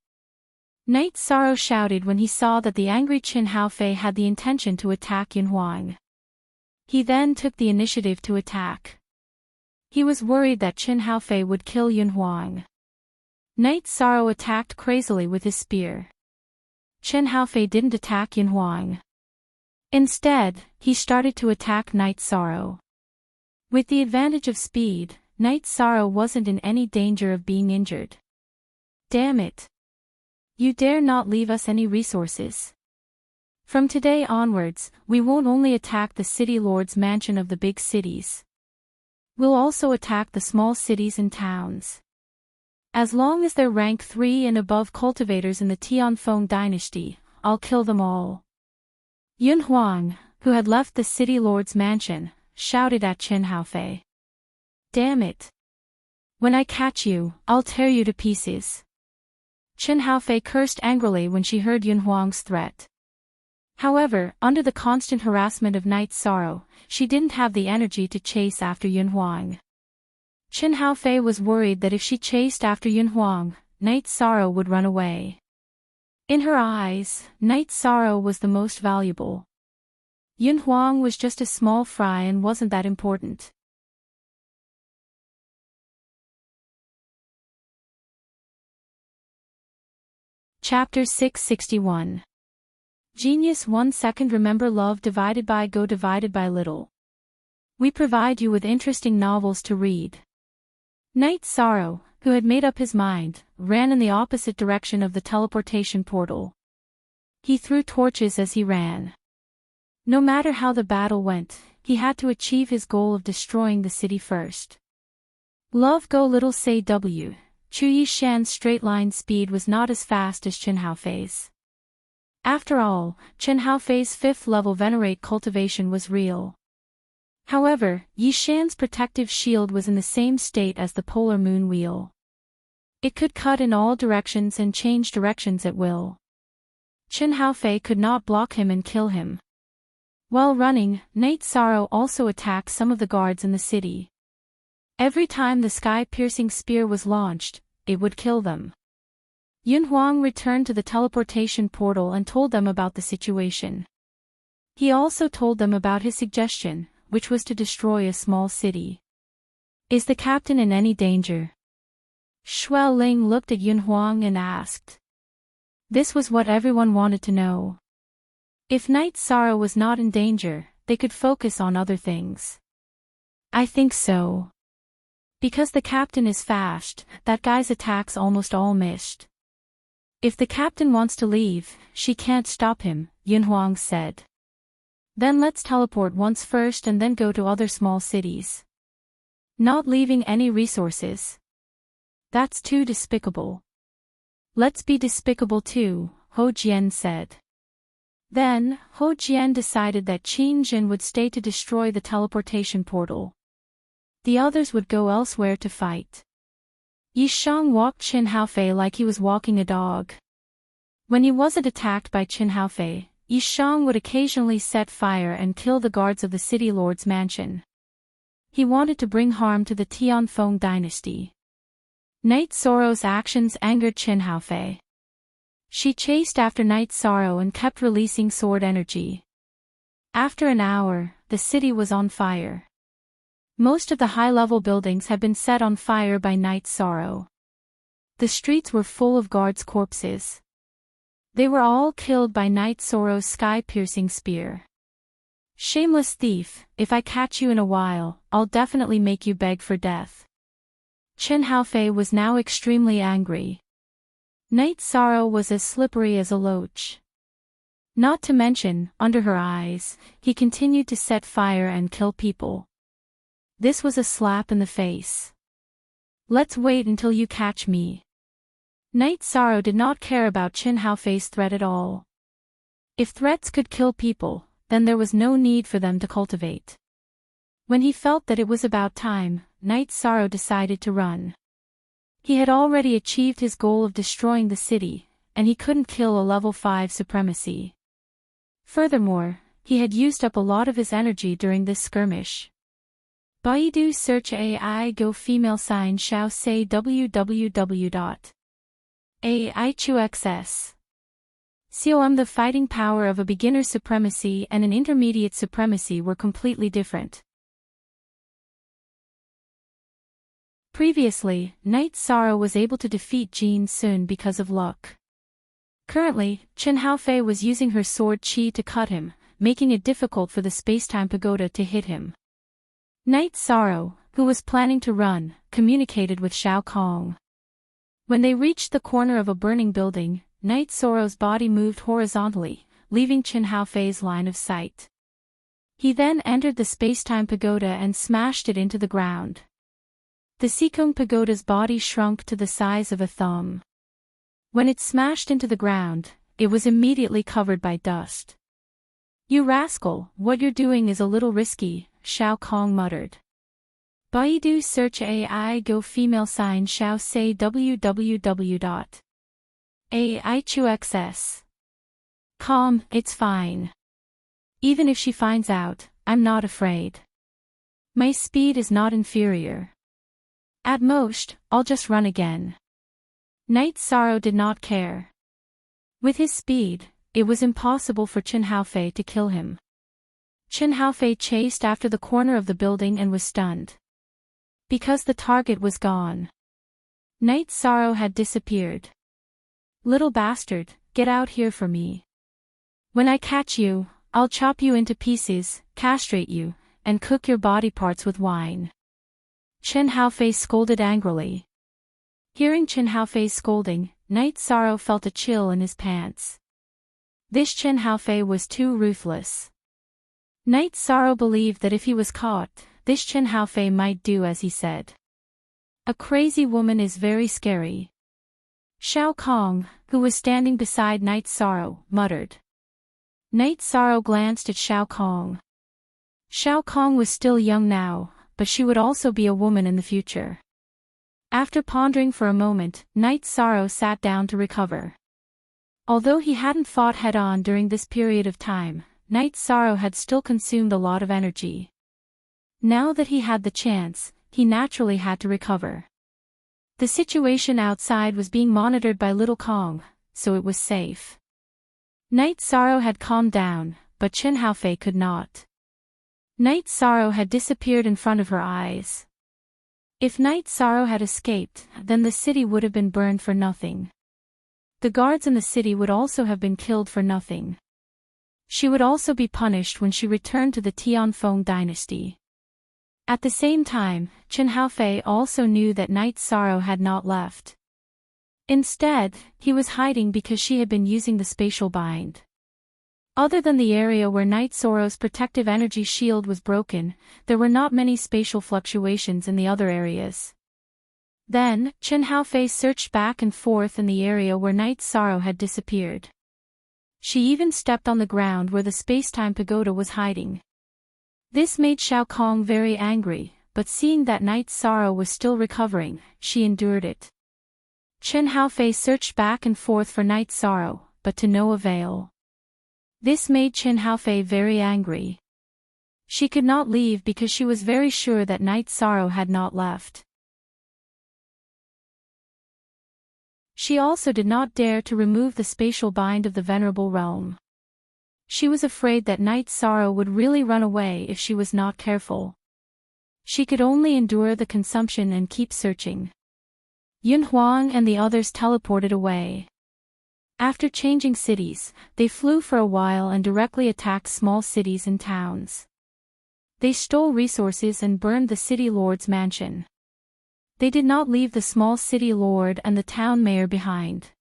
Night Sorrow shouted when he saw that the angry Chen Haofei had the intention to attack Yun Huang. He then took the initiative to attack. He was worried that Chen Haofei would kill Yun Huang. Night Sorrow attacked crazily with his spear. Chen Haofei didn't attack Yun Huang. Instead, he started to attack Night Sorrow. With the advantage of speed, Night Sorrow wasn't in any danger of being injured. Damn it! You dare not leave us any resources. From today onwards, we won't only attack the city lord's mansion of the big cities. We'll also attack the small cities and towns. As long as they're rank 3 and above cultivators in the Tianfeng dynasty, I'll kill them all. Yun Huang, who had left the city lord's mansion, shouted at Chen Haofei. Damn it! When I catch you, I'll tear you to pieces. Chen Haofei cursed angrily when she heard Yun Huang's threat. However, under the constant harassment of Night Sorrow, she didn't have the energy to chase after Yun Huang. Chen Haofei was worried that if she chased after Yun Huang, Night Sorrow would run away. In her eyes, Night Sorrow was the most valuable. Yun Huang was just a small fry and wasn't that important. Chapter 661. Genius 1 second. Remember love divided by go divided by little. We provide you with interesting novels to read. Knight Sorrow, who had made up his mind, ran in the opposite direction of the teleportation portal. He threw torches as he ran. No matter how the battle went, he had to achieve his goal of destroying the city first. Love go little say W. Chu Yishan's straight-line speed was not as fast as Chen Haofei's. After all, Chen Haofei's 5th level venerate cultivation was real. However, Yishan's protective shield was in the same state as the polar moon wheel. It could cut in all directions and change directions at will. Chen Haofei could not block him and kill him. While running, Knight Sorrow also attacked some of the guards in the city. Every time the sky-piercing spear was launched, it would kill them. Yun Huang returned to the teleportation portal and told them about the situation. He also told them about his suggestion, which was to destroy a small city. Is the captain in any danger? Shuo Ling looked at Yun Huang and asked. This was what everyone wanted to know. If Knight Sorrow was not in danger, they could focus on other things. I think so. Because the captain is fast, that guy's attacks almost all missed. If the captain wants to leave, she can't stop him, Yun Huang said. Then let's teleport once first and then go to other small cities. Not leaving any resources. That's too despicable. Let's be despicable too, Ho Jian said. Then, Ho Jian decided that Qin Jin would stay to destroy the teleportation portal. The others would go elsewhere to fight. Yishang walked Chen Haofei like he was walking a dog. When he wasn't attacked by Chen Haofei, Yishang would occasionally set fire and kill the guards of the city lord's mansion. He wanted to bring harm to the Tianfeng dynasty. Knight Sorrow's actions angered Chen Haofei. She chased after Knight Sorrow and kept releasing sword energy. After an hour, the city was on fire. Most of the high-level buildings had been set on fire by Knight Sorrow. The streets were full of guards' corpses. They were all killed by Knight Sorrow's sky-piercing spear. Shameless thief, if I catch you in a while, I'll definitely make you beg for death. Chen Haofei was now extremely angry. Knight Sorrow was as slippery as a loach. Not to mention, under her eyes, he continued to set fire and kill people. This was a slap in the face. Let's wait until you catch me. Knight Sorrow did not care about Chen Haofei's threat at all. If threats could kill people, then there was no need for them to cultivate. When he felt that it was about time, Knight Sorrow decided to run. He had already achieved his goal of destroying the city, and he couldn't kill a level 5 supremacy. Furthermore, he had used up a lot of his energy during this skirmish. Baidu search AI go female sign Xiao say www.aichuxs. Com. The fighting power of a beginner supremacy and an intermediate supremacy were completely different. Previously, Knight Sorrow was able to defeat Jin Sun because of luck. Currently, Chen Haofei was using her sword Qi to cut him, making it difficult for the Spacetime Pagoda to hit him. Knight Sorrow, who was planning to run, communicated with Shao Kong. When they reached the corner of a burning building, Knight Sorrow's body moved horizontally, leaving Chen Haofei's line of sight. He then entered the Spacetime Pagoda and smashed it into the ground. The Sikong Pagoda's body shrunk to the size of a thumb. When it smashed into the ground, it was immediately covered by dust. You rascal, what you're doing is a little risky, Shao Kong muttered. Baidu search AI go female sign Shao say www.aichuxs. Calm, it's fine. Even if she finds out, I'm not afraid. My speed is not inferior. At most, I'll just run again. Knight Sorrow did not care. With his speed, it was impossible for Chen Haofei to kill him. Chen Haofei chased after the corner of the building and was stunned. Because the target was gone. Knight Sorrow had disappeared. Little bastard, get out here for me. When I catch you, I'll chop you into pieces, castrate you, and cook your body parts with wine." Chen Haofei scolded angrily. Hearing Chen Haofei's scolding, Knight Sorrow felt a chill in his pants. This Chen Haofei was too ruthless. Knight Sorrow believed that if he was caught, this Chen Haofei might do as he said. A crazy woman is very scary. Shao Kong, who was standing beside Knight Sorrow, muttered. Knight Sorrow glanced at Shao Kong. Shao Kong was still young now, but she would also be a woman in the future. After pondering for a moment, Knight Sorrow sat down to recover. Although he hadn't fought head-on during this period of time, Knight Sorrow had still consumed a lot of energy. Now that he had the chance, he naturally had to recover. The situation outside was being monitored by Little Kong, so it was safe. Knight Sorrow had calmed down, but Chen Haofei could not. Knight Sorrow had disappeared in front of her eyes. If Knight Sorrow had escaped, then the city would have been burned for nothing. The guards in the city would also have been killed for nothing. She would also be punished when she returned to the Tianfeng dynasty. At the same time, Chen Haofei also knew that Knight Sorrow had not left. Instead, he was hiding because she had been using the spatial bind. Other than the area where Knight Sorrow's protective energy shield was broken, there were not many spatial fluctuations in the other areas. Then, Chen Haofei searched back and forth in the area where Knight Sorrow had disappeared. She even stepped on the ground where the space-time pagoda was hiding. This made Shao Kong very angry, but seeing that Knight Sorrow was still recovering, she endured it. Chen Haofei searched back and forth for Knight Sorrow, but to no avail. This made Chen Haofei very angry. She could not leave because she was very sure that Knight Sorrow had not left. She also did not dare to remove the spatial bind of the Venerable Realm. She was afraid that Knight Sorrow would really run away if she was not careful. She could only endure the consumption and keep searching. Yun Huang and the others teleported away. After changing cities, they flew for a while and directly attacked small cities and towns. They stole resources and burned the city lord's mansion. They did not leave the small city lord and the town mayor behind.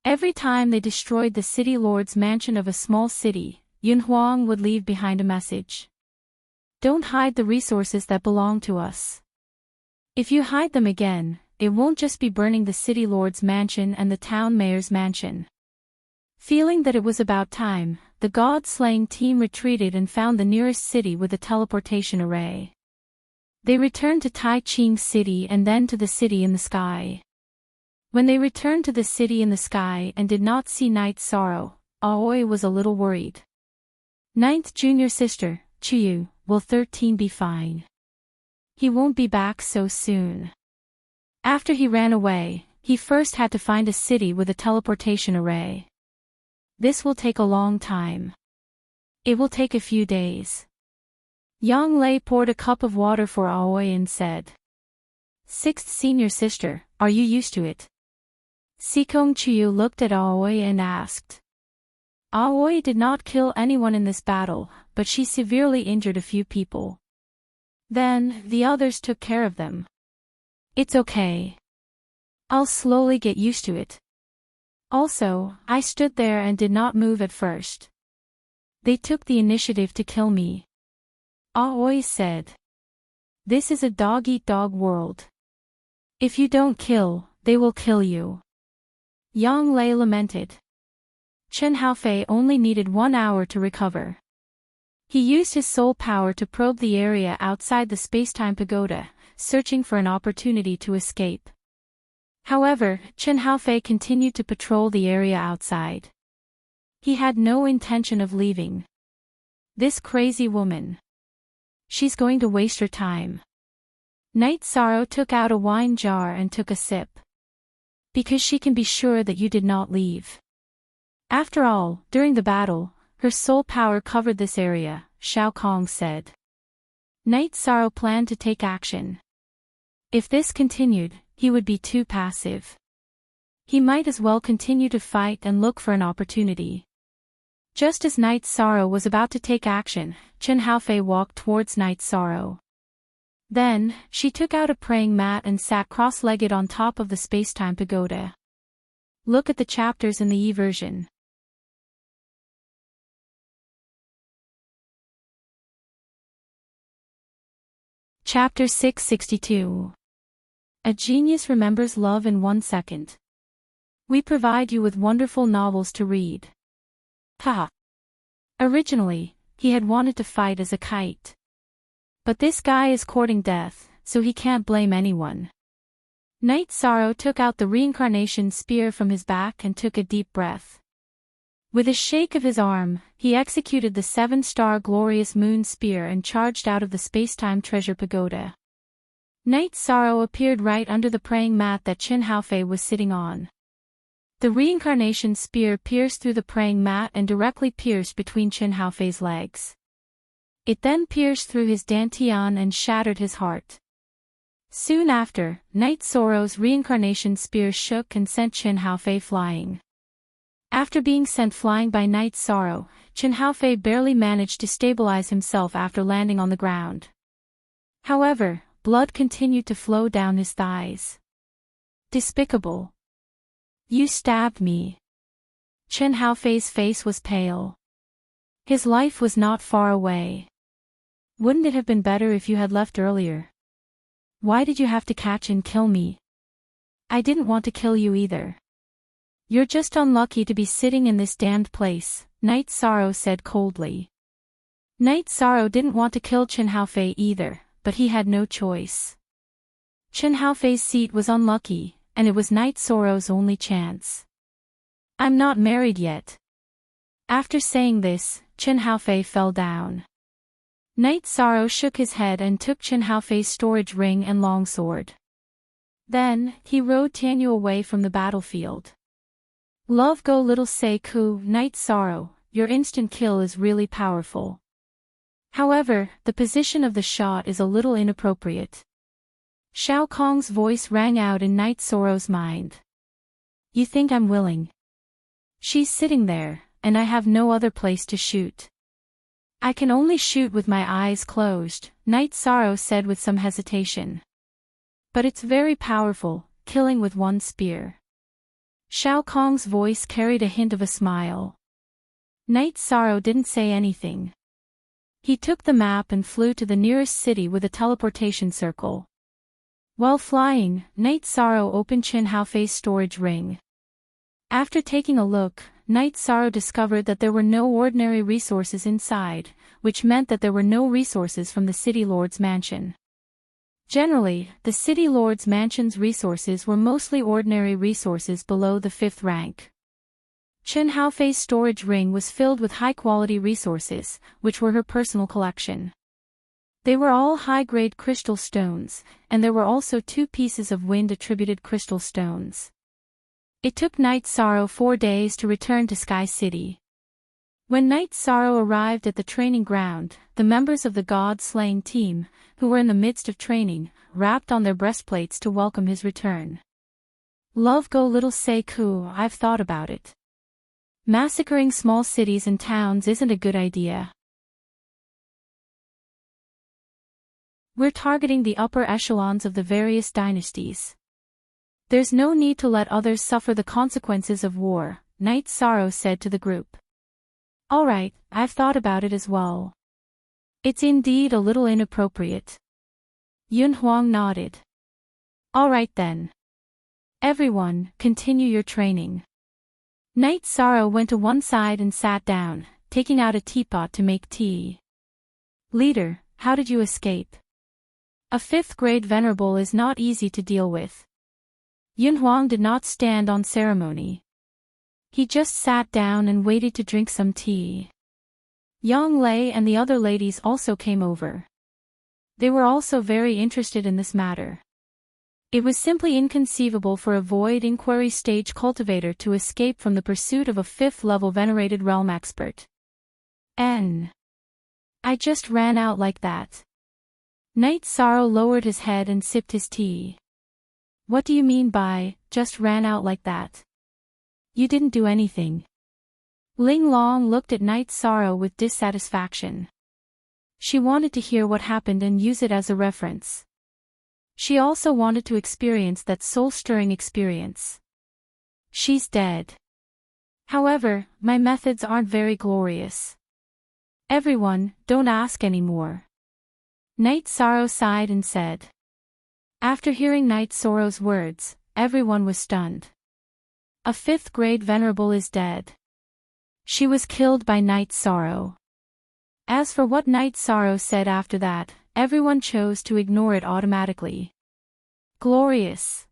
Every time they destroyed the city lord's mansion of a small city, Yun Huang would leave behind a message. Don't hide the resources that belong to us. If you hide them again, it won't just be burning the city lord's mansion and the town mayor's mansion. Feeling that it was about time, the god-slaying team retreated and found the nearest city with a teleportation array. They returned to Tai Ching City and then to the city in the sky. When they returned to the city in the sky and did not see Knight Sorrow, Aoi was a little worried. Ninth junior sister, Chuyu, will 13 be fine? He won't be back so soon. After he ran away, he first had to find a city with a teleportation array. This will take a long time. It will take a few days. Yang Lei poured a cup of water for Aoi and said, "Sixth senior sister, are you used to it?" Sikong Chuyu looked at Aoi and asked. Aoi did not kill anyone in this battle, but she severely injured a few people. Then, the others took care of them. It's okay. I'll slowly get used to it. Also, I stood there and did not move at first. They took the initiative to kill me. Aoi said. This is a dog-eat-dog world. If you don't kill, they will kill you. Yang Lei lamented. Chen Haofei only needed 1 hour to recover. He used his soul power to probe the area outside the space-time pagoda, searching for an opportunity to escape. However, Chen Haofei continued to patrol the area outside. He had no intention of leaving. This crazy woman. She's going to waste her time. Knight Sorrow took out a wine jar and took a sip. Because she can be sure that you did not leave. After all, during the battle, her soul power covered this area, Shao Kong said. Knight Sorrow planned to take action. If this continued, he would be too passive. He might as well continue to fight and look for an opportunity. Just as Night Sorrow was about to take action, Chen Haofei walked towards Night Sorrow. Then, she took out a praying mat and sat cross-legged on top of the space-time pagoda. Look at the chapters in the e-version. Chapter 662. A Genius Remembers Love in 1 Second. We provide you with wonderful novels to read. Haha. Originally, he had wanted to fight as a kite. But this guy is courting death, so he can't blame anyone. Night Sorrow took out the reincarnation spear from his back and took a deep breath. With a shake of his arm, he executed the 7-star glorious moon spear and charged out of the space-time treasure pagoda. Night Sorrow appeared right under the praying mat that Chen Haofei was sitting on. The reincarnation spear pierced through the praying mat and directly pierced between Chen Haofei's legs. It then pierced through his dantian and shattered his heart. Soon after, Night Sorrow's reincarnation spear shook and sent Chen Haofei flying. After being sent flying by Night Sorrow, Chen Haofei barely managed to stabilize himself after landing on the ground. However, blood continued to flow down his thighs. Despicable. You stabbed me. Chen Haofei's face was pale. His life was not far away. Wouldn't it have been better if you had left earlier? Why did you have to catch and kill me? I didn't want to kill you either. You're just unlucky to be sitting in this damned place, Night Sorrow said coldly. Night Sorrow didn't want to kill Chen Haofei either, but he had no choice. Chen Haofei's seat was unlucky, and it was Night Sorrow's only chance. I'm not married yet. After saying this, Chen Haofei fell down. Night Sorrow shook his head and took Chen Haofei's storage ring and longsword. Then, he rode Tianyu away from the battlefield. Love go little say ku, Night Sorrow, your instant kill is really powerful. However, the position of the shot is a little inappropriate. Shao Kong's voice rang out in Night Sorrow's mind. You think I'm willing? She's sitting there, and I have no other place to shoot. I can only shoot with my eyes closed, Night Sorrow said with some hesitation. But it's very powerful, killing with one spear. Shao Kong's voice carried a hint of a smile. Night Sorrow didn't say anything. He took the map and flew to the nearest city with a teleportation circle. While flying, Night Sorrow opened Chen Haofei's storage ring. After taking a look, Night Sorrow discovered that there were no ordinary resources inside, which meant that there were no resources from the City Lord's mansion. Generally, the City Lord's mansion's resources were mostly ordinary resources below the 5th rank. Chen Haofei's storage ring was filled with high-quality resources, which were her personal collection. They were all high-grade crystal stones, and there were also 2 pieces of wind-attributed crystal stones. It took Night Sorrow 4 days to return to Sky City. When Night Sorrow arrived at the training ground, the members of the God-slaying team, who were in the midst of training, rapped on their breastplates to welcome his return. Love go little say ku, I've thought about it. Massacring small cities and towns isn't a good idea. We're targeting the upper echelons of the various dynasties. There's no need to let others suffer the consequences of war, Night Sorrow said to the group. Alright, I've thought about it as well. It's indeed a little inappropriate. Yun Huang nodded. Alright then. Everyone, continue your training. Night Sorrow went to one side and sat down, taking out a teapot to make tea. Leader, how did you escape? A 5th grade venerable is not easy to deal with. Yun Huang did not stand on ceremony. He just sat down and waited to drink some tea. Yang Lei and the other ladies also came over. They were also very interested in this matter. It was simply inconceivable for a void inquiry stage cultivator to escape from the pursuit of a 5th-level venerated realm expert. I just ran out like that. Night Sorrow lowered his head and sipped his tea. What do you mean by, just ran out like that? You didn't do anything. Ling Long looked at Night Sorrow with dissatisfaction. She wanted to hear what happened and use it as a reference. She also wanted to experience that soul-stirring experience. She's dead. However, my methods aren't very glorious. Everyone, don't ask anymore. Night Sorrow sighed and said. After hearing Night Sorrow's words, everyone was stunned. A 5th grade venerable is dead. She was killed by Night Sorrow. As for what Night Sorrow said after that, everyone chose to ignore it automatically. Glorious.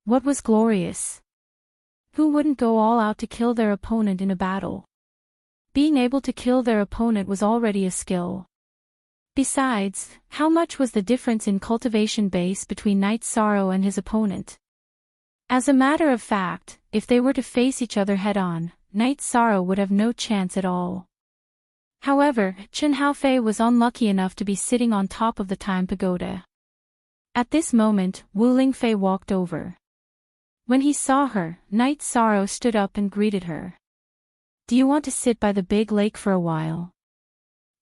What was glorious? Who wouldn't go all out to kill their opponent in a battle? Being able to kill their opponent was already a skill. Besides, how much was the difference in cultivation base between Night Sorrow and his opponent? As a matter of fact, if they were to face each other head-on, Night Sorrow would have no chance at all. However, Chen Haofei was unlucky enough to be sitting on top of the Time Pagoda. At this moment, Wu Lingfei walked over. When he saw her, Night Sorrow stood up and greeted her. Do you want to sit by the big lake for a while?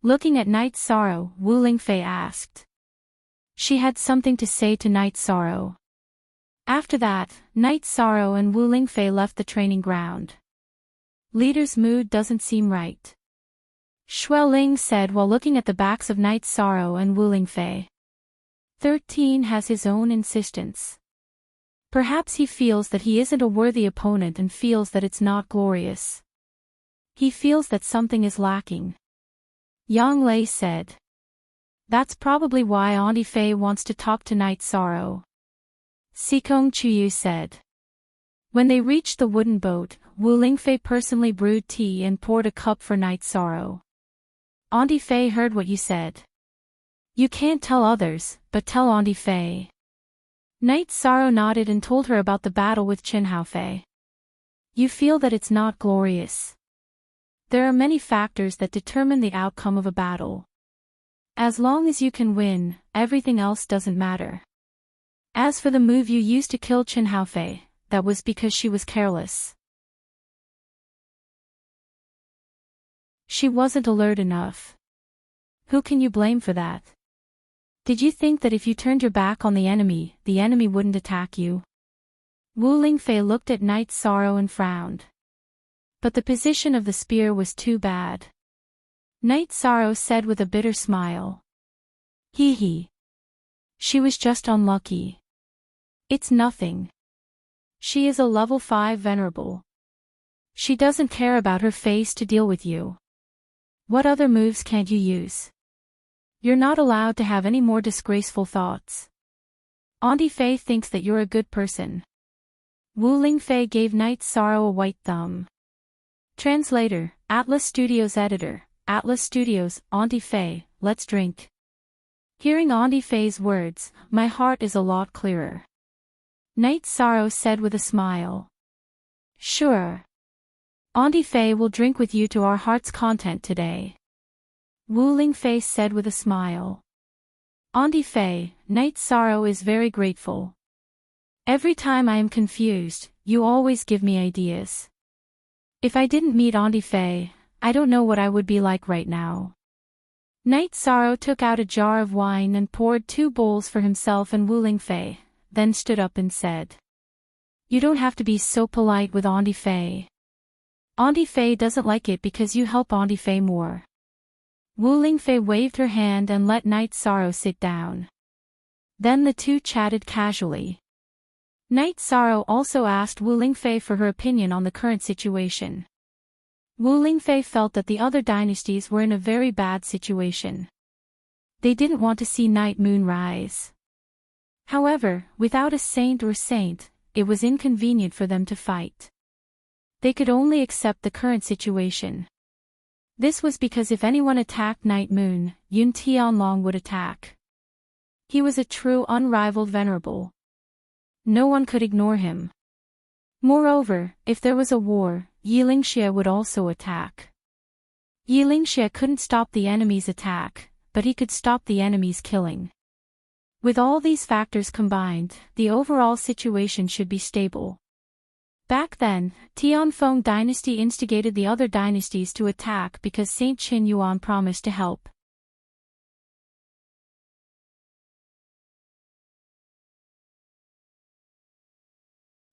Looking at Night Sorrow, Wu Lingfei asked. She had something to say to Night Sorrow. After that, Night Sorrow and Wu Lingfei left the training ground. Leader's mood doesn't seem right. Xueling said while looking at the backs of Night Sorrow and Wu Lingfei. 13 has his own insistence. Perhaps he feels that he isn't a worthy opponent and feels that it's not glorious. He feels that something is lacking. Yang Lei said. That's probably why Auntie Fei wants to talk to Night Sorrow. Sikong Chuyu said. When they reached the wooden boat, Wu Lingfei personally brewed tea and poured a cup for Night Sorrow. Auntie Fei heard what you said. You can't tell others, but tell Auntie Fei. Night Sorrow nodded and told her about the battle with Chen Haofei. You feel that it's not glorious. There are many factors that determine the outcome of a battle. As long as you can win, everything else doesn't matter. As for the move you used to kill Chen Haofei, that was because she was careless. She wasn't alert enough. Who can you blame for that? Did you think that if you turned your back on the enemy wouldn't attack you? Wu Lingfei looked at Night Sorrow and frowned. But the position of the spear was too bad. Night Sorrow said with a bitter smile. Hee hee. She was just unlucky. It's nothing. She is a level 5 venerable. She doesn't care about her face to deal with you. What other moves can't you use? You're not allowed to have any more disgraceful thoughts. Auntie Fei thinks that you're a good person. Wu Lingfei gave Night Sorrow a white thumb. Translator, Atlas Studios Editor, Atlas Studios, Auntie Fei, let's drink. Hearing Auntie Fei's words, my heart is a lot clearer. Night Sorrow said with a smile. Sure. Auntie Fei will drink with you to our heart's content today. Wu Lingfei said with a smile. Auntie Fei, Night Sorrow is very grateful. Every time I am confused, you always give me ideas. If I didn't meet Auntie Fei, I don't know what I would be like right now. Night Sorrow took out a jar of wine and poured 2 bowls for himself and Wu Lingfei, then stood up and said. You don't have to be so polite with Auntie Fei. Auntie Fei doesn't like it because you help Auntie Fei more. Wu Lingfei waved her hand and let Night Sorrow sit down. Then the two chatted casually. Night Sorrow also asked Wu Lingfei for her opinion on the current situation. Wu Lingfei felt that the other dynasties were in a very bad situation. They didn't want to see Night Moon rise. However, without a saint, it was inconvenient for them to fight. They could only accept the current situation. This was because if anyone attacked Night Moon, Yun Tianlong would attack. He was a true unrivaled venerable. No one could ignore him. Moreover, if there was a war, Yilingxie would also attack. Yilingxie couldn't stop the enemy's attack, but he could stop the enemy's killing. With all these factors combined, the overall situation should be stable. Back then, Tianfeng dynasty instigated the other dynasties to attack because Saint Qin Yuan promised to help.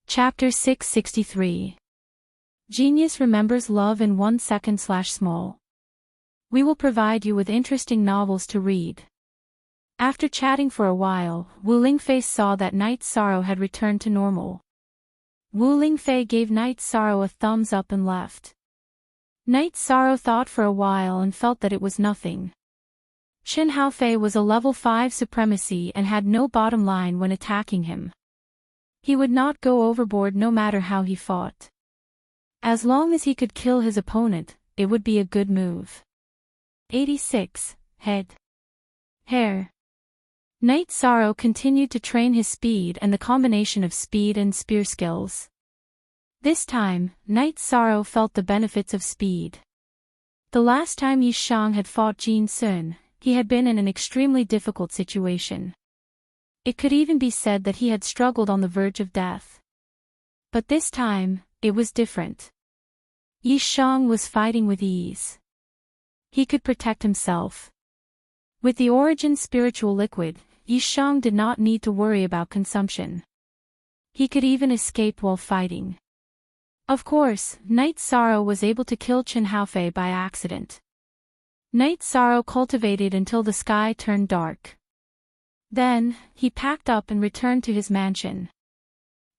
Chapter 663. Genius remembers love in 1 second/small. We will provide you with interesting novels to read. After chatting for a while, Wu Lingfei saw that Night's Sorrow had returned to normal. Wu Lingfei gave Night's Sorrow a thumbs up and left. Night's Sorrow thought for a while and felt that it was nothing. Chen Haofei was a level 5 supremacy and had no bottom line when attacking him. He would not go overboard no matter how he fought. As long as he could kill his opponent, it would be a good move. 86. Head. Hair. Night's Sorrow continued to train his speed and the combination of speed and spear skills. This time, Night's Sorrow felt the benefits of speed. The last time Yi Shang had fought Jin Sun, he had been in an extremely difficult situation. It could even be said that he had struggled on the verge of death. But this time, it was different. Yi Shang was fighting with ease. He could protect himself. With the Origin spiritual liquid, Yi Shang did not need to worry about consumption. He could even escape while fighting. Of course, Night's Sorrow was able to kill Chen Haofei by accident. Night's Sorrow cultivated until the sky turned dark. Then, he packed up and returned to his mansion.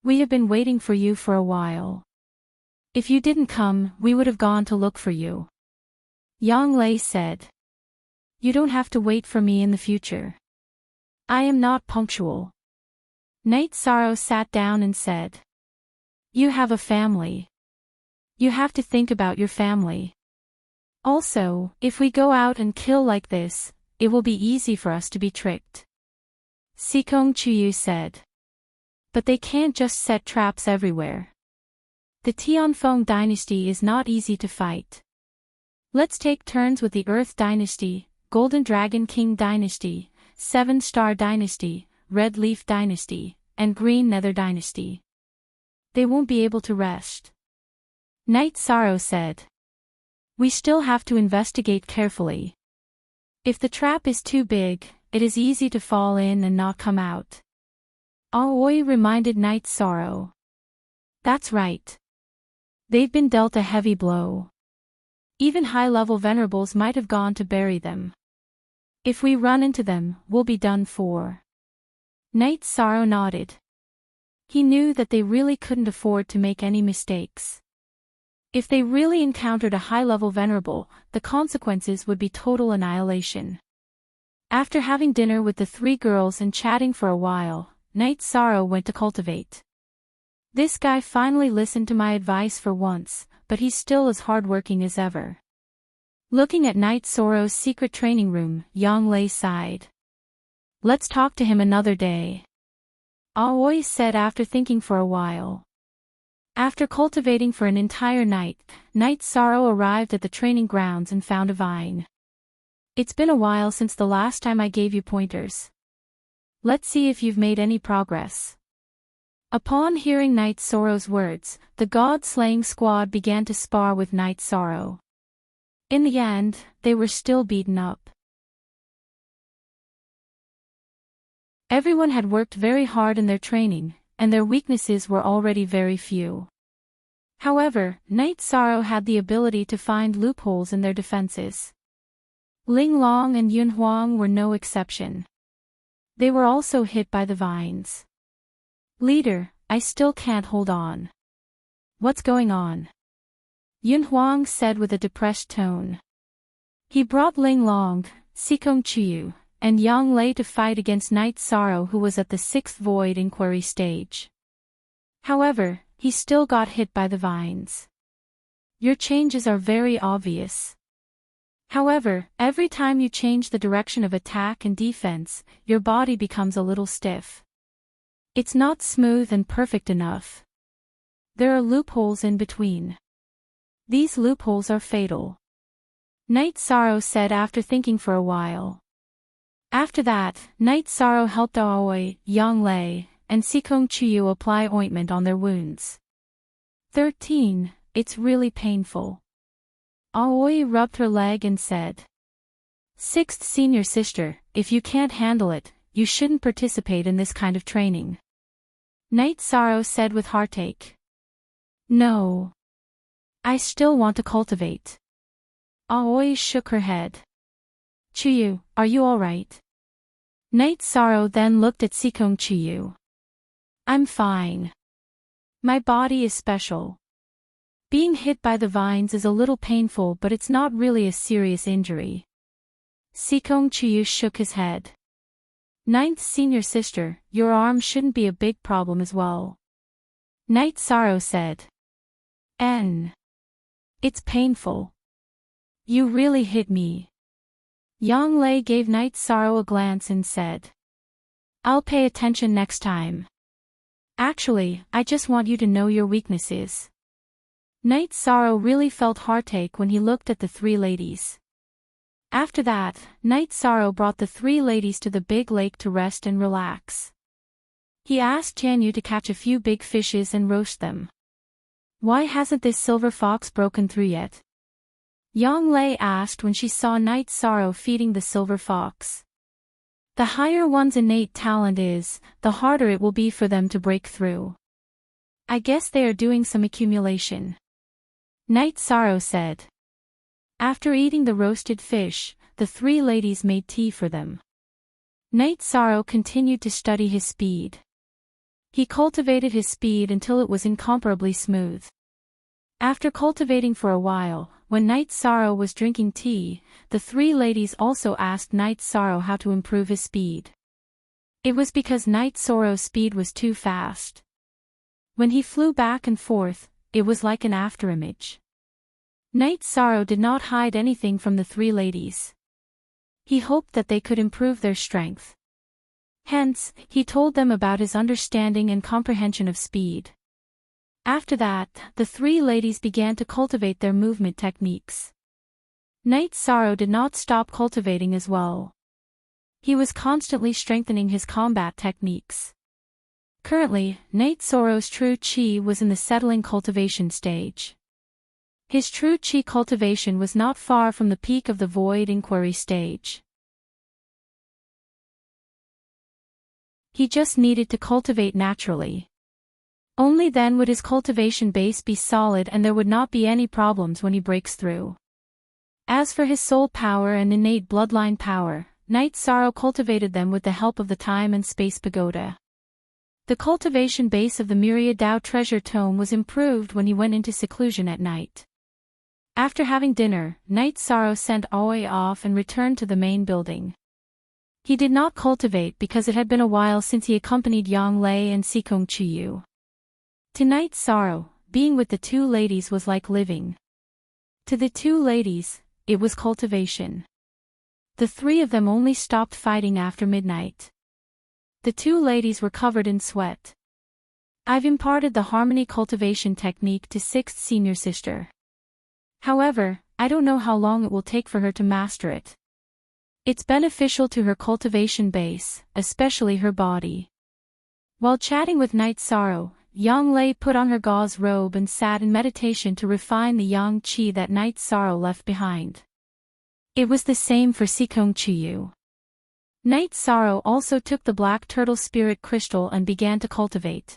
We have been waiting for you for a while. If you didn't come, we would have gone to look for you. Yang Lei said. You don't have to wait for me in the future. I am not punctual. Night's Sorrow sat down and said. You have a family. You have to think about your family. Also, if we go out and kill like this, it will be easy for us to be tricked. Sikong Chuyu said. But they can't just set traps everywhere. The Tianfeng dynasty is not easy to fight. Let's take turns with the Earth dynasty, Golden Dragon King dynasty, 7-Star dynasty, Red Leaf dynasty, and Green Nether dynasty. They won't be able to rest. Night's Sorrow said. We still have to investigate carefully. If the trap is too big, it is easy to fall in and not come out. Aoi reminded Night's Sorrow. That's right. They've been dealt a heavy blow. Even high-level venerables might have gone to bury them. If we run into them, we'll be done for. Night's Sorrow nodded. He knew that they really couldn't afford to make any mistakes. If they really encountered a high-level venerable, the consequences would be total annihilation. After having dinner with the 3 girls and chatting for a while, Night's Sorrow went to cultivate. This guy finally listened to my advice for once, but he's still as hardworking as ever. Looking at Night's Sorrow's secret training room, Yang Lei sighed. Let's talk to him another day. Aoi said after thinking for a while. After cultivating for an entire night, Night's Sorrow arrived at the training grounds and found a vine. It's been a while since the last time I gave you pointers. Let's see if you've made any progress. Upon hearing Night's Sorrow's words, the god-slaying squad began to spar with Night's Sorrow. In the end, they were still beaten up. Everyone had worked very hard in their training, and their weaknesses were already very few. However, Night's Sorrow had the ability to find loopholes in their defenses. Ling Long and Yun Huang were no exception. They were also hit by the vines. Leader, I still can't hold on. What's going on? Yun Huang said with a depressed tone. He brought Ling Long, Sikong Chuyu, and Yang Lei to fight against Night's Sorrow, who was at the 6th Void Inquiry stage. However, he still got hit by the vines. Your changes are very obvious. However, every time you change the direction of attack and defense, your body becomes a little stiff. It's not smooth and perfect enough. There are loopholes in between. These loopholes are fatal. Night's Sorrow said after thinking for a while. After that, Night's Sorrow helped Aoi, Yang Lei, and Sikong Chuyu apply ointment on their wounds. 13. It's really painful. Aoi rubbed her leg and said. 6th senior sister, if you can't handle it, you shouldn't participate in this kind of training. Night Sorrow said with heartache. No. I still want to cultivate. Aoi shook her head. Chuyu, are you alright? Night Sorrow then looked at Seikong Chuyu. I'm fine. My body is special. Being hit by the vines is a little painful, but it's not really a serious injury. Seikong Chuyu shook his head. 9th senior sister, your arm shouldn't be a big problem as well. Night Sorrow said. It's painful. You really hit me. Yang Lei gave Night Sorrow a glance and said. I'll pay attention next time. Actually, I just want you to know your weaknesses. Night Sorrow really felt heartache when he looked at the 3 ladies. After that, Night Sorrow brought the 3 ladies to the big lake to rest and relax. He asked Tianyu to catch a few big fishes and roast them. Why hasn't this silver fox broken through yet? Yang Lei asked when she saw Night Sorrow feeding the silver fox. The higher one's innate talent is, the harder it will be for them to break through. I guess they are doing some accumulation. Night Sorrow said. After eating the roasted fish, the 3 ladies made tea for them. Night Sorrow continued to study his speed. He cultivated his speed until it was incomparably smooth. After cultivating for a while, when Night Sorrow was drinking tea, the 3 ladies also asked Night Sorrow how to improve his speed. It was because Night Sorrow's speed was too fast. When he flew back and forth, it was like an afterimage. Night Sorrow did not hide anything from the 3 ladies. He hoped that they could improve their strength. Hence, he told them about his understanding and comprehension of speed. After that, the 3 ladies began to cultivate their movement techniques. Night Sorrow did not stop cultivating as well. He was constantly strengthening his combat techniques. Currently, Night Sorrow's true chi was in the settling cultivation stage. His true chi cultivation was not far from the peak of the void inquiry stage. He just needed to cultivate naturally. Only then would his cultivation base be solid and there would not be any problems when he breaks through. As for his soul power and innate bloodline power, Night Sorrow cultivated them with the help of the time and space pagoda. The cultivation base of the Myriad Dao treasure tome was improved when he went into seclusion at night. After having dinner, Night Sorrow sent Aoi off and returned to the main building. He did not cultivate because it had been a while since he accompanied Yang Lei and Seikong Chuyu. To Night Sorrow, being with the 2 ladies was like living. To the 2 ladies, it was cultivation. The 3 of them only stopped fighting after midnight. The 2 ladies were covered in sweat. I've imparted the harmony cultivation technique to 6th senior sister. However, I don't know how long it will take for her to master it. It's beneficial to her cultivation base, especially her body. While chatting with Night Sorrow, Yang Lei put on her gauze robe and sat in meditation to refine the yang qi that Night Sorrow left behind. It was the same for Seikong Chuyu. Night Sorrow also took the black turtle spirit crystal and began to cultivate.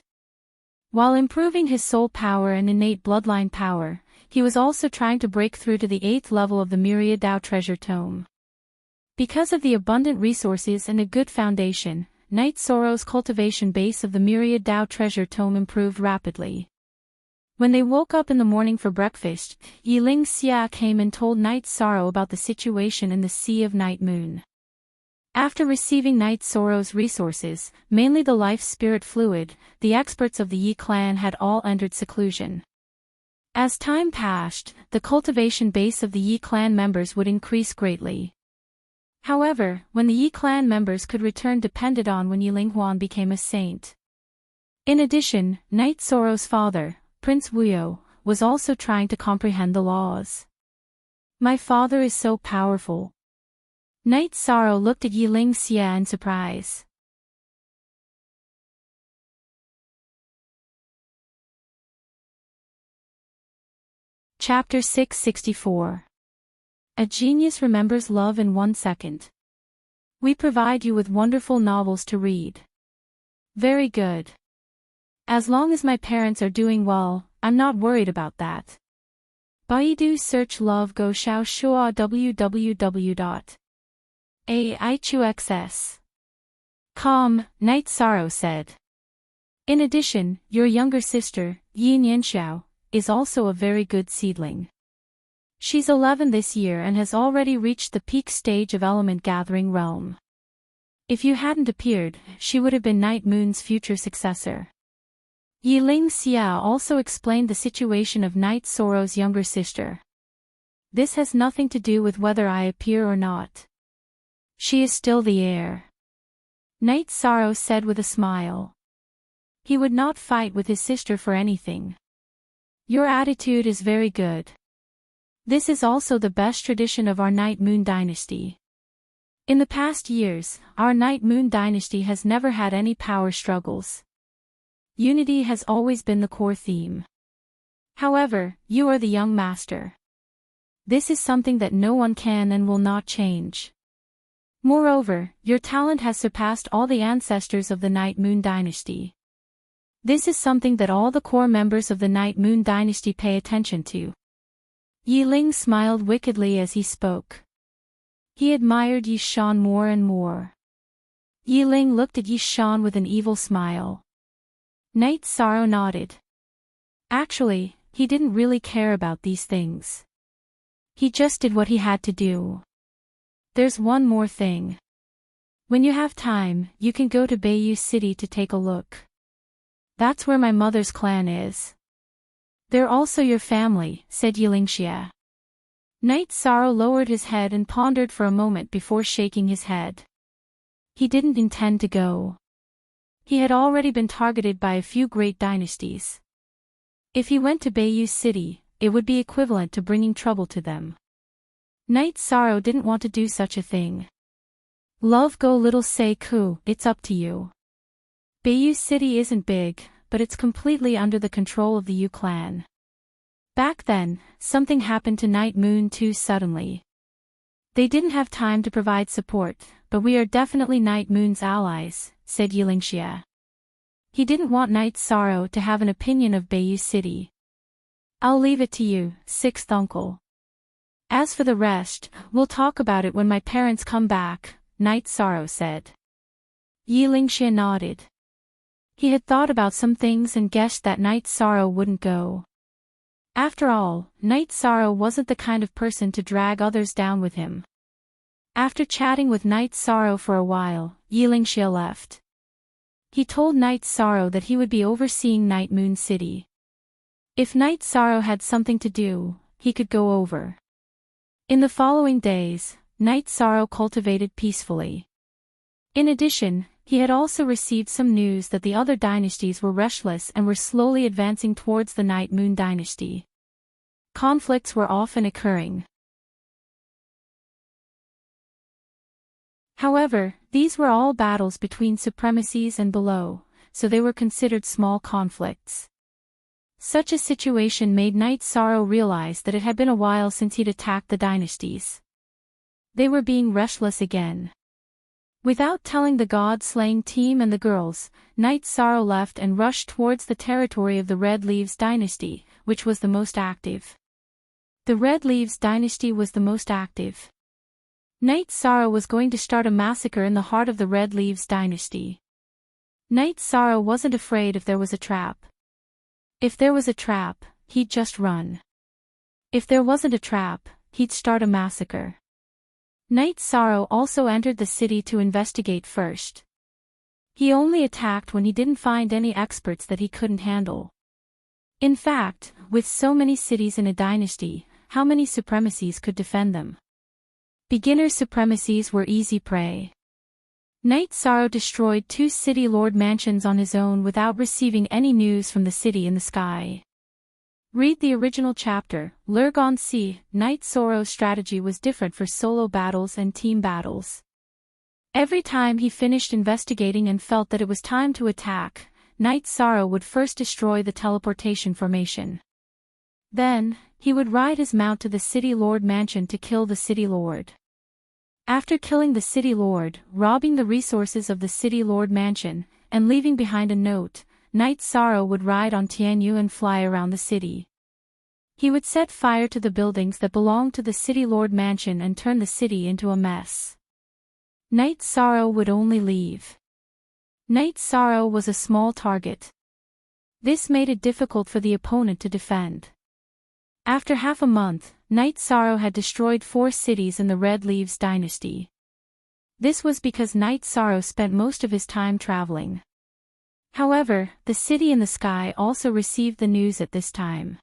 While improving his soul power and innate bloodline power, he was also trying to break through to the 8th level of the Myriad Dao treasure tome. Because of the abundant resources and a good foundation, Night Sorrow's cultivation base of the Myriad Dao treasure tome improved rapidly. When they woke up in the morning for breakfast, Yiling Xia came and told Night Sorrow about the situation in the Sea of Night Moon. After receiving Night Sorrow's resources, mainly the life spirit fluid, the experts of the Yi clan had all entered seclusion. As time passed, the cultivation base of the Yi clan members would increase greatly. However, when the Yi clan members could return depended on when Yiling Huan became a saint. In addition, Night Sorrow's father, Prince Wuyo, was also trying to comprehend the laws. My father is so powerful. Night Sorrow looked at Yiling Xia in surprise. Chapter 664. A Genius Remembers Love in 1 Second. We provide you with wonderful novels to read. Very good. As long as my parents are doing well, I'm not worried about that. Baidu search love go xiao shua www.aichuxs.com, Night Sorrow said. In addition, your younger sister, Yin Yanxiao, is also a very good seedling. She's 11 this year and has already reached the peak stage of element gathering realm. If you hadn't appeared, she would have been Night Moon's future successor. Yiling Xia also explained the situation of Night Sorrow's younger sister. This has nothing to do with whether I appear or not. She is still the heir. Night Sorrow said with a smile. He would not fight with his sister for anything. Your attitude is very good. This is also the best tradition of our Night Moon dynasty. In the past years, our Night Moon dynasty has never had any power struggles. Unity has always been the core theme. However, you are the young master. This is something that no one can and will not change. Moreover, your talent has surpassed all the ancestors of the Night Moon dynasty. This is something that all the core members of the Night Moon dynasty pay attention to. Yiling smiled wickedly as he spoke. He admired Yi Shan more and more. Yiling looked at Yi Shan with an evil smile. Night Sorrow nodded. Actually, he didn't really care about these things. He just did what he had to do. There's one more thing. When you have time, you can go to Bayou City to take a look. That's where my mother's clan is. They're also your family, said Yilingxia. Night Sorrow lowered his head and pondered for a moment before shaking his head. He didn't intend to go. He had already been targeted by a few great dynasties. If he went to Bayou City, it would be equivalent to bringing trouble to them. Night Sorrow didn't want to do such a thing. Love go little say ku, it's up to you. Bayou City isn't big, but it's completely under the control of the Yu clan. Back then, something happened to Night Moon too suddenly. They didn't have time to provide support, but we are definitely Night Moon's allies, said Yilingxia. He didn't want Night Sorrow to have an opinion of Bayou City. I'll leave it to you, sixth uncle. As for the rest, we'll talk about it when my parents come back, Night Sorrow said. Yilingxia nodded. He had thought about some things and guessed that Night Sorrow wouldn't go. After all, Night Sorrow wasn't the kind of person to drag others down with him. After chatting with Night Sorrow for a while, Yilingxia left. He told Night Sorrow that he would be overseeing Night Moon City. If Night Sorrow had something to do, he could go over. In the following days, Night Sorrow cultivated peacefully. In addition, he had also received some news that the other dynasties were restless and were slowly advancing towards the Night Moon dynasty. Conflicts were often occurring. However, these were all battles between supremacies and below, so they were considered small conflicts. Such a situation made Night Sorrow realize that it had been a while since he'd attacked the dynasties. They were being restless again. Without telling the god-slaying team and the girls, Night Sorrow left and rushed towards the territory of the Red Leaves dynasty, which was the most active. The Red Leaves dynasty was the most active. Night Sorrow was going to start a massacre in the heart of the Red Leaves dynasty. Night Sorrow wasn't afraid if there was a trap. If there was a trap, he'd just run. If there wasn't a trap, he'd start a massacre. Night Sorrow also entered the city to investigate first. He only attacked when he didn't find any experts that he couldn't handle. In fact, with so many cities in a dynasty, how many supremacies could defend them? Beginner supremacies were easy prey. Night Sorrow destroyed 2 city lord mansions on his own without receiving any news from the city in the sky. Read the original chapter, Lurgon C. Night Sorrow's strategy was different for solo battles and team battles. Every time he finished investigating and felt that it was time to attack, Night Sorrow would first destroy the teleportation formation. Then, He would ride his mount to the city lord mansion to kill the city lord. After killing the city lord, robbing the resources of the city lord mansion, and leaving behind a note, Knight Sorrow would ride on Tianyu and fly around the city. He would set fire to the buildings that belonged to the city lord mansion and turn the city into a mess. Knight Sorrow would only leave. Knight Sorrow was a small target. This made it difficult for the opponent to defend. After half a month, Knight Sorrow had destroyed 4 cities in the Red Leaves dynasty. This was because Knight Sorrow spent most of his time traveling. However, the city in the sky also received the news at this time.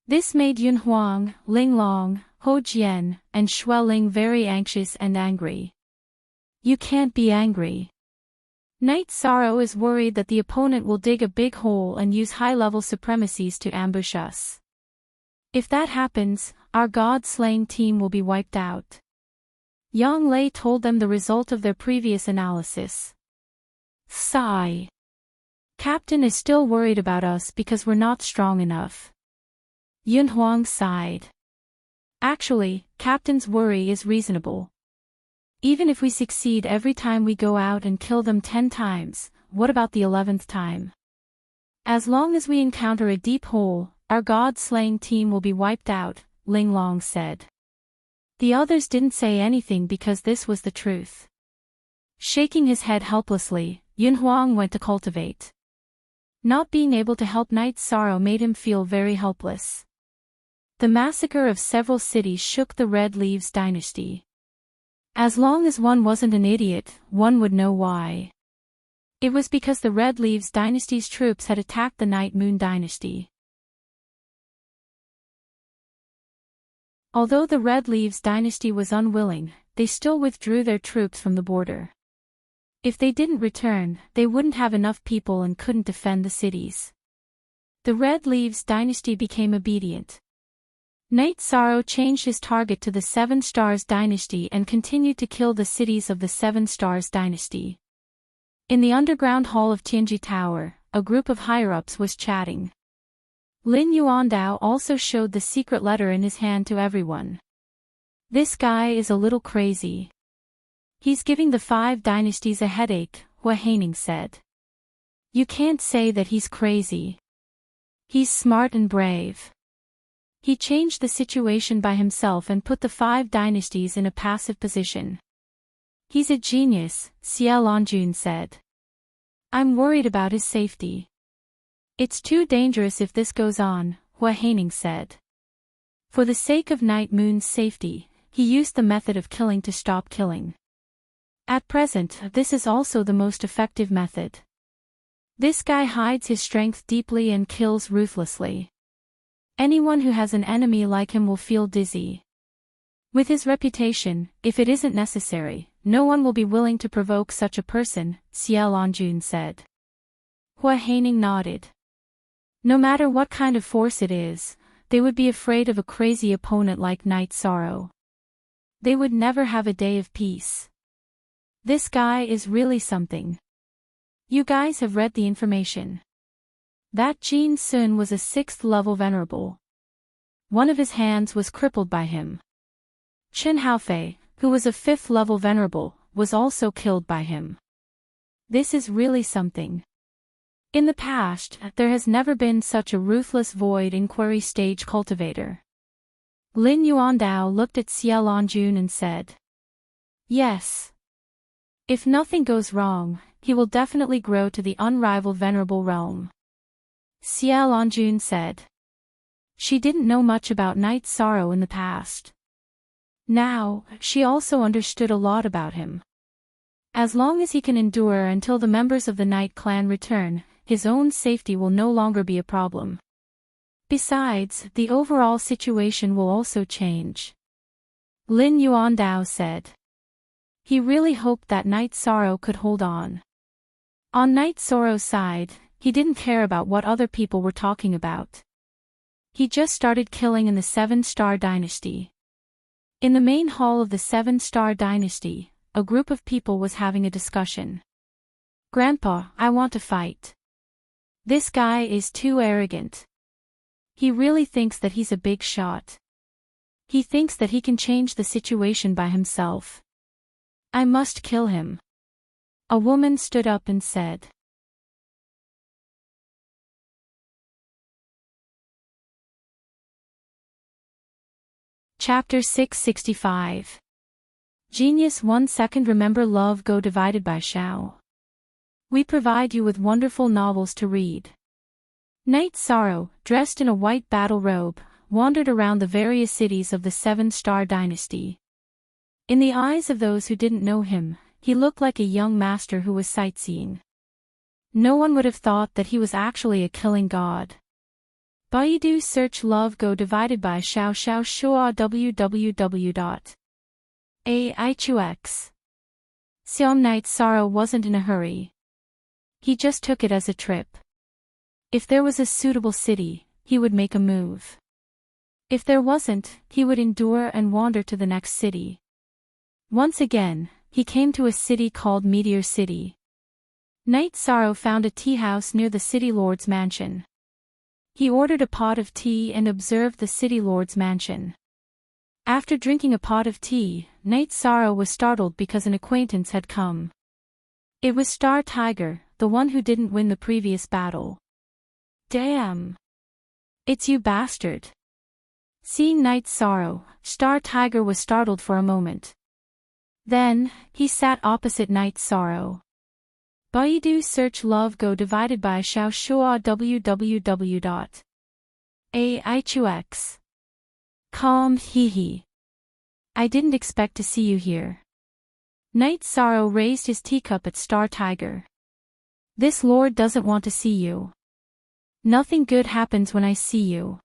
This made Yun Huang, Ling Long, Ho Jian, and Xue Ling very anxious and angry. You can't be angry. Knight Sorrow is worried that the opponent will dig a big hole and use high-level supremacies to ambush us. If that happens, our god-slaying team will be wiped out. Yang Lei told them the result of their previous analysis. Sigh. Captain is still worried about us because we're not strong enough. Yun Huang sighed. Actually, Captain's worry is reasonable. Even if we succeed every time we go out and kill them 10 times, what about the 11th time? As long as we encounter a deep hole, our god-slaying team will be wiped out, Ling Long said. The others didn't say anything because this was the truth. Shaking his head helplessly, Yun Huang went to cultivate. Not being able to help Knight Sorrow made him feel very helpless. The massacre of several cities shook the Red Leaves dynasty. As long as one wasn't an idiot, one would know why. It was because the Red Leaves dynasty's troops had attacked the Night Moon dynasty. Although the Red Leaves dynasty was unwilling, they still withdrew their troops from the border. If they didn't return, they wouldn't have enough people and couldn't defend the cities. The Red Leaves dynasty became obedient. Knight Sorrow changed his target to the Seven Stars dynasty and continued to kill the cities of the Seven Stars dynasty. In the underground hall of Tianji Tower, a group of higher-ups was chatting. Lin Yuandao also showed the secret letter in his hand to everyone. This guy is a little crazy. He's giving the 5 dynasties a headache, Hua Haining said. You can't say that he's crazy. He's smart and brave. He changed the situation by himself and put the 5 dynasties in a passive position. He's a genius, Xie Longjun said. I'm worried about his safety. It's too dangerous if this goes on, Hua Haining said. For the sake of Night Moon's safety, he used the method of killing to stop killing. At present, this is also the most effective method. This guy hides his strength deeply and kills ruthlessly. Anyone who has an enemy like him will feel dizzy. With his reputation, if it isn't necessary, no one will be willing to provoke such a person, Xie Longjun said. Hua Haining nodded. No matter what kind of force it is, they would be afraid of a crazy opponent like Knight Sorrow. They would never have a day of peace. This guy is really something. You guys have read the information. That Jin Sun was a 6th-level venerable. One of his hands was crippled by him. Chen Haofei, who was a 5th-level venerable, was also killed by him. This is really something. In the past, there has never been such a ruthless void inquiry stage cultivator. Lin Yuandao looked at Xie Longjun and said. Yes. If nothing goes wrong, he will definitely grow to the unrivaled venerable realm. Xie Longjun said. She didn't know much about Knight Sorrow in the past. Now, she also understood a lot about him. As long as he can endure until the members of the Night Clan return, his own safety will no longer be a problem. Besides, the overall situation will also change. Lin Yuandao said. He really hoped that Knight Sorrow could hold on. On Knight Sorrow's side, he didn't care about what other people were talking about. He just started killing in the 7-Star dynasty. In the main hall of the 7-Star dynasty, a group of people was having a discussion. Grandpa, I want to fight. This guy is too arrogant. He really thinks that he's a big shot. He thinks that he can change the situation by himself. I must kill him. A woman stood up and said. Chapter 665. Genius 1 second. Remember love go divided by Shao. We provide you with wonderful novels to read. Knight Sorrow, dressed in a white battle robe, wandered around the various cities of the Seven-Star Dynasty. In the eyes of those who didn't know him, he looked like a young master who was sightseeing. No one would have thought that he was actually a killing god. Baidu search love go divided by Shao Shao Shua www.aichux. Xiong Knight Sorrow wasn't in a hurry. He just took it as a trip. If there was a suitable city, he would make a move. If there wasn't, he would endure and wander to the next city. Once again, he came to a city called Meteor City. Knight Sorrow found a tea house near the city lord's mansion. He ordered a pot of tea and observed the city lord's mansion. After drinking a pot of tea, Knight Sorrow was startled because an acquaintance had come. It was Star Tiger, the one who didn't win the previous battle. Damn! It's you bastard! Seeing Knight Sorrow, Star Tiger was startled for a moment. Then, he sat opposite Knight Sorrow. Baidu search love go divided by Shao Shua www.aichux. Calm hee. I didn't expect to see you here. Knight Sorrow raised his teacup at Star Tiger. This lord doesn't want to see you. Nothing good happens when I see you.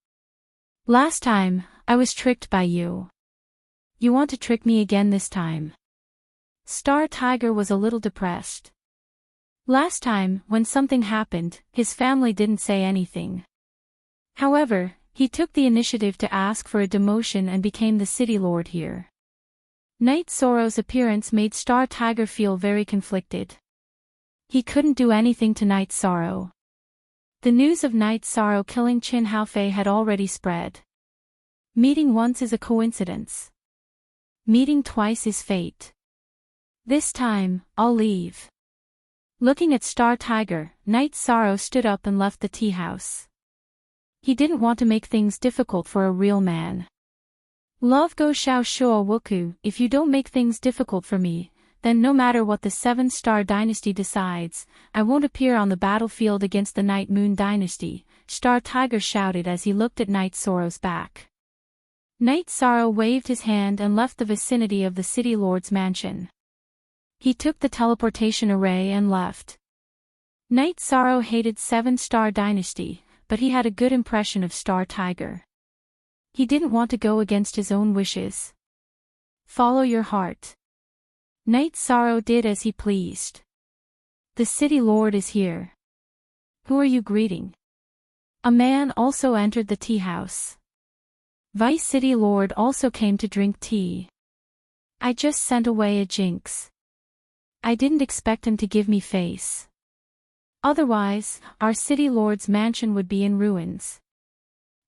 Last time, I was tricked by you. You want to trick me again this time. Star Tiger was a little depressed. Last time, when something happened, his family didn't say anything. However, he took the initiative to ask for a demotion and became the city lord here. Knight Sorrow's appearance made Star Tiger feel very conflicted. He couldn't do anything to Knight Sorrow. The news of Knight Sorrow killing Qin Haofei had already spread. Meeting once is a coincidence. Meeting twice is fate. This time, I'll leave. Looking at Star Tiger, Knight Sorrow stood up and left the tea house. He didn't want to make things difficult for a real man. Love go Shao Shua Wuku, if you don't make things difficult for me, then no matter what the Seven-Star Dynasty decides, I won't appear on the battlefield against the Night Moon Dynasty, Star Tiger shouted as he looked at Knight Sorrow's back. Knight Sorrow waved his hand and left the vicinity of the city lord's mansion. He took the teleportation array and left. Knight Sorrow hated Seven-Star Dynasty, but he had a good impression of Star Tiger. He didn't want to go against his own wishes. Follow your heart. Knight Sorrow did as he pleased. The city lord is here. Who are you greeting? A man also entered the tea house. Vice City Lord also came to drink tea. I just sent away a jinx. I didn't expect him to give me face. Otherwise, our city lord's mansion would be in ruins.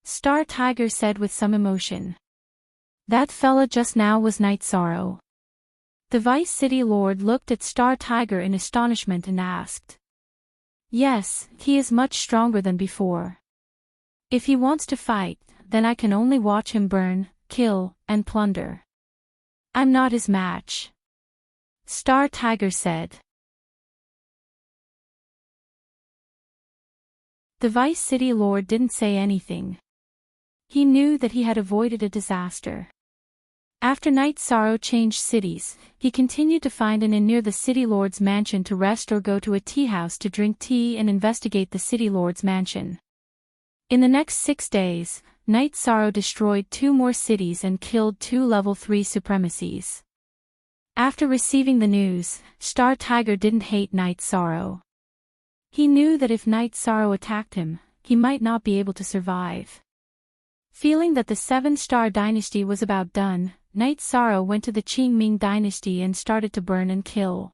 Star Tiger said with some emotion. That fella just now was Knight Sorrow. The Vice City Lord looked at Star Tiger in astonishment and asked. Yes, he is much stronger than before. If he wants to fight, then I can only watch him burn, kill, and plunder. I'm not his match. Star Tiger said. The Vice City Lord didn't say anything. He knew that he had avoided a disaster. After Knight Sorrow changed cities, he continued to find an inn near the city lord's mansion to rest or go to a tea house to drink tea and investigate the city lord's mansion. In the next 6 days, Knight Sorrow destroyed 2 more cities and killed 2 level 3 supremacies. After receiving the news, Star Tiger didn't hate Knight Sorrow. He knew that if Knight Sorrow attacked him, he might not be able to survive. Feeling that the 7-Star Dynasty was about done, Knight Sorrow went to the Qingming Dynasty and started to burn and kill.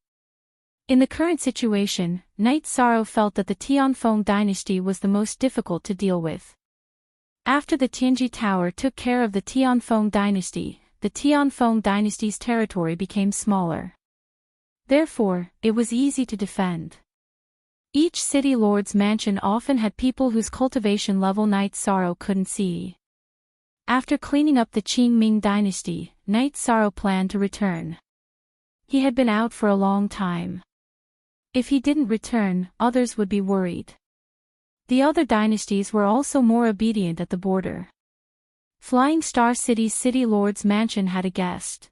In the current situation, Knight Sorrow felt that the Tianfeng Dynasty was the most difficult to deal with. After the Tianji Tower took care of the Tianfeng dynasty, the Tianfeng dynasty's territory became smaller. Therefore, it was easy to defend. Each city lord's mansion often had people whose cultivation level Knight Sorrow couldn't see. After cleaning up the Qingming dynasty, Knight Sorrow planned to return. He had been out for a long time. If he didn't return, others would be worried. The other dynasties were also more obedient at the border. Flying Star City's city lord's mansion had a guest.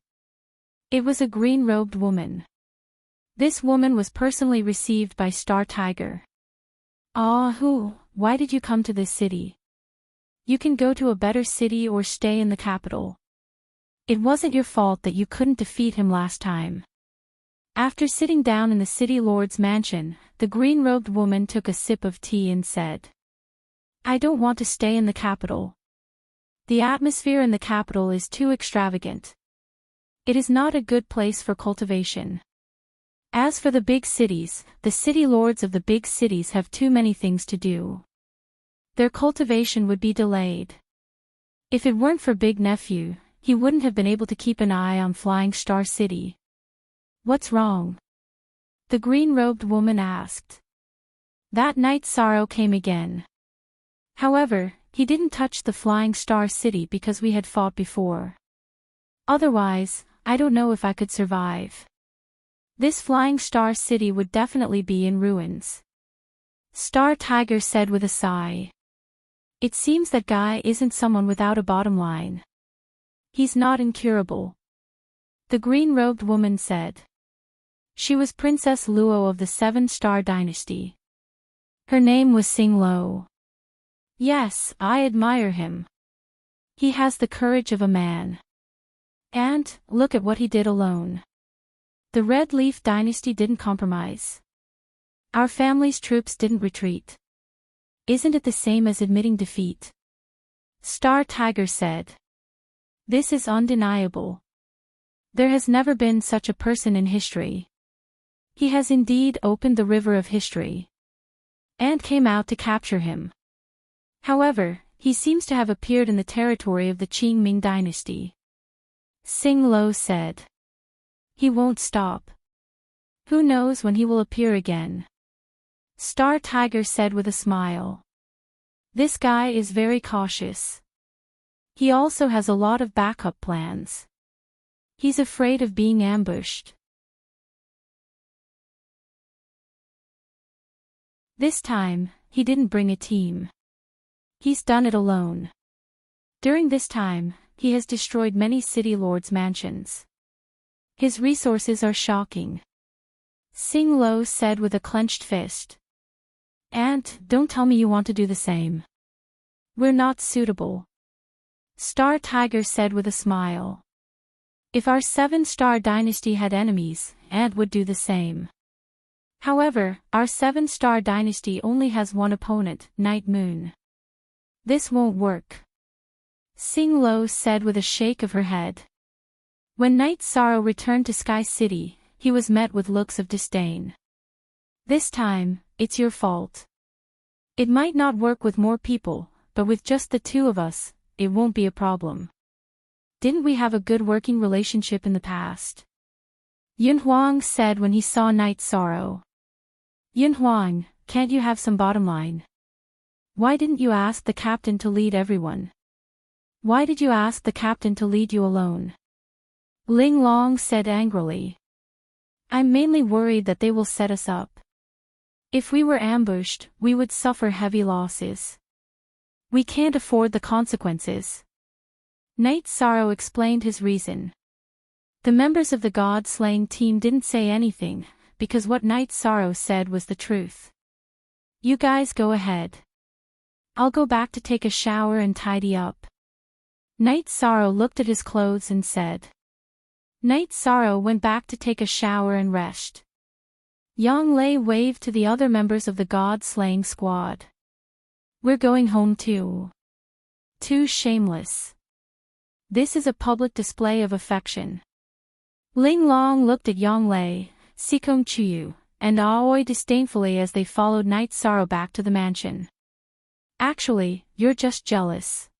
It was a green-robed woman. This woman was personally received by Star Tiger. "Ah, why did you come to this city? You can go to a better city or stay in the capital. It wasn't your fault that you couldn't defeat him last time." After sitting down in the city lord's mansion, the green-robed woman took a sip of tea and said, "I don't want to stay in the capital. The atmosphere in the capital is too extravagant. It is not a good place for cultivation. As for the big cities, the city lords of the big cities have too many things to do. Their cultivation would be delayed. If it weren't for Big Nephew, he wouldn't have been able to keep an eye on Flying Star City." "What's wrong?" the green-robed woman asked. That night Sorrow came again. "However, he didn't touch the Flying Star City because we had fought before. Otherwise, I don't know if I could survive. This Flying Star City would definitely be in ruins." Star Tiger said with a sigh. "It seems that guy isn't someone without a bottom line. He's not incurable," the green-robed woman said. She was Princess Luo of the Seven-Star Dynasty. Her name was Xing Lo. "Yes, I admire him. He has the courage of a man. And, look at what he did alone. The Red Leaf Dynasty didn't compromise. Our family's troops didn't retreat. Isn't it the same as admitting defeat?" Star Tiger said. "This is undeniable. There has never been such a person in history. He has indeed opened the river of history. And came out to capture him. However, he seems to have appeared in the territory of the Qingming dynasty." Xing Lo said. "He won't stop. Who knows when he will appear again?" Star Tiger said with a smile. "This guy is very cautious. He also has a lot of backup plans. He's afraid of being ambushed." This time, he didn't bring a team. He's done it alone. During this time, he has destroyed many city lords' mansions. His resources are shocking," Xing Lo said with a clenched fist. "And, don't tell me you want to do the same. We're not suitable," Star Tiger said with a smile. "If our Seven-Star Dynasty had enemies, Ant would do the same. However, our Seven-Star Dynasty only has one opponent, Night Moon. This won't work," Xing Lo said with a shake of her head. When Night Sorrow returned to Sky City, he was met with looks of disdain. "This time, it's your fault. It might not work with more people, but with just the two of us, it won't be a problem. Didn't we have a good working relationship in the past?" Yun Huang said when he saw Night Sorrow. "Yun Huang, can't you have some bottom line? Why didn't you ask the captain to lead everyone? Why did you ask the captain to lead you alone?" Ling Long said angrily. "I'm mainly worried that they will set us up. If we were ambushed, we would suffer heavy losses. We can't afford the consequences." Night Sorrow explained his reason. The members of the God-slaying team didn't say anything, because what Night Sorrow said was the truth. "You guys go ahead. I'll go back to take a shower and tidy up." Night Sorrow looked at his clothes and said. Night Sorrow went back to take a shower and rest. Yang Lei waved to the other members of the God-slaying squad. "We're going home too. Too shameless. This is a public display of affection." Ling Long looked at Yang Lei, Sikong Chuyu, and Aoi disdainfully as they followed Night Sorrow back to the mansion. Actually, you're just jealous.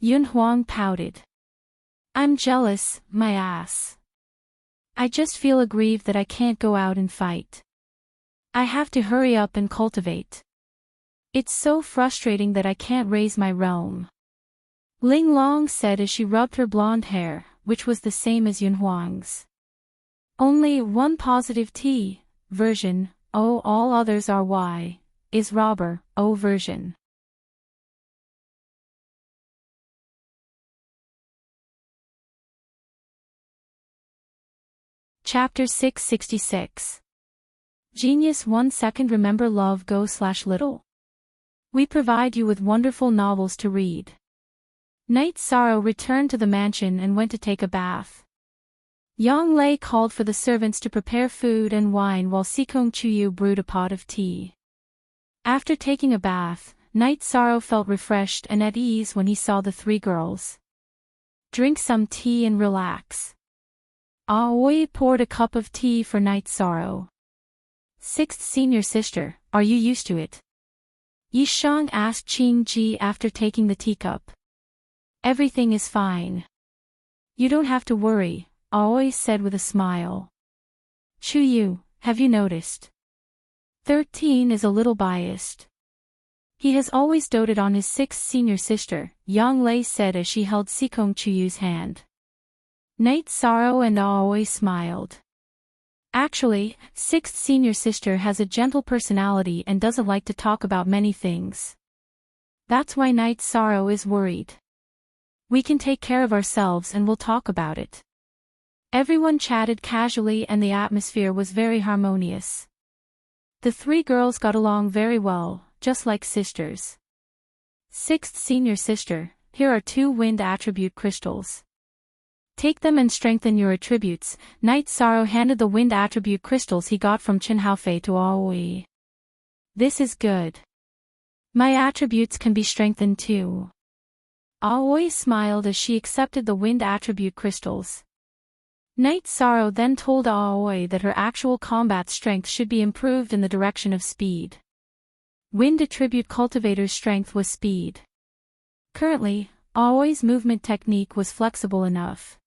Yun Huang pouted. I'm jealous, my ass. I just feel aggrieved that I can't go out and fight. I have to hurry up and cultivate. It's so frustrating that I can't raise my realm. Ling Long said as she rubbed her blonde hair, which was the same as Yun Huang's. Only one positive T version, O all others are Y, is robber, O version. Chapter 666. Genius 1 second. Remember love go/little. We provide you with wonderful novels to read. Knight Sorrow returned to the mansion and went to take a bath. Yang Lei called for the servants to prepare food and wine while Sikong Chuyu brewed a pot of tea. After taking a bath, Knight Sorrow felt refreshed and at ease when he saw the three girls. Drink some tea and relax. Aoi poured a cup of tea for Knight Sorrow. Sixth senior sister, are you used to it? Yishan asked Qing Ji after taking the teacup. Everything is fine. You don't have to worry, Aoi said with a smile. Chuyu, have you noticed? 13 is a little biased. He has always doted on his sixth senior sister, Yang Lei said as she held Sikong Chuyu's hand. Knight Sorrow and Aoi smiled. Actually, sixth senior sister has a gentle personality and doesn't like to talk about many things. That's why Knight Sorrow is worried. We can take care of ourselves and we'll talk about it. Everyone chatted casually and the atmosphere was very harmonious. The three girls got along very well, just like sisters. Sixth senior sister, here are 2 wind attribute crystals. Take them and strengthen your attributes. Knight Sorrow handed the wind attribute crystals he got from Chen Haofei to Aoi. This is good. My attributes can be strengthened too. Aoi smiled as she accepted the wind attribute crystals. Knight Sorrow then told Aoi that her actual combat strength should be improved in the direction of speed. Wind attribute cultivator's strength was speed. Currently, Aoi's movement technique was flexible enough.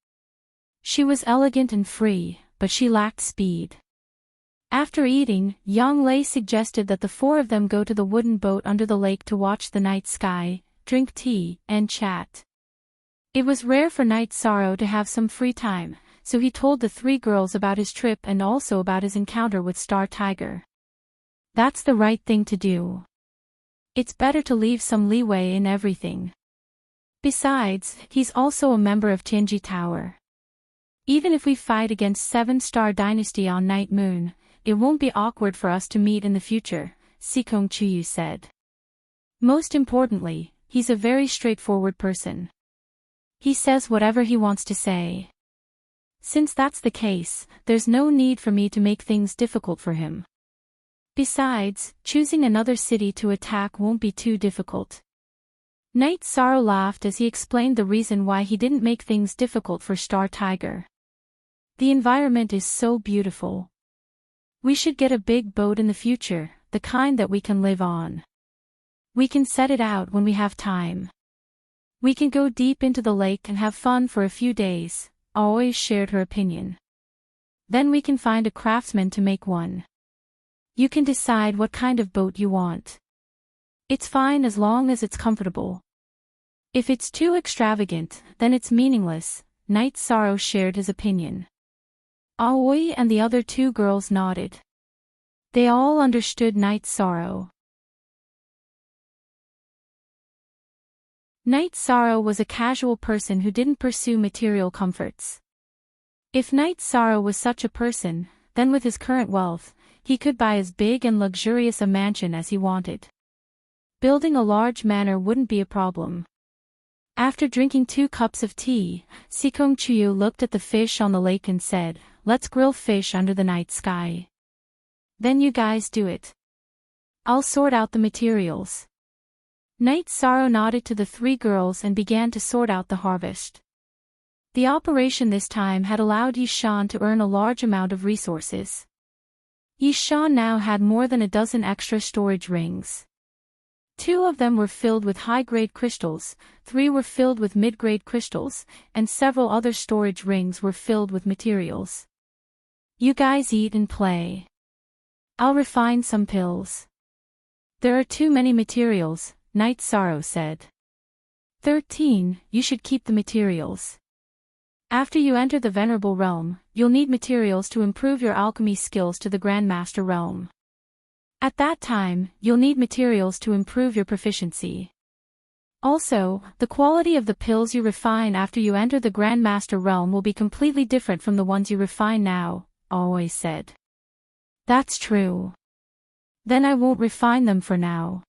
She was elegant and free, but she lacked speed. After eating, Yang Lei suggested that the 4 of them go to the wooden boat under the lake to watch the night sky, drink tea, and chat. It was rare for Knight Sorrow to have some free time, so he told the 3 girls about his trip and also about his encounter with Star Tiger. That's the right thing to do. It's better to leave some leeway in everything. Besides, he's also a member of Tianji Tower. Even if we fight against 7-star dynasty on Night Moon, it won't be awkward for us to meet in the future, Sikong Chuyu said. Most importantly, he's a very straightforward person. He says whatever he wants to say. Since that's the case, there's no need for me to make things difficult for him. Besides, choosing another city to attack won't be too difficult. Knight Sorrow laughed as he explained the reason why he didn't make things difficult for Star Tiger. The environment is so beautiful. We should get a big boat in the future, the kind that we can live on. We can set it out when we have time. We can go deep into the lake and have fun for a few days, Aoi shared her opinion. Then we can find a craftsman to make one. You can decide what kind of boat you want. It's fine as long as it's comfortable. If it's too extravagant, then it's meaningless, Knight Sorrow shared his opinion. Aoi and the other 2 girls nodded. They all understood Knight Sorrow. Knight Sorrow was a casual person who didn't pursue material comforts. If Knight Sorrow was such a person, then with his current wealth, he could buy as big and luxurious a mansion as he wanted. Building a large manor wouldn't be a problem. After drinking 2 cups of tea, Sikong Chuyu looked at the fish on the lake and said, "Let's grill fish under the night sky." Then you guys do it. I'll sort out the materials. Knight Sorrow nodded to the 3 girls and began to sort out the harvest. The operation this time had allowed Yishan to earn a large amount of resources. Yishan now had more than a dozen extra storage rings. 2 of them were filled with high-grade crystals, 3 were filled with mid-grade crystals, and several other storage rings were filled with materials. You guys eat and play. I'll refine some pills. There are too many materials, Night Sorrow said. 13. You should keep the materials. After you enter the Venerable Realm, you'll need materials to improve your alchemy skills to the Grandmaster Realm. At that time, you'll need materials to improve your proficiency. Also, the quality of the pills you refine after you enter the Grandmaster Realm will be completely different from the ones you refine now, Always said. That's true. Then I won't refine them for now.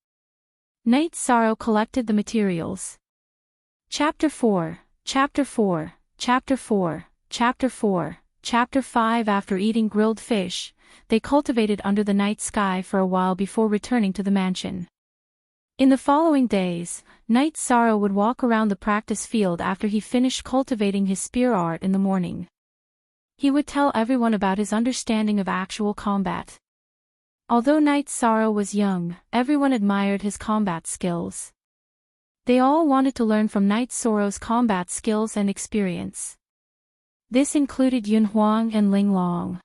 Night Sorrow collected the materials. Chapter 4, Chapter 4, Chapter 4, Chapter 4, Chapter 5. After eating grilled fish, they cultivated under the night sky for a while before returning to the mansion. In the following days, Night Sorrow would walk around the practice field after he finished cultivating his spear art in the morning. He would tell everyone about his understanding of actual combat. Although Night Sorrow was young, everyone admired his combat skills. They all wanted to learn from Night Sorrow's combat skills and experience. This included Yun Huang and Ling Long.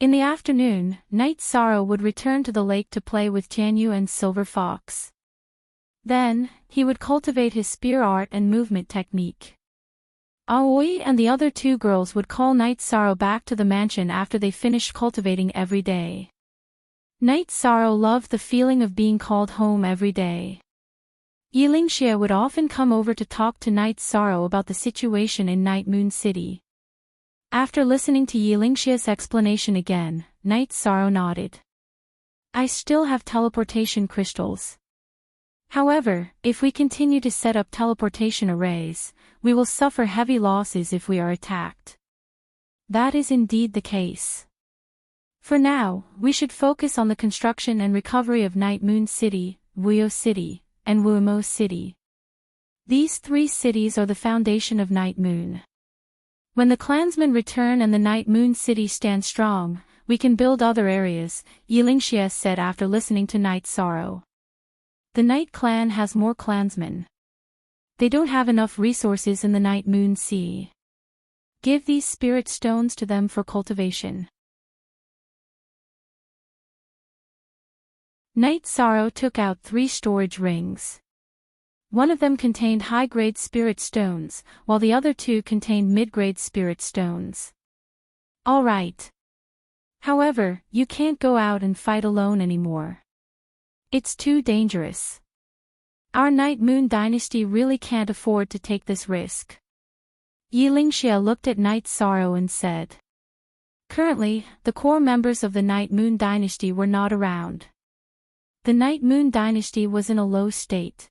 In the afternoon, Night Sorrow would return to the lake to play with Tianyu and Silver Fox. Then, he would cultivate his spear art and movement technique. Aoi and the other 2 girls would call Night Sorrow back to the mansion after they finished cultivating every day. Night Sorrow loved the feeling of being called home every day. Yilingxia would often come over to talk to Night Sorrow about the situation in Night Moon City. After listening to Yilingxia's explanation again, Night Sorrow nodded. I still have teleportation crystals. However, if we continue to set up teleportation arrays, we will suffer heavy losses if we are attacked. That is indeed the case. For now, we should focus on the construction and recovery of Night Moon City, Wuyo City, and Wumo City. These 3 cities are the foundation of Night Moon. When the clansmen return and the Night Moon City stands strong, we can build other areas, Yilingxia said after listening to Night Sorrow. The Night Clan has more clansmen. They don't have enough resources in the Night Moon Sea. Give these spirit stones to them for cultivation. Night Sorrow took out 3 storage rings. One of them contained high-grade spirit stones, while the other 2 contained mid-grade spirit stones. All right. However, you can't go out and fight alone anymore. It's too dangerous. Our Night Moon Dynasty really can't afford to take this risk. Yilingxia looked at Night Sorrow and said. Currently, the core members of the Night Moon Dynasty were not around. The Night Moon Dynasty was in a low state.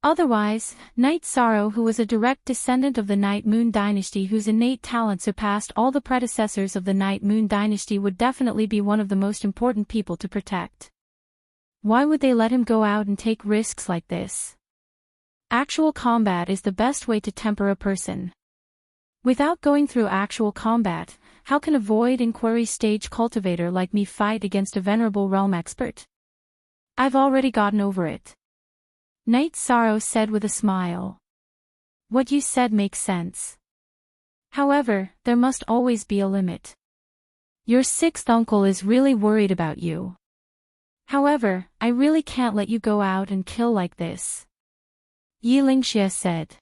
Otherwise, Night Sorrow, who was a direct descendant of the Night Moon Dynasty whose innate talent surpassed all the predecessors of the Night Moon Dynasty, would definitely be one of the most important people to protect. Why would they let him go out and take risks like this? Actual combat is the best way to temper a person. Without going through actual combat, how can a void inquiry stage cultivator like me fight against a Venerable Realm expert? I've already gotten over it. Night Sorrow said with a smile. What you said makes sense. However, there must always be a limit. Your 6th uncle is really worried about you. However, I really can't let you go out and kill like this. Yilingxia said.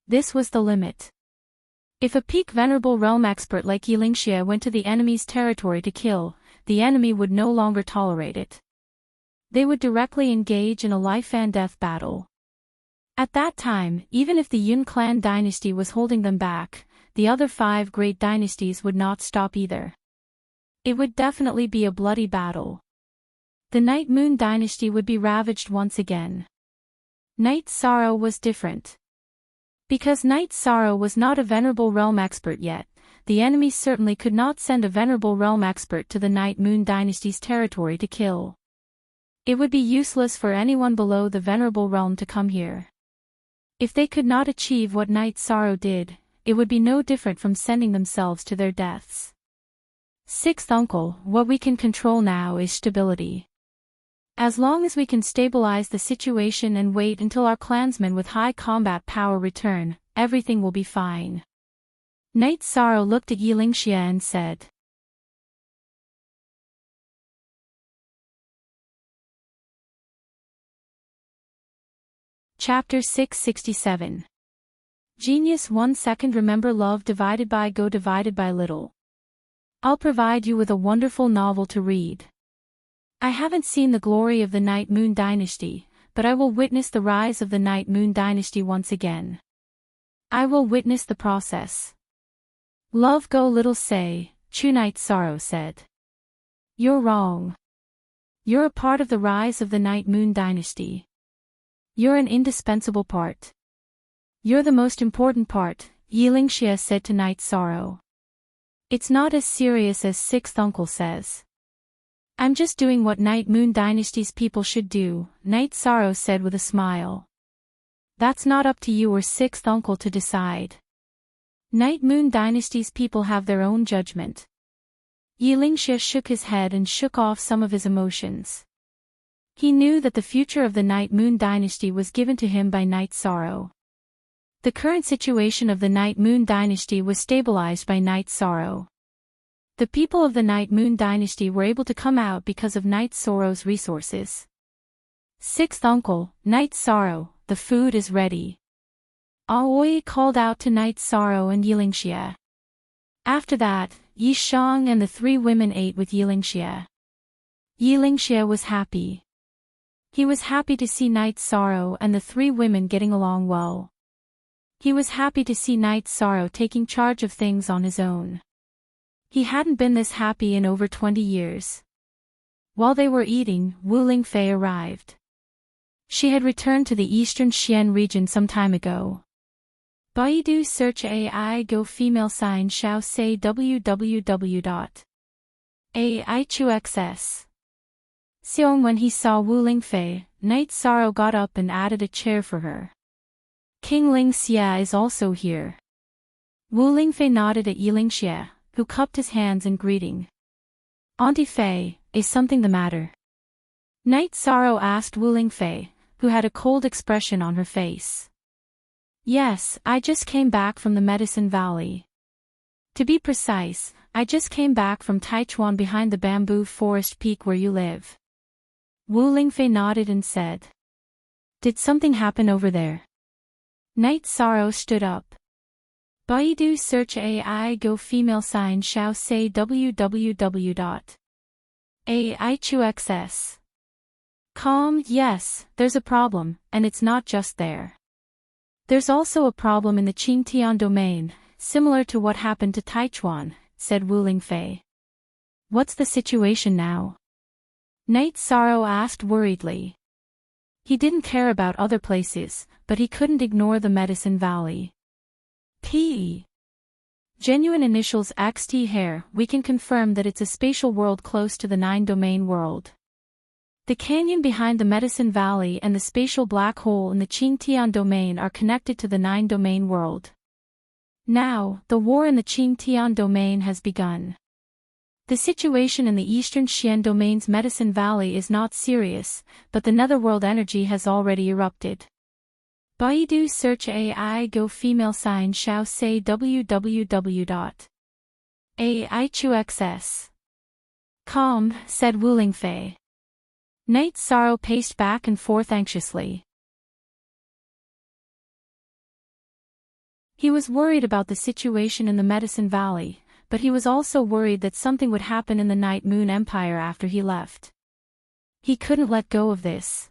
This was the limit. If a peak Venerable Realm expert like Yilingxia went to the enemy's territory to kill, the enemy would no longer tolerate it. They would directly engage in a life-and-death battle. At that time, even if the Yun clan dynasty was holding them back, the other 5 great dynasties would not stop either. It would definitely be a bloody battle. The Night Moon dynasty would be ravaged once again. Night Sorrow was different. Because Night Sorrow was not a Venerable Realm expert yet, the enemy certainly could not send a Venerable Realm expert to the Night Moon dynasty's territory to kill. It would be useless for anyone below the Venerable Realm to come here. If they could not achieve what Night Sorrow did, it would be no different from sending themselves to their deaths. 6th uncle, what we can control now is stability. As long as we can stabilize the situation and wait until our clansmen with high combat power return, everything will be fine. Knight Sorrow looked at Yilingxia and said. Chapter 667. Genius 1 second. Remember, love divided by go divided by little. I'll provide you with a wonderful novel to read. I haven't seen the glory of the Night Moon Dynasty, but I will witness the rise of the Night Moon Dynasty once again. I will witness the process. Love go little say, True Knight Sorrow said. You're wrong. You're a part of the rise of the Night Moon Dynasty. You're an indispensable part. You're the most important part, Yilingxia said to Knight Sorrow. It's not as serious as Sixth Uncle says. I'm just doing what Night Moon Dynasty's people should do, Knight Sorrow said with a smile. That's not up to you or Sixth Uncle to decide. Night Moon Dynasty's people have their own judgment. Yilingxia shook his head and shook off some of his emotions. He knew that the future of the Night Moon Dynasty was given to him by Knight Sorrow. The current situation of the Night Moon Dynasty was stabilized by Knight Sorrow. The people of the Night Moon Dynasty were able to come out because of Knight Sorrow's resources. Sixth Uncle, Knight Sorrow, the food is ready. Aoi called out to Knight Sorrow and Yilingxia. After that, Yi Shang and the three women ate with Yilingxia. Yilingxia was happy. He was happy to see Knight Sorrow and the three women getting along well. He was happy to see Knight Sorrow taking charge of things on his own. He hadn't been this happy in over 20 years. While they were eating, Wu Lingfei arrived. She had returned to the eastern Xian region some time ago. Baidu search AI go female sign Xiao say www.aichuxs. Xiong when he saw Wu Lingfei, Knight Sorrow got up and added a chair for her. King Ling Xia is also here. Wu Lingfei nodded at Yilingxia, who cupped his hands in greeting. Auntie Fei, is something the matter? Knight Sorrow asked Wu Lingfei, who had a cold expression on her face. Yes, I just came back from the Medicine Valley. To be precise, I just came back from Taichuan behind the bamboo forest peak where you live. Wu Lingfei nodded and said. Did something happen over there? Knight Sorrow stood up. Baidu search AI go female sign Xiao say www.aichuxs.com. Yes, there's a problem, and it's not just there. There's also a problem in the Qingtian domain, similar to what happened to Taichuan, said Wu Lingfei. What's the situation now? Knight Sorrow asked worriedly. He didn't care about other places, but he couldn't ignore the Medicine Valley. P. Genuine initials XT hair. We can confirm that it's a spatial world close to the 9-domain world. The canyon behind the Medicine Valley and the spatial black hole in the Qingtian domain are connected to the 9-domain world. Now, the war in the Qingtian domain has begun. The situation in the eastern Xian domain's Medicine Valley is not serious, but the netherworld energy has already erupted. Baidu search AI go female sign Xiao say www.aichuxs.com, said Wu Lingfei. Knight Sorrow paced back and forth anxiously. He was worried about the situation in the Medicine Valley, but he was also worried that something would happen in the Night Moon Empire after he left. He couldn't let go of this.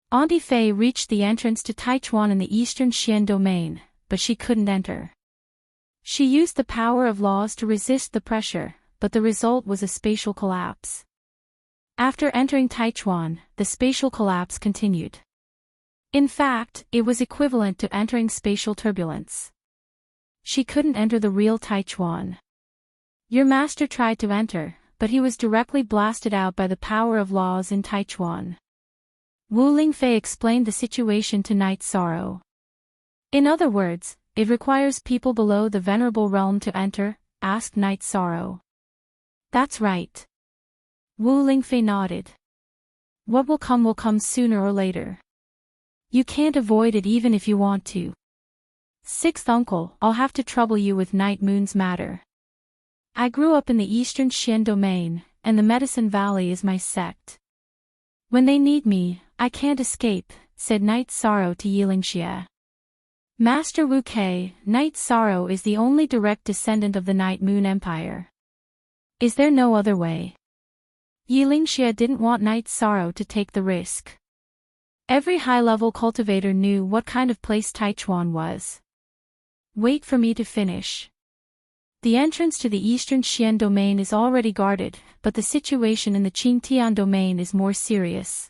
Auntie Fei reached the entrance to Taichuan in the eastern Xian domain, but she couldn't enter. She used the power of laws to resist the pressure, but the result was a spatial collapse. After entering Taichuan, the spatial collapse continued. In fact, it was equivalent to entering spatial turbulence. She couldn't enter the real Taichuan. Your master tried to enter, but he was directly blasted out by the power of laws in Taichuan. Wu Lingfei explained the situation to Knight Sorrow. In other words, it requires people below the Venerable Realm to enter, asked Knight Sorrow. That's right. Wu Lingfei nodded. What will come sooner or later. You can't avoid it even if you want to. Sixth uncle, I'll have to trouble you with Night Moon's matter. I grew up in the Eastern Xian domain, and the Medicine Valley is my sect. When they need me, I can't escape, said Night Sorrow to Yilingxia. Master Wu Kei, Night Sorrow is the only direct descendant of the Night Moon Empire. Is there no other way? Yilingxia didn't want Night Sorrow to take the risk. Every high-level cultivator knew what kind of place Taichuan was. Wait for me to finish. The entrance to the Eastern Xian domain is already guarded, but the situation in the Qingtian domain is more serious.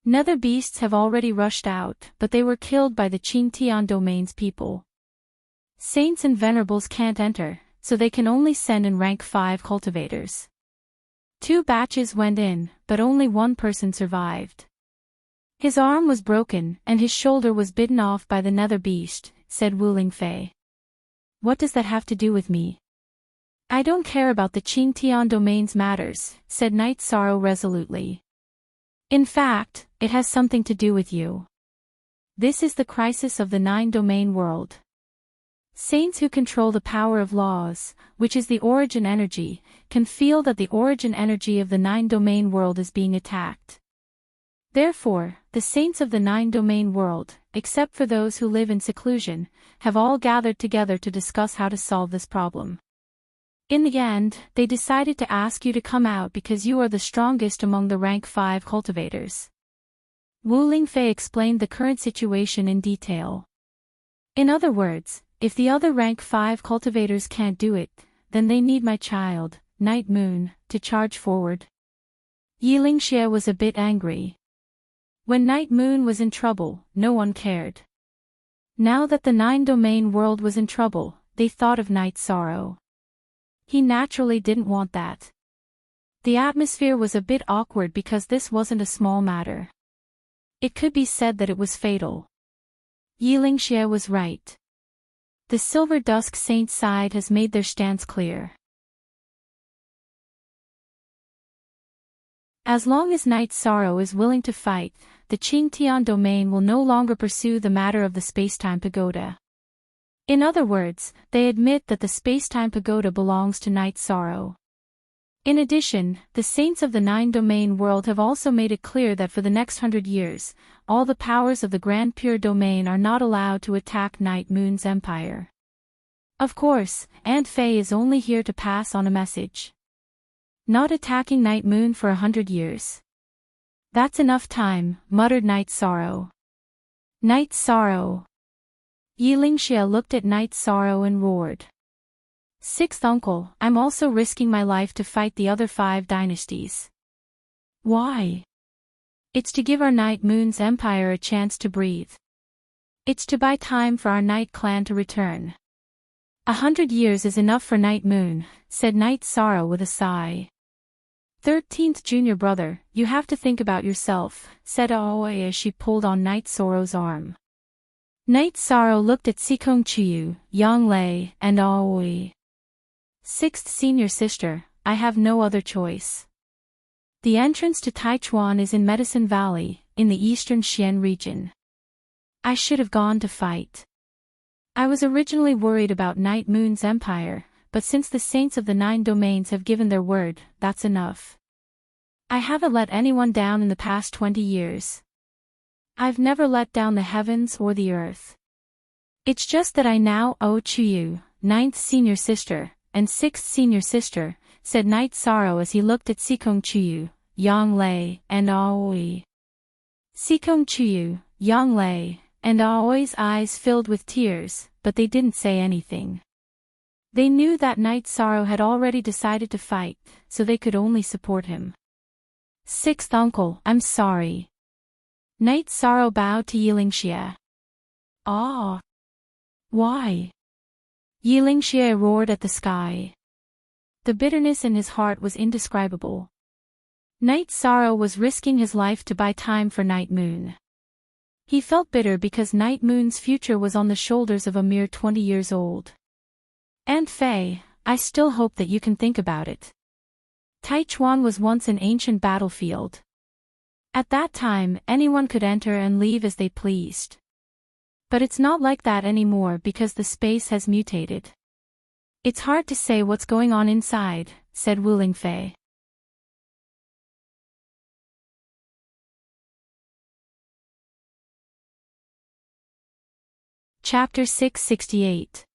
Nether beasts have already rushed out, but they were killed by the Qingtian domain's people. Saints and venerables can't enter, so they can only send in rank 5 cultivators. 2 batches went in, but only one person survived. His arm was broken and his shoulder was bitten off by the nether beast, said Wu Lingfei. What does that have to do with me? I don't care about the Qingtian domain's matters, said Night Sorrow resolutely. In fact, it has something to do with you. This is the crisis of the 9-domain world. Saints who control the power of laws, which is the origin energy, can feel that the origin energy of the 9-domain world is being attacked. Therefore, the saints of the 9-domain world, except for those who live in seclusion, have all gathered together to discuss how to solve this problem. In the end, they decided to ask you to come out because you are the strongest among the rank 5 cultivators. Wu Lingfei explained the current situation in detail. In other words, if the other rank 5 cultivators can't do it, then they need my child, Night Moon, to charge forward. Yilingxia was a bit angry. When Night Moon was in trouble, no one cared. Now that the 9-domain world was in trouble, they thought of Night Sorrow. He naturally didn't want that. The atmosphere was a bit awkward because this wasn't a small matter. It could be said that it was fatal. Yilingxia was right. The Silver Dusk Saint side has made their stance clear. As long as Night Sorrow is willing to fight, the Qingtian domain will no longer pursue the matter of the Spacetime Pagoda. In other words, they admit that the Spacetime Pagoda belongs to Night Sorrow. In addition, the saints of the 9-domain world have also made it clear that for the next 100 years, all the powers of the Grand Pure Domain are not allowed to attack Night Moon's empire. Of course, Aunt Fei is only here to pass on a message. Not attacking Night Moon for 100 years. That's enough time, muttered Night Sorrow. Night Sorrow. Yilingxia looked at Night Sorrow and roared. Sixth uncle, I'm also risking my life to fight the other 5 dynasties. Why? It's to give our Night Moon's empire a chance to breathe. It's to buy time for our Night clan to return. 100 years is enough for Night Moon, said Night Sorrow with a sigh. 13th junior brother, you have to think about yourself, said Aoi as she pulled on Night Sorrow's arm. Night Sorrow looked at Sikong Chuyu, Yang Lei, and Aoi. 6th senior sister, I have no other choice. The entrance to Taichuan is in Medicine Valley, in the Eastern Xian region. I should have gone to fight. I was originally worried about Night Moon's empire, but since the saints of the 9 domains have given their word, that's enough. I haven't let anyone down in the past 20 years. I've never let down the heavens or the earth. It's just that I now owe Chuyu, 9th senior sister, and 6th senior sister, said Night Sorrow as he looked at Sikong Chuyu, Yang Lei, and Aoi. Sikong Chuyu, Yang Lei, and Aoi's eyes filled with tears, but they didn't say anything. They knew that Night Sorrow had already decided to fight, so they could only support him. 6th uncle, I'm sorry. Night Sorrow bowed to Yilingxia. Ah! Why? Yilingxia roared at the sky. The bitterness in his heart was indescribable. Night Sorrow was risking his life to buy time for Night Moon. He felt bitter because Night Moon's future was on the shoulders of a mere 20 years old. Aunt Fei, I still hope that you can think about it. Taichuan was once an ancient battlefield. At that time, anyone could enter and leave as they pleased. But it's not like that anymore because the space has mutated. It's hard to say what's going on inside, said Wu Lingfei. Chapter 668.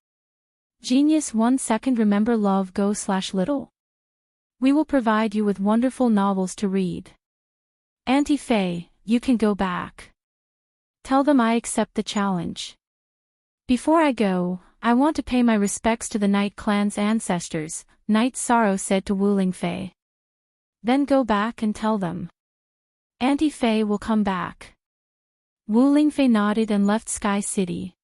Genius 1 second. Remember love go/little. We will provide you with wonderful novels to read. Auntie Faye, you can go back. Tell them I accept the challenge. Before I go, I want to pay my respects to the Night Clan's ancestors, Night Sorrow said to Wu Lingfei. Then go back and tell them. Auntie Faye will come back. Wu Lingfei nodded and left Sky City.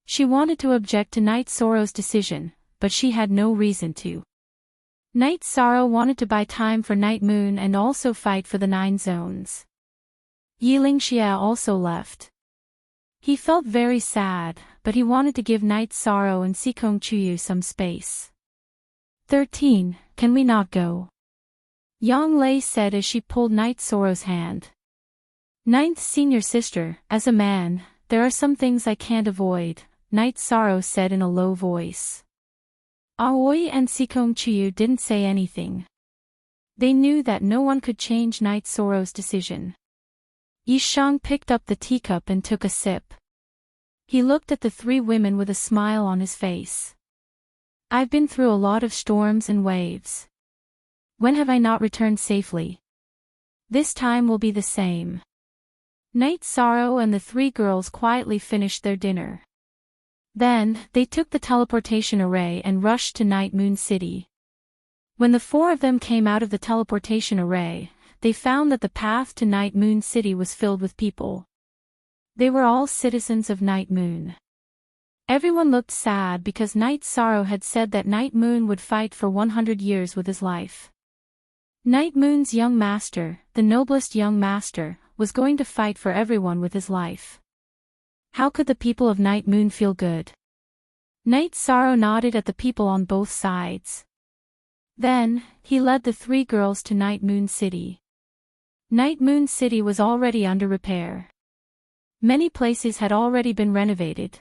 She wanted to object to Night Sorrow's decision, but she had no reason to. Night Sorrow wanted to buy time for Night Moon and also fight for the 9 zones. Yiling Xia also left. He felt very sad, but he wanted to give Night Sorrow and Sikong Chuyu some space. 13. Can we not go? Yang Lei said as she pulled Night Sorrow's hand. Ninth senior sister, as a man, there are some things I can't avoid, Night Sorrow said in a low voice. Aoi and Sikong Chuyu didn't say anything. They knew that no one could change Night Sorrow's decision. Yishang picked up the teacup and took a sip. He looked at the 3 women with a smile on his face. I've been through a lot of storms and waves. When have I not returned safely? This time will be the same. Night Sorrow and the 3 girls quietly finished their dinner. Then, they took the teleportation array and rushed to Night Moon City. When the 4 of them came out of the teleportation array, they found that the path to Night Moon City was filled with people. They were all citizens of Night Moon. Everyone looked sad because Night Sorrow had said that Night Moon would fight for 100 years with his life. Night Moon's young master, the noblest young master, was going to fight for everyone with his life. How could the people of Night Moon feel good? Night Sorrow nodded at the people on both sides. Then, he led the 3 girls to Night Moon City. Night Moon City was already under repair. Many places had already been renovated.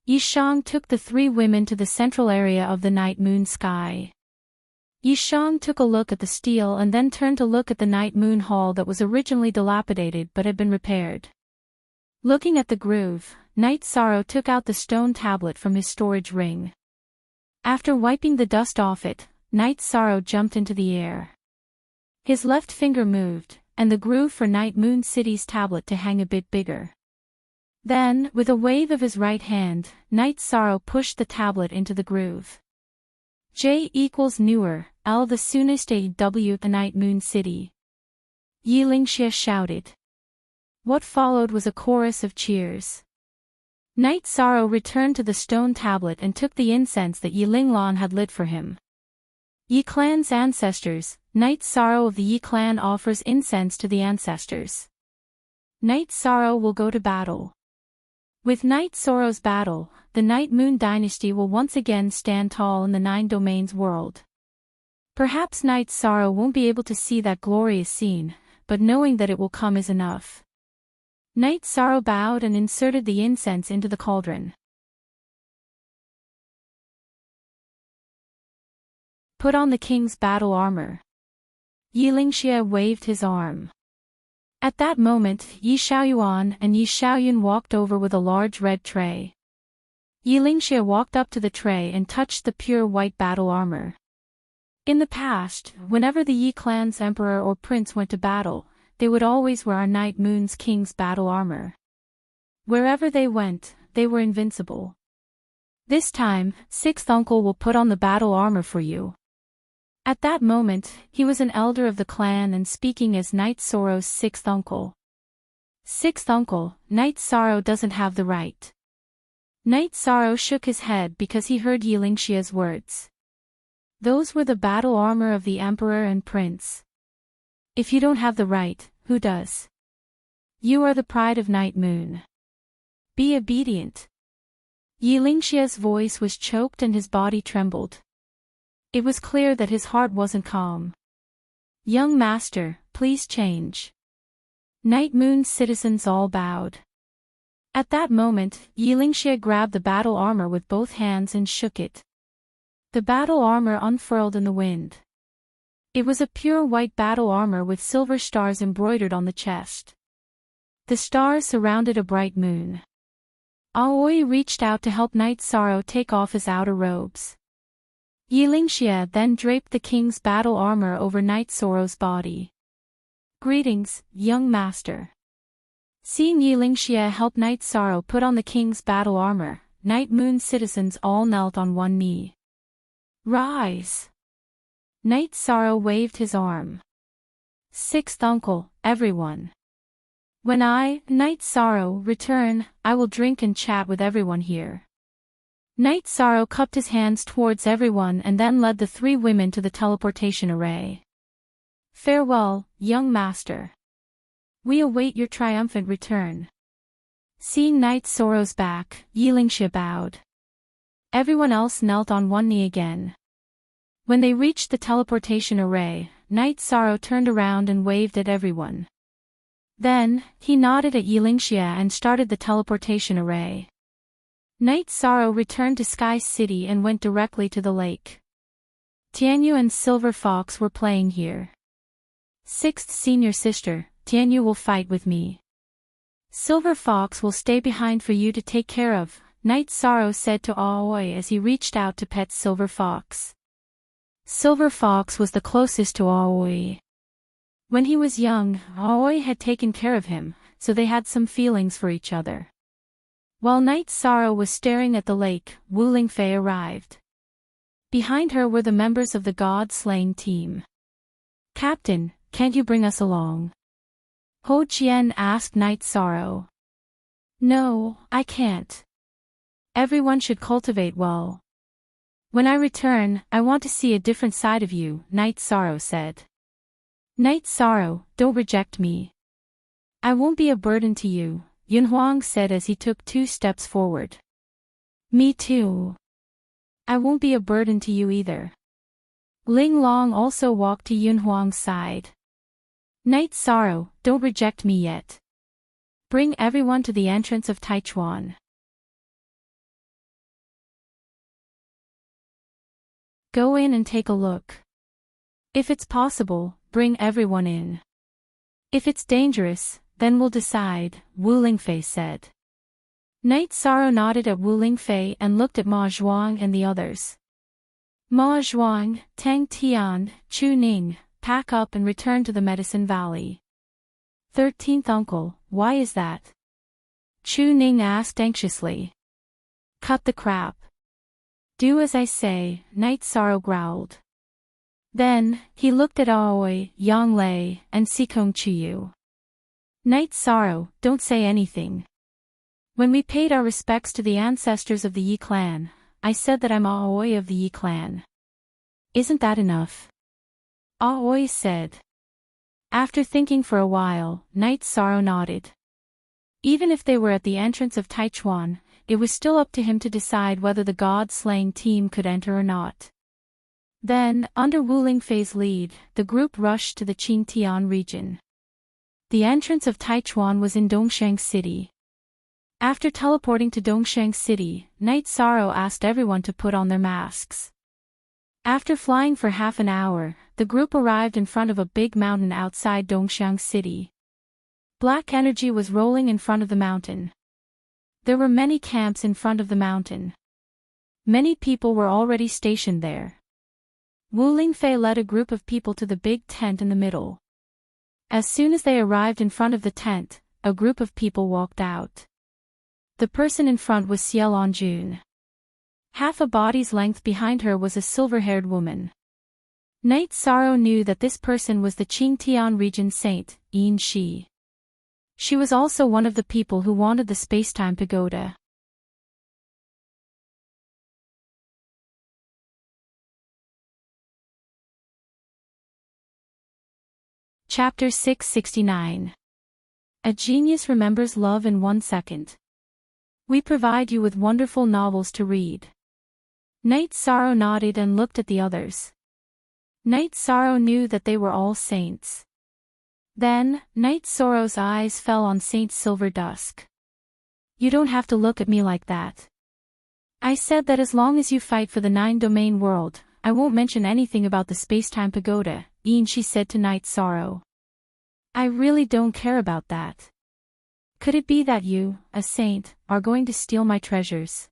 Yishang took the 3 women to the central area of the Night Moon sky. Yishang took a look at the steel and then turned to look at the Night Moon Hall that was originally dilapidated but had been repaired. Looking at the groove, Night Sorrow took out the stone tablet from his storage ring. After wiping the dust off it, Night Sorrow jumped into the air. His left finger moved, and the groove for Night Moon City's tablet to hang a bit bigger. Then, with a wave of his right hand, Night Sorrow pushed the tablet into the groove. J equals newer, L the soonest AW the Night Moon City. Yiling Xia shouted. What followed was a chorus of cheers. Night Sorrow returned to the stone tablet and took the incense that Yiling Lan had lit for him. Yi Clan's ancestors, Night Sorrow of the Yi Clan offers incense to the ancestors. Night Sorrow will go to battle. With Night Sorrow's battle, the Night Moon dynasty will once again stand tall in the 9 domains world. Perhaps Night Sorrow won't be able to see that glorious scene, but knowing that it will come is enough. Night Sorrow bowed and inserted the incense into the cauldron. Put on the king's battle armor. Yiling Xia waved his arm. At that moment, Yi Xiaoyuan and Yi Xiaoyun walked over with a large red tray. Yiling Xia walked up to the tray and touched the pure white battle armor. In the past, whenever the Yi clan's emperor or prince went to battle, they would always wear our Night Moon's king's battle armor. Wherever they went, they were invincible. This time, 6th uncle will put on the battle armor for you. At that moment, he was an elder of the clan and speaking as Night Sorrow's 6th uncle. 6th uncle, Night Sorrow doesn't have the right. Night Sorrow shook his head because he heard Yiling Xia's words. Those were the battle armor of the emperor and prince. If you don't have the right, who does? You are the pride of Night Moon. Be obedient. Yiling Xia's voice was choked and his body trembled. It was clear that his heart wasn't calm. Young master, please change. Night Moon's citizens all bowed. At that moment, Yilingxia grabbed the battle armor with both hands and shook it. The battle armor unfurled in the wind. It was a pure white battle armor with silver stars embroidered on the chest. The stars surrounded a bright moon. Aoi reached out to help Knight Sorrow take off his outer robes. Yilingxia then draped the king's battle armor over Knight Sorrow's body. Greetings, young master. Seeing Yilingxia help Knight Sorrow put on the king's battle armor, Night Moon's citizens all knelt on one knee. Rise! Knight Sorrow waved his arm. Sixth uncle, everyone. When I, Knight Sorrow, return, I will drink and chat with everyone here. Knight Sorrow cupped his hands towards everyone and then led the three women to the teleportation array. Farewell, young master. We await your triumphant return. Seeing Knight Sorrow's back, Yilingxia bowed. Everyone else knelt on one knee again. When they reached the teleportation array, Knight Sorrow turned around and waved at everyone. Then, he nodded at Yilingxia and started the teleportation array. Knight Sorrow returned to Sky City and went directly to the lake. Tianyu and Silver Fox were playing here. Sixth senior sister, Tianyu will fight with me. Silver Fox will stay behind for you to take care of, Knight Sorrow said to Aoi as he reached out to pet Silver Fox. Silver Fox was the closest to Aoi. When he was young, Aoi had taken care of him, so they had some feelings for each other. While Knight Sorrow was staring at the lake, Wu Lingfei arrived. Behind her were the members of the God-slaying team. Captain, can't you bring us along? Ho Qian asked Knight Sorrow. No, I can't. Everyone should cultivate well. When I return, I want to see a different side of you, Knight Sorrow said. Knight Sorrow, don't reject me. I won't be a burden to you, Yunhuang said as he took 2 steps forward. Me too. I won't be a burden to you either. Ling Long also walked to Yunhuang's side. Knight Sorrow, don't reject me yet. Bring everyone to the entrance of Taichuan. Go in and take a look. If it's possible, bring everyone in. If it's dangerous, then we'll decide, Wu Lingfei said. Knight Sorrow nodded at Wu Lingfei and looked at Ma Zhuang and the others. Ma Zhuang, Tang Tian, Chu Ning, pack up and return to the Medicine Valley. 13th uncle, why is that? Chu Ning asked anxiously. Cut the crap. Do as I say, Knight Sorrow growled. Then, he looked at Aoi, Yang Lei, and Sikong Chuyu. Knight Sorrow, don't say anything. When we paid our respects to the ancestors of the Yi clan, I said that I'm Aoi of the Yi clan. Isn't that enough? Aoi said. After thinking for a while, Knight Sorrow nodded. Even if they were at the entrance of Taichuan, it was still up to him to decide whether the God-slaying team could enter or not. Then, under Wu Lingfei's lead, the group rushed to the Qingtian region. The entrance of Taichuan was in Dongsheng City. After teleporting to Dongsheng City, Knight Sorrow asked everyone to put on their masks. After flying for half an hour, the group arrived in front of a big mountain outside Dongsheng City. Black energy was rolling in front of the mountain. There were many camps in front of the mountain. Many people were already stationed there. Wu Lingfei led a group of people to the big tent in the middle. As soon as they arrived in front of the tent, a group of people walked out. The person in front was Xiao Lanjun. Half a body's length behind her was a silver-haired woman. Knight Sorrow knew that this person was the Qingtian region saint, Yin Shi. She was also one of the people who wanted the Spacetime Pagoda. Chapter 669. A Genius Remembers Love in 1 Second. We provide you with wonderful novels to read. Knight Sorrow nodded and looked at the others. Knight Sorrow knew that they were all saints. Then, Night Sorrow's eyes fell on Saint Silver Dusk. You don't have to look at me like that. I said that as long as you fight for the 9-domain world, I won't mention anything about the Spacetime Pagoda, she said to Night Sorrow. I really don't care about that. Could it be that you, a saint, are going to steal my treasures?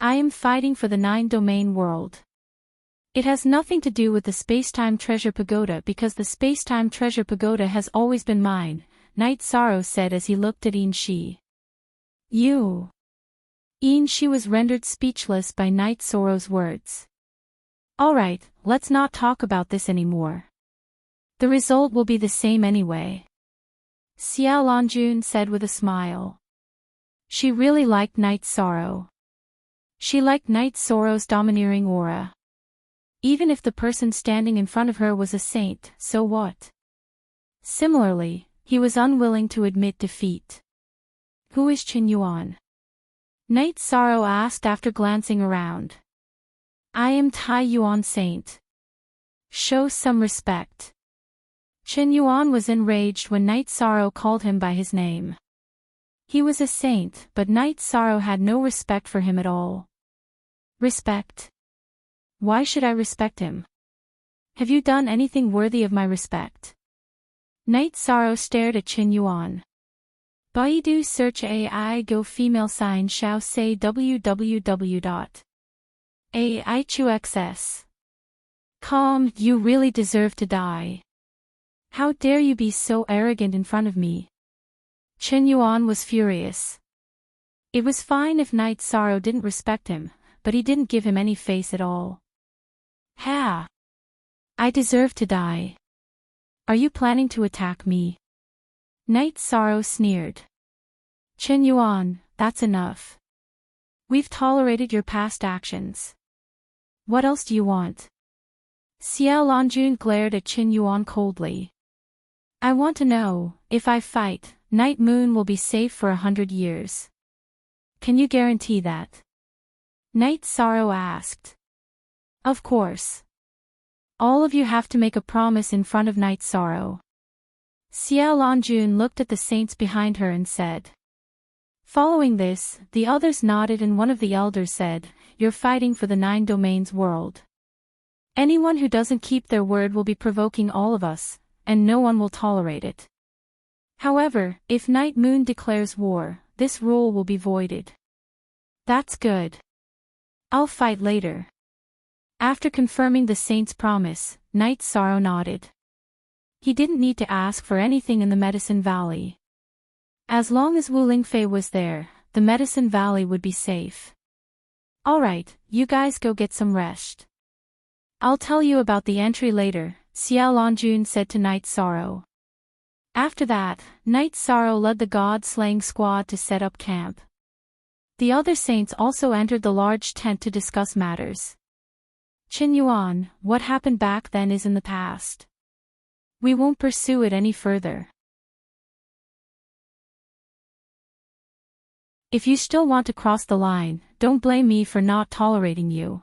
I am fighting for the 9-domain world. It has nothing to do with the Spacetime Treasure Pagoda because the Spacetime Treasure Pagoda has always been mine, Night Sorrow said as he looked at Enshi. You. Enshi was rendered speechless by Night Sorrow's words. Alright, let's not talk about this anymore. The result will be the same anyway. Xiao Lanjun said with a smile. She really liked Night Sorrow. She liked Night Sorrow's domineering aura. Even if the person standing in front of her was a saint, so what? Similarly, he was unwilling to admit defeat. Who is Qin Yuan? Night Sorrow asked after glancing around. I am Tai Yuan Saint. Show some respect. Qin Yuan was enraged when Night Sorrow called him by his name. He was a saint, but Night Sorrow had no respect for him at all. Respect? Why should I respect him? Have you done anything worthy of my respect? Night Sorrow stared at Qin Yuan. Baidu search AI go female sign shao say www.aichuxs.com. You really deserve to die. How dare you be so arrogant in front of me? Qin Yuan was furious. It was fine if Night Sorrow didn't respect him, but he didn't give him any face at all. Ha! I deserve to die. Are you planning to attack me? Night Sorrow sneered. Qin Yuan, that's enough. We've tolerated your past actions. What else do you want? Xiao Lanjun glared at Qin Yuan coldly. I want to know, if I fight, Night Moon will be safe for 100 years. Can you guarantee that? Night Sorrow asked. Of course. All of you have to make a promise in front of Night Sorrow. Xiao Lanjun looked at the saints behind her and said. Following this, the others nodded and one of the elders said, You're fighting for the 9 domains world. Anyone who doesn't keep their word will be provoking all of us, and no one will tolerate it. However, if Night Moon declares war, this rule will be voided. That's good. I'll fight later. After confirming the saint's promise, Night Sorrow nodded. He didn't need to ask for anything in the Medicine Valley. As long as Wu Lingfei was there, the Medicine Valley would be safe. Alright, you guys go get some rest. I'll tell you about the entry later, Xiao Lanjun said to Night Sorrow. After that, Night Sorrow led the god-slaying squad to set up camp. The other saints also entered the large tent to discuss matters. Qin Yuan, what happened back then is in the past. We won't pursue it any further. If you still want to cross the line, don't blame me for not tolerating you.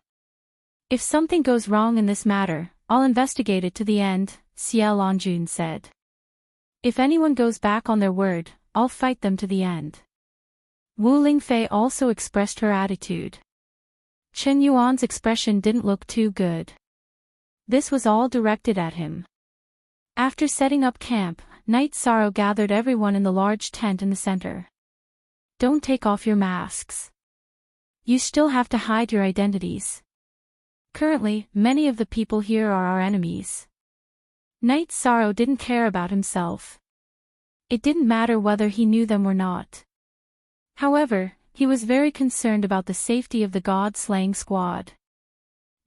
If something goes wrong in this matter, I'll investigate it to the end, Xiao Lanjun said. If anyone goes back on their word, I'll fight them to the end. Wu Lingfei also expressed her attitude. Qin Yuan's expression didn't look too good. This was all directed at him. After setting up camp, Night Sorrow gathered everyone in the large tent in the center. Don't take off your masks. You still have to hide your identities. Currently, many of the people here are our enemies. Night Sorrow didn't care about himself. It didn't matter whether he knew them or not. However, he was very concerned about the safety of the god-slaying squad.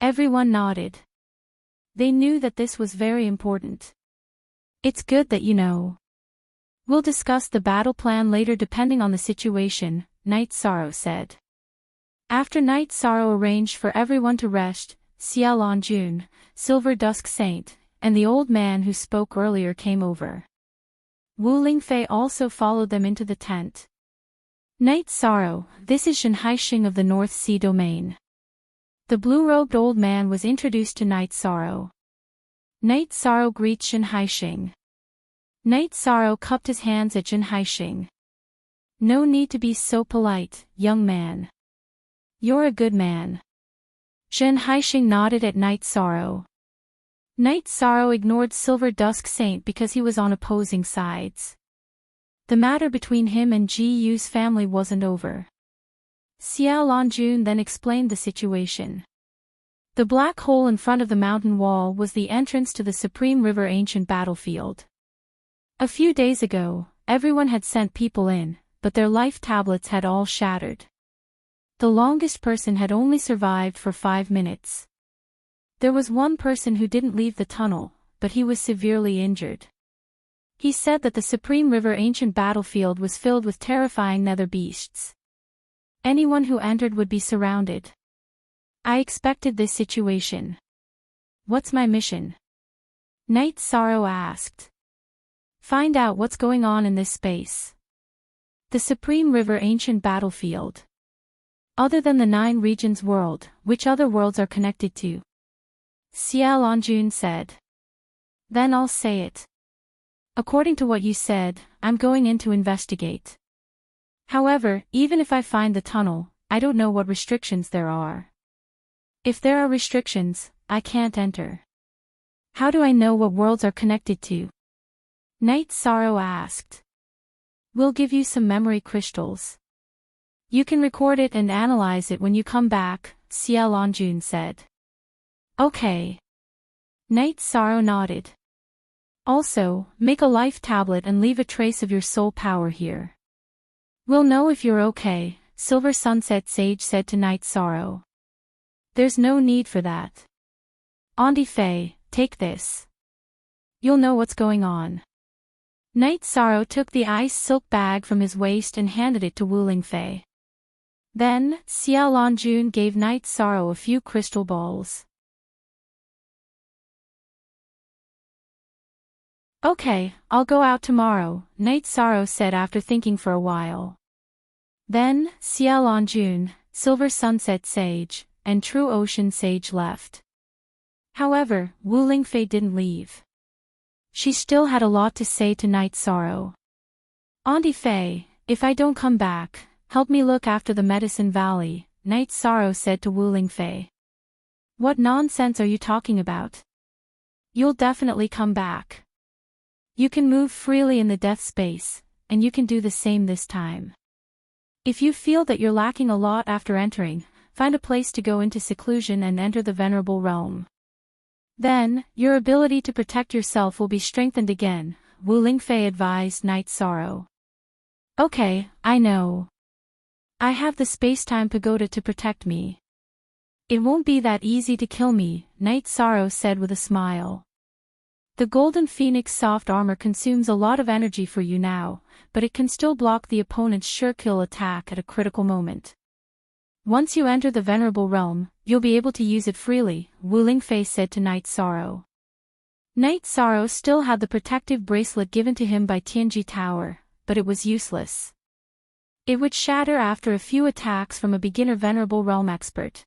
Everyone nodded. They knew that this was very important. It's good that you know. We'll discuss the battle plan later depending on the situation, Night Sorrow said. After Night Sorrow arranged for everyone to rest, Xiao Lanjun, Silver Dusk Saint, and the old man who spoke earlier came over. Wu Lingfei also followed them into the tent. Night Sorrow, this is Shen Haixing of the North Sea Domain. The blue-robed old man was introduced to Night Sorrow. Night Sorrow greets Shen Haixing. Night Sorrow cupped his hands at Jin Haixing. No need to be so polite, young man. You're a good man. Jin Haixing nodded at Night Sorrow. Night Sorrow ignored Silver Dusk Saint because he was on opposing sides. The matter between him and Ji Yu's family wasn't over. Xiao Lanjun then explained the situation. The black hole in front of the mountain wall was the entrance to the Supreme River ancient battlefield. A few days ago, everyone had sent people in, but their life tablets had all shattered. The longest person had only survived for 5 minutes. There was one person who didn't leave the tunnel, but he was severely injured. He said that the Supreme River ancient battlefield was filled with terrifying nether beasts. Anyone who entered would be surrounded. I expected this situation. What's my mission? Night Sorrow asked. Find out what's going on in this space. The Supreme River ancient battlefield. Other than the 9 regions world, which other worlds are connected to? Xiao Lanjun said. Then I'll say it. According to what you said, I'm going in to investigate. However, even if I find the tunnel, I don't know what restrictions there are. If there are restrictions, I can't enter. How do I know what worlds are connected to? Night Sorrow asked. We'll give you some memory crystals. You can record it and analyze it when you come back, Xiao Lanjun said. Okay. Night Sorrow nodded. Also, make a life tablet and leave a trace of your soul power here. We'll know if you're okay, Silver Sunset Sage said to Night Sorrow. There's no need for that. Auntie Fei, take this. You'll know what's going on. Night Sorrow took the ice silk bag from his waist and handed it to Wuling Fei. Then, Xiao Lanjun gave Night Sorrow a few crystal balls. Okay, I'll go out tomorrow, Night Sorrow said after thinking for a while. Then, Xiao Lanjun, Silver Sunset Sage, and True Ocean Sage left. However, Wuling Fei didn't leave. She still had a lot to say to Night Sorrow. Auntie Fei, if I don't come back, help me look after the Medicine Valley, Night Sorrow said to Wuling Fei. What nonsense are you talking about? You'll definitely come back. You can move freely in the death space, and you can do the same this time. If you feel that you're lacking a lot after entering, find a place to go into seclusion and enter the Venerable Realm. Then, your ability to protect yourself will be strengthened again, Wuling Fei advised Night Sorrow. Okay, I know. I have the space-time pagoda to protect me. It won't be that easy to kill me, Night Sorrow said with a smile. The Golden Phoenix soft armor consumes a lot of energy for you now, but it can still block the opponent's sure-kill attack at a critical moment. Once you enter the Venerable Realm, you'll be able to use it freely, Wuling Fei said to Night Sorrow. Night Sorrow still had the protective bracelet given to him by Tianji Tower, but it was useless. It would shatter after a few attacks from a beginner Venerable Realm expert.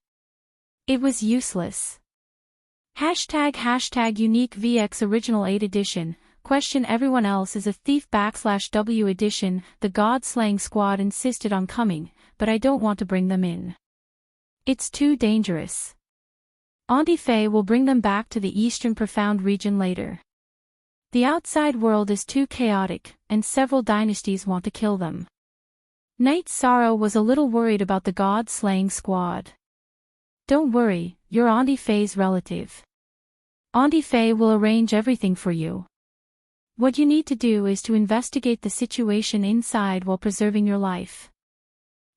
It was useless. ## Unique VX Original 8 Edition, question everyone else is a thief /W edition, the God-slaying squad insisted on coming, but I don't want to bring them in. It's too dangerous. Auntie Fei will bring them back to the Eastern Profound region later. The outside world is too chaotic, and several dynasties want to kill them. Night Sorrow was a little worried about the God-slaying squad. Don't worry, you're Auntie Fei's relative. Auntie Fei will arrange everything for you. What you need to do is to investigate the situation inside while preserving your life.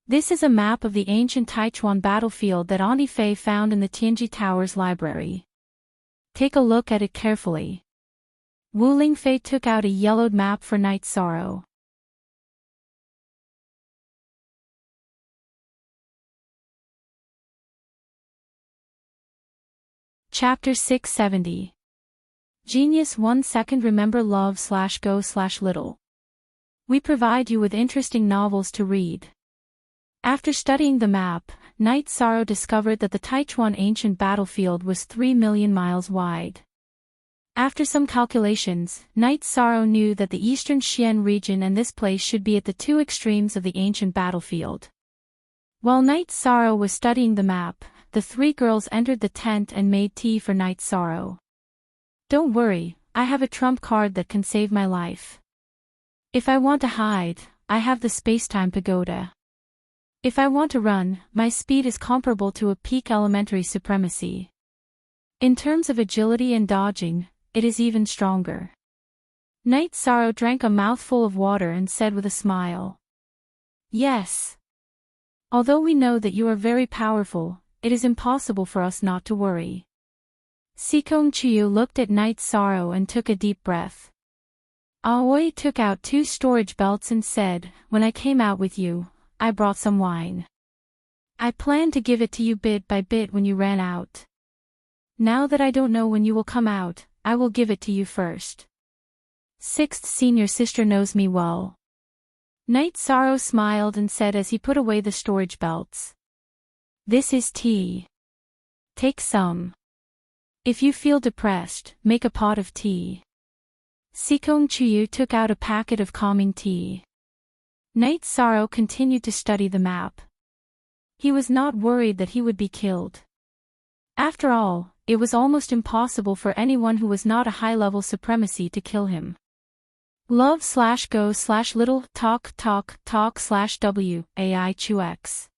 This is a map of the ancient Taichuan battlefield that Auntie Fei found in the Tianji Tower's library. Take a look at it carefully. Wuling Fei took out a yellowed map for Night Sorrow. Chapter 670. Genius 1 second. Remember love/go/little. We provide you with interesting novels to read. After studying the map, Night Sorrow discovered that the Taichuan ancient battlefield was 3 million miles wide. After some calculations, Knight Sorrow knew that the eastern Xian region and this place should be at the two extremes of the ancient battlefield. While Knight Sorrow was studying the map, the three girls entered the tent and made tea for Knight Sorrow. "Don't worry, I have a trump card that can save my life. If I want to hide, I have the Spacetime Pagoda. If I want to run, my speed is comparable to a peak elementary supremacy. In terms of agility and dodging, it is even stronger." Knight Sorrow drank a mouthful of water and said with a smile, "Yes. Although we know that you are very powerful, it is impossible for us not to worry." Sikong Chiyu looked at Knight Sorrow and took a deep breath. Aoi took out 2 storage belts and said, "When I came out with you, I brought some wine. I planned to give it to you bit by bit when you ran out. Now that I don't know when you will come out, I will give it to you first. Sixth senior sister knows me well." Knight Sorrow smiled and said as he put away the storage belts, "This is tea. Take some. If you feel depressed, make a pot of tea." Sikong Chiyu took out a packet of calming tea. Knight Sorrow continued to study the map. He was not worried that he would be killed. After all, it was almost impossible for anyone who was not a high-level supremacy to kill him. love/go/little talk/w/ai2x.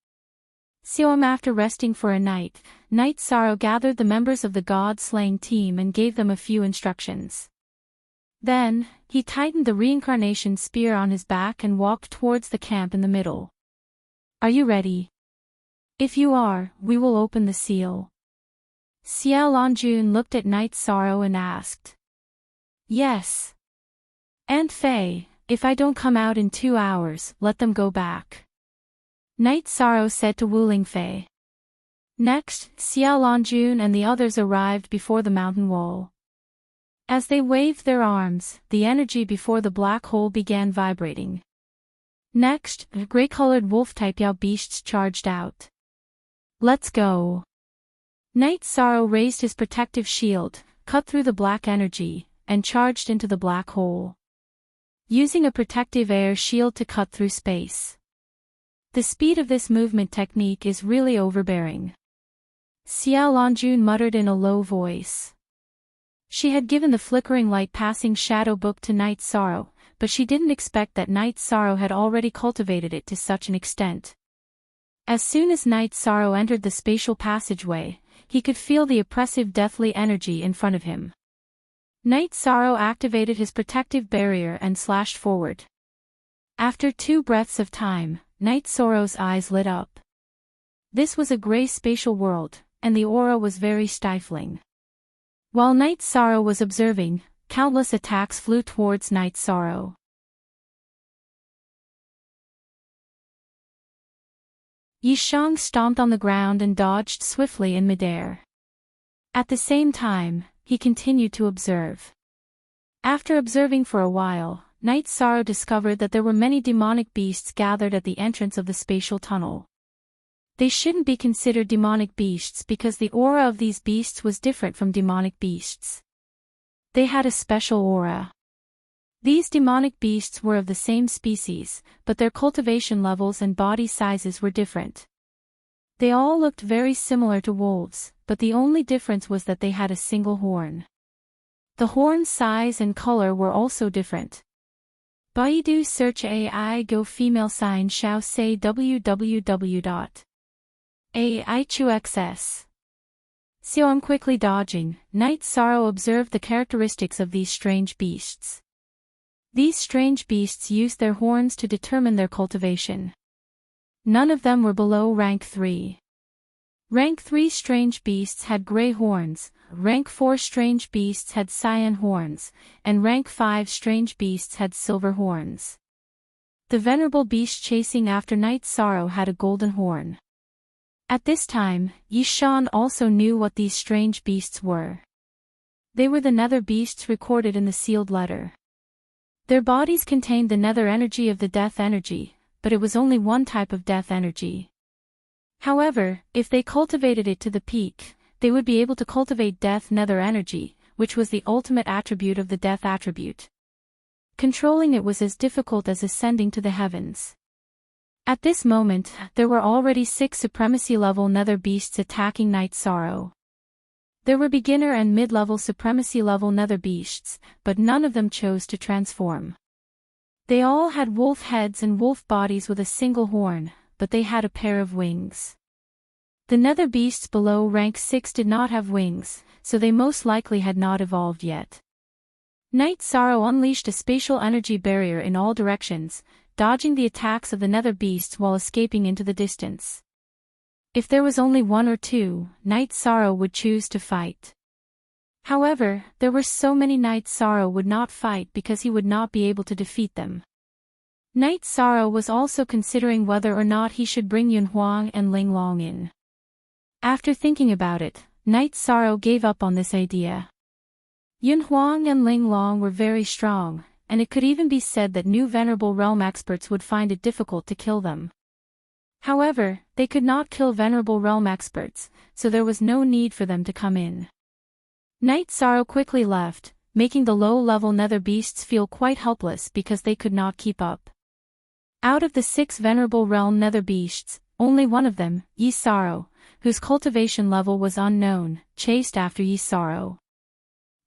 After resting for a night, Knight Sorrow gathered the members of the god-slaying team and gave them a few instructions. Then, he tightened the reincarnation spear on his back and walked towards the camp in the middle. "Are you ready? If you are, we will open the seal." Xiao Lanjun looked at Knight Sorrow and asked, "Yes. Aunt Fei, if I don't come out in 2 hours, let them go back." Knight Sorrow said to Wuling Fei. Next, Xiao Lanjun and the others arrived before the mountain wall. As they waved their arms, the energy before the black hole began vibrating. Next, the gray-colored wolf-type Yao beasts charged out. "Let's go." Knight Sorrow raised his protective shield, cut through the black energy, and charged into the black hole. Using a protective air shield to cut through space. The speed of this movement technique is really overbearing. Xiao Lanjun muttered in a low voice. She had given the flickering light passing shadow book to Knight Sorrow, but she didn't expect that Knight Sorrow had already cultivated it to such an extent. As soon as Knight Sorrow entered the spatial passageway, he could feel the oppressive deathly energy in front of him. Knight Sorrow activated his protective barrier and slashed forward. After 2 breaths of time, Knight Sorrow's eyes lit up. This was a gray spatial world, and the aura was very stifling. While Knight Sorrow was observing, countless attacks flew towards Knight Sorrow. Yishang stomped on the ground and dodged swiftly in midair. At the same time, he continued to observe. After observing for a while, Knight Sorrow discovered that there were many demonic beasts gathered at the entrance of the spatial tunnel. They shouldn't be considered demonic beasts because the aura of these beasts was different from demonic beasts. They had a special aura. These demonic beasts were of the same species, but their cultivation levels and body sizes were different. They all looked very similar to wolves, but the only difference was that they had a single horn. The horn's size and color were also different. Baidu search AI go female sign shao say www.ai2xs. Xiaom quickly dodging, Knight Sorrow observed the characteristics of these strange beasts. These strange beasts used their horns to determine their cultivation. None of them were below rank 3. Rank 3 strange beasts had gray horns, rank 4 strange beasts had cyan horns, and rank 5 strange beasts had silver horns. The venerable beast chasing after Knight Sorrow had a golden horn. At this time, Yishan also knew what these strange beasts were. They were the nether beasts recorded in the sealed letter. Their bodies contained the nether energy of the death energy, but it was only one type of death energy. However, if they cultivated it to the peak, they would be able to cultivate death nether energy, which was the ultimate attribute of the death attribute. Controlling it was as difficult as ascending to the heavens. At this moment, there were already 6 supremacy-level nether beasts attacking Night Sorrow. There were beginner and mid-level supremacy-level nether beasts, but none of them chose to transform. They all had wolf heads and wolf bodies with a single horn, but they had a pair of wings. The nether beasts below rank 6 did not have wings, so they most likely had not evolved yet. Night Sorrow unleashed a spatial energy barrier in all directions, dodging the attacks of the nether beasts while escaping into the distance. If there was only 1 or 2, Night Sorrow would choose to fight. However, there were so many Night Sorrow would not fight because he would not be able to defeat them. Night Sorrow was also considering whether or not he should bring Yun Huang and Ling Long in. After thinking about it, Night Sorrow gave up on this idea. Yun Huang and Ling Long were very strong, and it could even be said that new Venerable Realm experts would find it difficult to kill them. However, they could not kill Venerable Realm experts, so there was no need for them to come in. Night Sorrow quickly left, making the low-level nether beasts feel quite helpless because they could not keep up. Out of the 6 Venerable Realm nether beasts, only one of them, Yi Sorrow, whose cultivation level was unknown, chased after Yi Sorrow.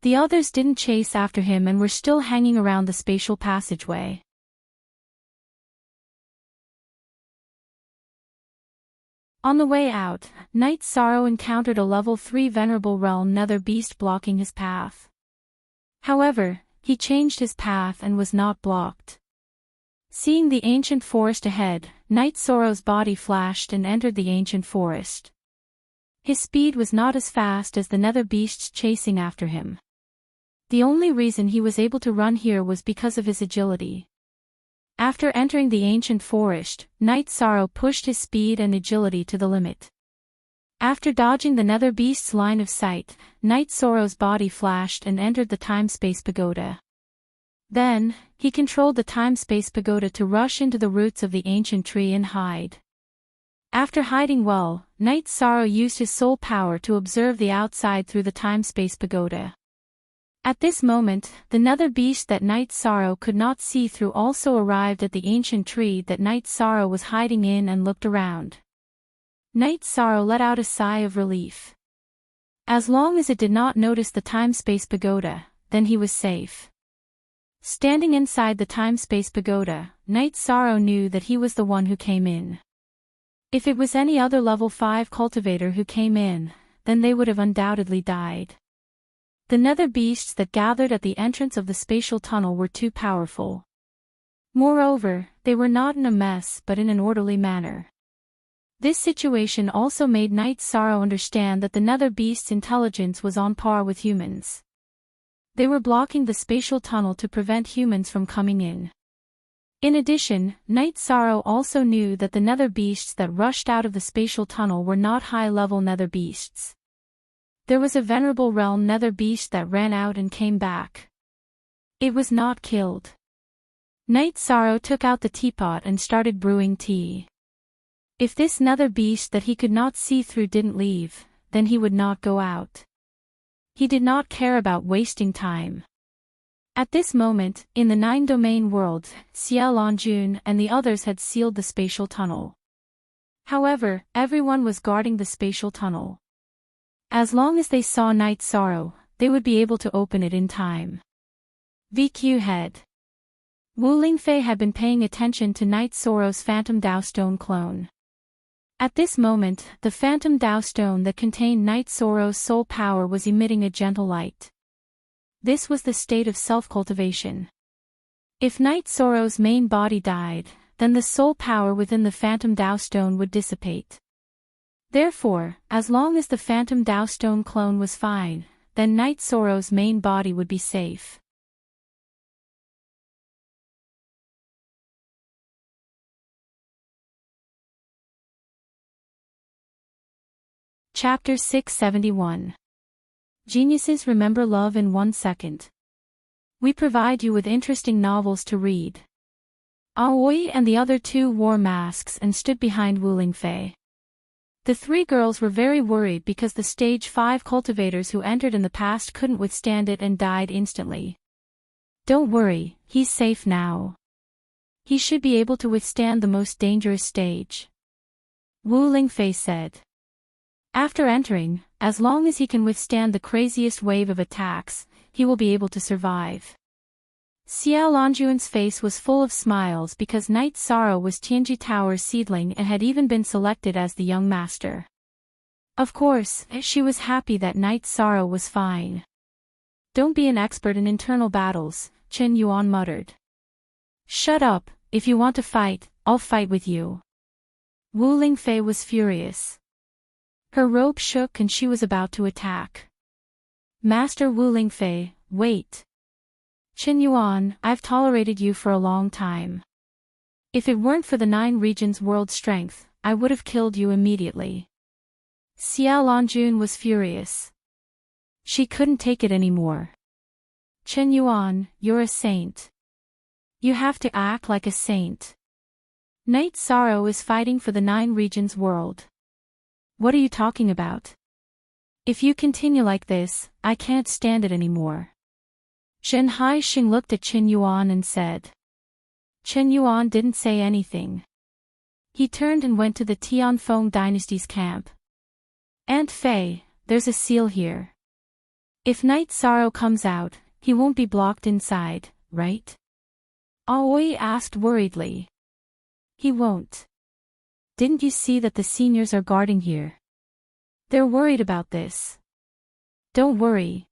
The others didn't chase after him and were still hanging around the spatial passageway. On the way out, Night Sorrow encountered a level 3 Venerable Realm nether beast blocking his path. However, he changed his path and was not blocked. Seeing the ancient forest ahead, Night Sorrow's body flashed and entered the ancient forest. His speed was not as fast as the nether beasts chasing after him. The only reason he was able to run here was because of his agility. After entering the ancient forest, Night Sorrow pushed his speed and agility to the limit. After dodging the nether beast's line of sight, Night Sorrow's body flashed and entered the time-space pagoda. Then, he controlled the time-space pagoda to rush into the roots of the ancient tree and hide. After hiding well, Night Sorrow used his soul power to observe the outside through the time-space pagoda. At this moment, the nether beast that Night Sorrow could not see through also arrived at the ancient tree that Night Sorrow was hiding in and looked around. Night Sorrow let out a sigh of relief. As long as it did not notice the time-space pagoda, then he was safe. Standing inside the time-space pagoda, Night Sorrow knew that he was the one who came in. If it was any other level 5 cultivator who came in, then they would have undoubtedly died. The nether beasts that gathered at the entrance of the spatial tunnel were too powerful. Moreover, they were not in a mess but in an orderly manner. This situation also made Night Sorrow understand that the nether beast's intelligence was on par with humans. They were blocking the spatial tunnel to prevent humans from coming in. In addition, Night Sorrow also knew that the nether beasts that rushed out of the spatial tunnel were not high-level nether beasts. There was a Venerable Realm nether beast that ran out and came back. It was not killed. Night Sorrow took out the teapot and started brewing tea. If this nether beast that he could not see through didn't leave, then he would not go out. He did not care about wasting time. At this moment, in the 9-domain world, Xiao Lanjun and the others had sealed the spatial tunnel. However, everyone was guarding the spatial tunnel. As long as they saw Night Sorrow, they would be able to open it in time. VQ Head. Wu Lingfei had been paying attention to Night Sorrow's Phantom Dao Stone clone. At this moment, the Phantom Dao Stone that contained Night Sorrow's soul power was emitting a gentle light. This was the state of self-cultivation. If Night Sorrow's main body died, then the soul power within the Phantom Dao Stone would dissipate. Therefore, as long as the Phantom Dao Stone clone was fine, then Night Sorrow's main body would be safe. Chapter 671. Geniuses remember love in 1 second. We provide you with interesting novels to read. Aoi and the other 2 wore masks and stood behind Wu Lingfei. The three girls were very worried because the stage 5 cultivators who entered in the past couldn't withstand it and died instantly. Don't worry, he's safe now. He should be able to withstand the most dangerous stage. Wu Lingfei said. After entering, as long as he can withstand the craziest wave of attacks, he will be able to survive. Xiao Longjun's face was full of smiles because Night Sorrow was Tianji Tower's seedling and had even been selected as the young master. Of course, she was happy that Night Sorrow was fine. Don't be an expert in internal battles, Chen Yuan muttered. Shut up, if you want to fight, I'll fight with you. Wu Lingfei was furious. Her robe shook and she was about to attack. Master Wu Lingfei, wait. Chen Yuan, I've tolerated you for a long time. If it weren't for the 9 regions' world strength, I would have killed you immediately. Xiao Longjun was furious. She couldn't take it anymore. Chen Yuan, you're a saint. You have to act like a saint. Night Sorrow is fighting for the 9 regions' world. What are you talking about? If you continue like this, I can't stand it anymore. Zhen Haixing looked at Chen Yuan and said. Chen Yuan didn't say anything. He turned and went to the Tianfeng dynasty's camp. Aunt Fei, there's a seal here. If Night Sorrow comes out, he won't be blocked inside, right? Aoi asked worriedly. He won't. Didn't you see that the seniors are guarding here? They're worried about this. Don't worry.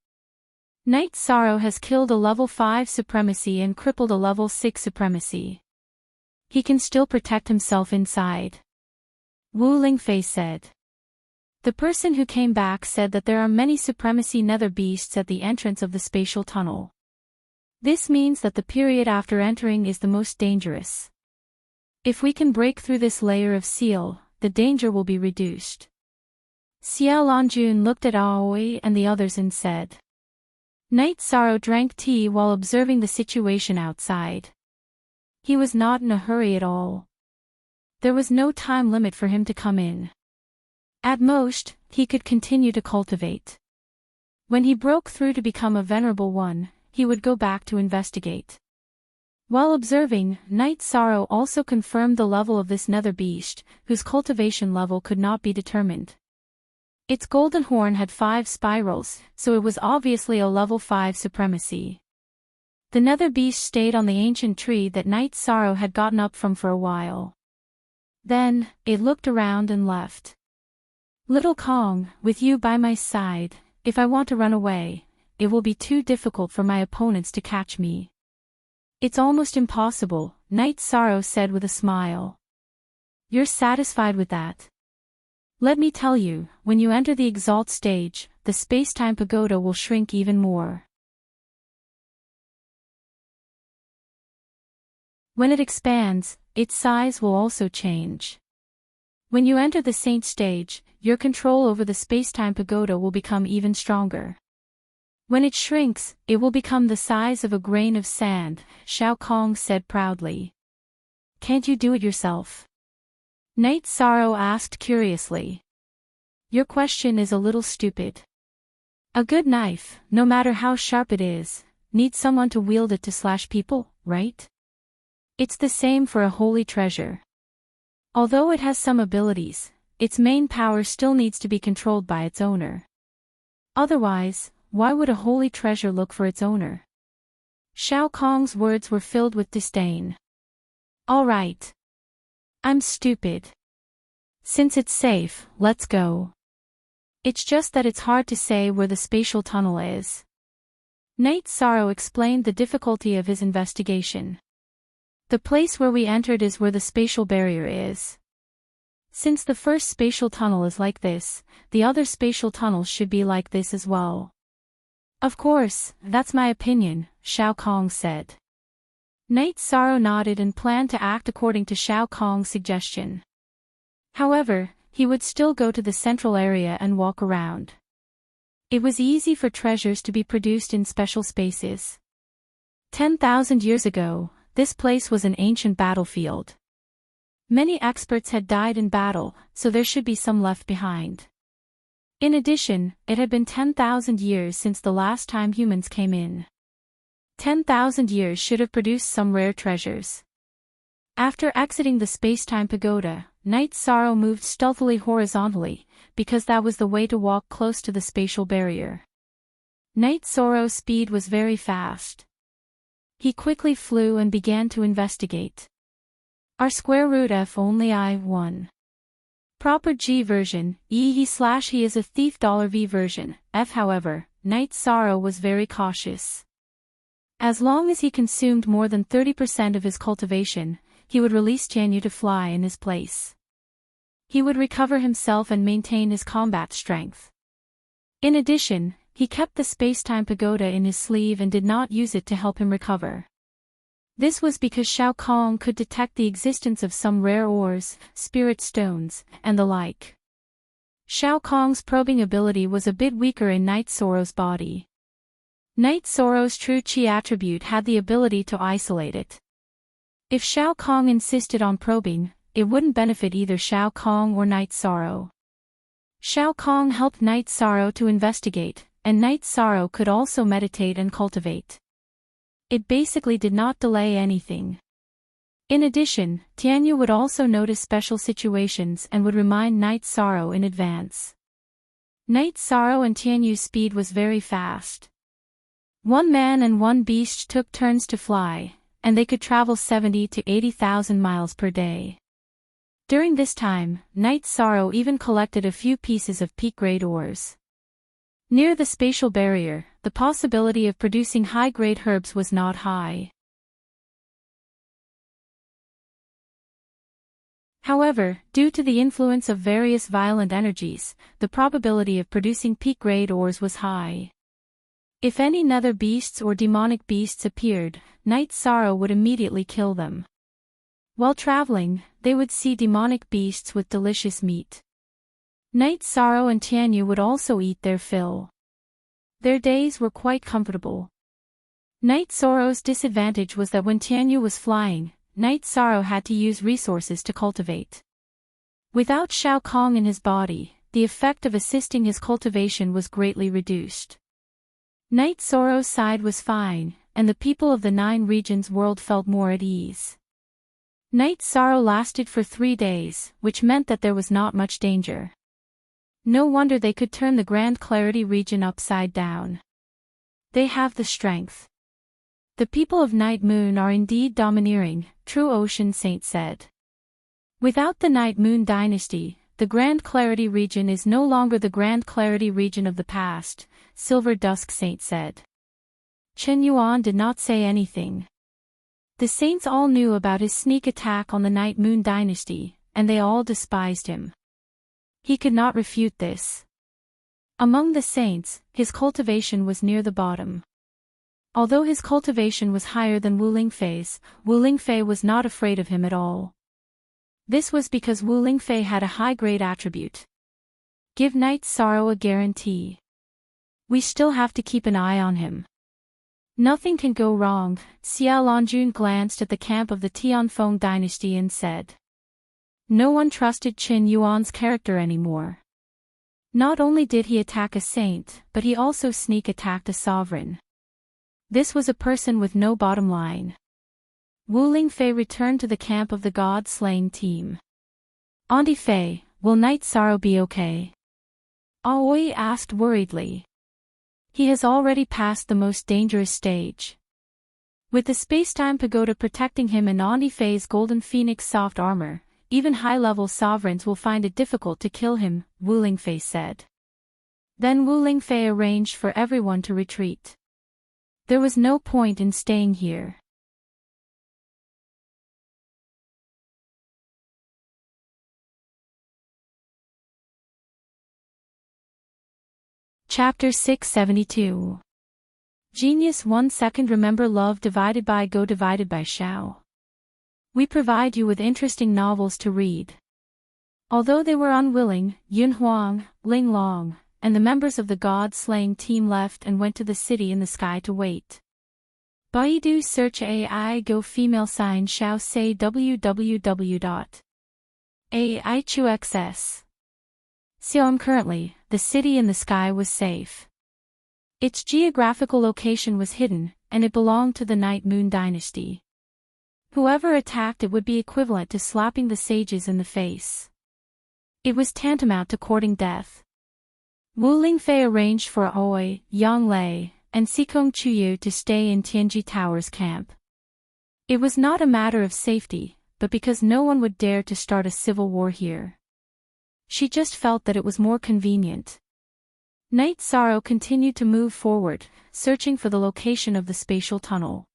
Night Sorrow has killed a level 5 supremacy and crippled a level 6 supremacy. He can still protect himself inside. Wu Lingfei said. The person who came back said that there are many supremacy nether beasts at the entrance of the spatial tunnel. This means that the period after entering is the most dangerous. If we can break through this layer of seal, the danger will be reduced. Xiao Longjun looked at Aoi and the others and said. Night Sorrow drank tea while observing the situation outside. He was not in a hurry at all. There was no time limit for him to come in. At most, he could continue to cultivate. When he broke through to become a venerable one, he would go back to investigate. While observing, Night Sorrow also confirmed the level of this nether beast, whose cultivation level could not be determined. Its golden horn had 5 spirals, so it was obviously a level 5 supremacy. The nether beast stayed on the ancient tree that Night Sorrow had gotten up from for a while. Then, it looked around and left. Little Kong, with you by my side, if I want to run away, it will be too difficult for my opponents to catch me. It's almost impossible, Night Sorrow said with a smile. You're satisfied with that? Let me tell you, when you enter the Exalt stage, the space-time pagoda will shrink even more. When it expands, its size will also change. When you enter the Saint stage, your control over the space-time pagoda will become even stronger. When it shrinks, it will become the size of a grain of sand, Shao Kong said proudly. Can't you do it yourself? Night Sorrow asked curiously. Your question is a little stupid. A good knife, no matter how sharp it is, needs someone to wield it to slash people, right? It's the same for a holy treasure. Although it has some abilities, its main power still needs to be controlled by its owner. Otherwise, why would a holy treasure look for its owner? Shao Kong's words were filled with disdain. All right. I'm stupid. Since it's safe, let's go. It's just that it's hard to say where the spatial tunnel is. Night Sorrow explained the difficulty of his investigation. The place where we entered is where the spatial barrier is. Since the first spatial tunnel is like this, the other spatial tunnels should be like this as well. Of course, that's my opinion, Shao Kong said. Night Sorrow nodded and planned to act according to Shao Kong's suggestion. However, he would still go to the central area and walk around. It was easy for treasures to be produced in special spaces. 10,000 years ago, this place was an ancient battlefield. Many experts had died in battle, so there should be some left behind. In addition, it had been 10,000 years since the last time humans came in. 10,000 years should have produced some rare treasures. After exiting the space-time pagoda, Night Sorrow moved stealthily horizontally, because that was the way to walk close to the spatial barrier. Night Sorrow's speed was very fast. He quickly flew and began to investigate. R square root F only I1. Proper G version, he is a thief $V version, F however, Night Sorrow was very cautious. As long as he consumed more than 30% of his cultivation, he would release Tianyu to fly in his place. He would recover himself and maintain his combat strength. In addition, he kept the space-time pagoda in his sleeve and did not use it to help him recover. This was because Shao Kong could detect the existence of some rare ores, spirit stones, and the like. Shao Kong's probing ability was a bit weaker in Night Sorrow's body. Night Sorrow's true Qi attribute had the ability to isolate it. If Shao Kong insisted on probing, it wouldn't benefit either Shao Kong or Night Sorrow. Shao Kong helped Night Sorrow to investigate, and Night Sorrow could also meditate and cultivate. It basically did not delay anything. In addition, Tianyu would also notice special situations and would remind Night Sorrow in advance. Night Sorrow and Tianyu's speed was very fast. One man and one beast took turns to fly, and they could travel 70 to 80,000 miles per day. During this time, Night Sorrow even collected a few pieces of peak-grade ores. Near the spatial barrier, the possibility of producing high-grade herbs was not high. However, due to the influence of various violent energies, the probability of producing peak-grade ores was high. If any nether beasts or demonic beasts appeared, Night Sorrow would immediately kill them. While traveling, they would see demonic beasts with delicious meat. Night Sorrow and Tianyu would also eat their fill. Their days were quite comfortable. Night Sorrow's disadvantage was that when Tianyu was flying, Night Sorrow had to use resources to cultivate. Without Shao Kong in his body, the effect of assisting his cultivation was greatly reduced. Night Sorrow's side was fine, and the people of the 9 regions world felt more at ease. Night Sorrow lasted for 3 days, which meant that there was not much danger. No wonder they could turn the Grand Clarity region upside down. They have the strength. The people of Night Moon are indeed domineering, True Ocean Saint said. Without the Night Moon dynasty, the Grand Clarity region is no longer the Grand Clarity region of the past, Silver Dusk Saint said. Chen Yuan did not say anything. The saints all knew about his sneak attack on the Night Moon dynasty, and they all despised him. He could not refute this. Among the saints, his cultivation was near the bottom. Although his cultivation was higher than Wu Lingfei's, Wu Lingfei was not afraid of him at all. This was because Wu Lingfei had a high-grade attribute. Give Night Sorrow a guarantee. We still have to keep an eye on him. Nothing can go wrong, Xiao Longjun glanced at the camp of the Tianfeng dynasty and said. No one trusted Qin Yuan's character anymore. Not only did he attack a saint, but he also sneak attacked a sovereign. This was a person with no bottom line. Wu Lingfei returned to the camp of the god-slaying team. Auntie Fei, will Night Sorrow be okay? Aoi asked worriedly. He has already passed the most dangerous stage. With the space-time pagoda protecting him and Auntie Fei's golden phoenix soft armor, even high-level sovereigns will find it difficult to kill him, Wu Lingfei said. Then Wu Lingfei arranged for everyone to retreat. There was no point in staying here. Chapter 672. Genius 1 second. Remember love divided by go divided by Shao. We provide you with interesting novels to read. Although they were unwilling, Yun Huang, Ling Long, and the members of the god-slaying team left and went to the city in the sky to wait. Baidu search AI go female sign Shao say www. A-I-Q-X-S. Siam currently, the city in the sky was safe. Its geographical location was hidden, and it belonged to the Night Moon dynasty. Whoever attacked it would be equivalent to slapping the sages in the face. It was tantamount to courting death. Wu Lingfei arranged for Aoi, Yang Lei, and Sikong Chuyu to stay in Tianji Tower's camp. It was not a matter of safety, but because no one would dare to start a civil war here. She just felt that it was more convenient. Night Sorrow continued to move forward, searching for the location of the spatial tunnel.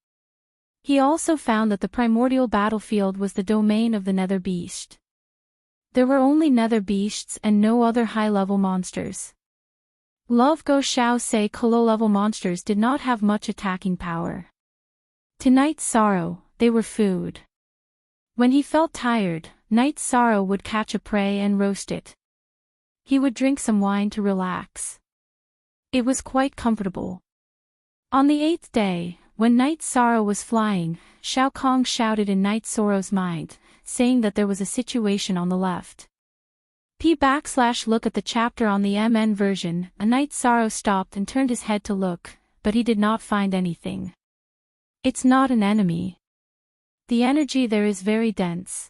He also found that the primordial battlefield was the domain of the Nether Beast. There were only Nether Beasts and no other high-level monsters. Love Go Xiao Sei low-level monsters did not have much attacking power. To Night Sorrow, they were food. When he felt tired, Night Sorrow would catch a prey and roast it. He would drink some wine to relax. It was quite comfortable. On the 8th day, when Night Sorrow was flying, Shao Kong shouted in Night Sorrow's mind, saying that there was a situation on the left. Look at the chapter on the MN version. A Night Sorrow stopped and turned his head to look, but he did not find anything. It's not an enemy. The energy there is very dense.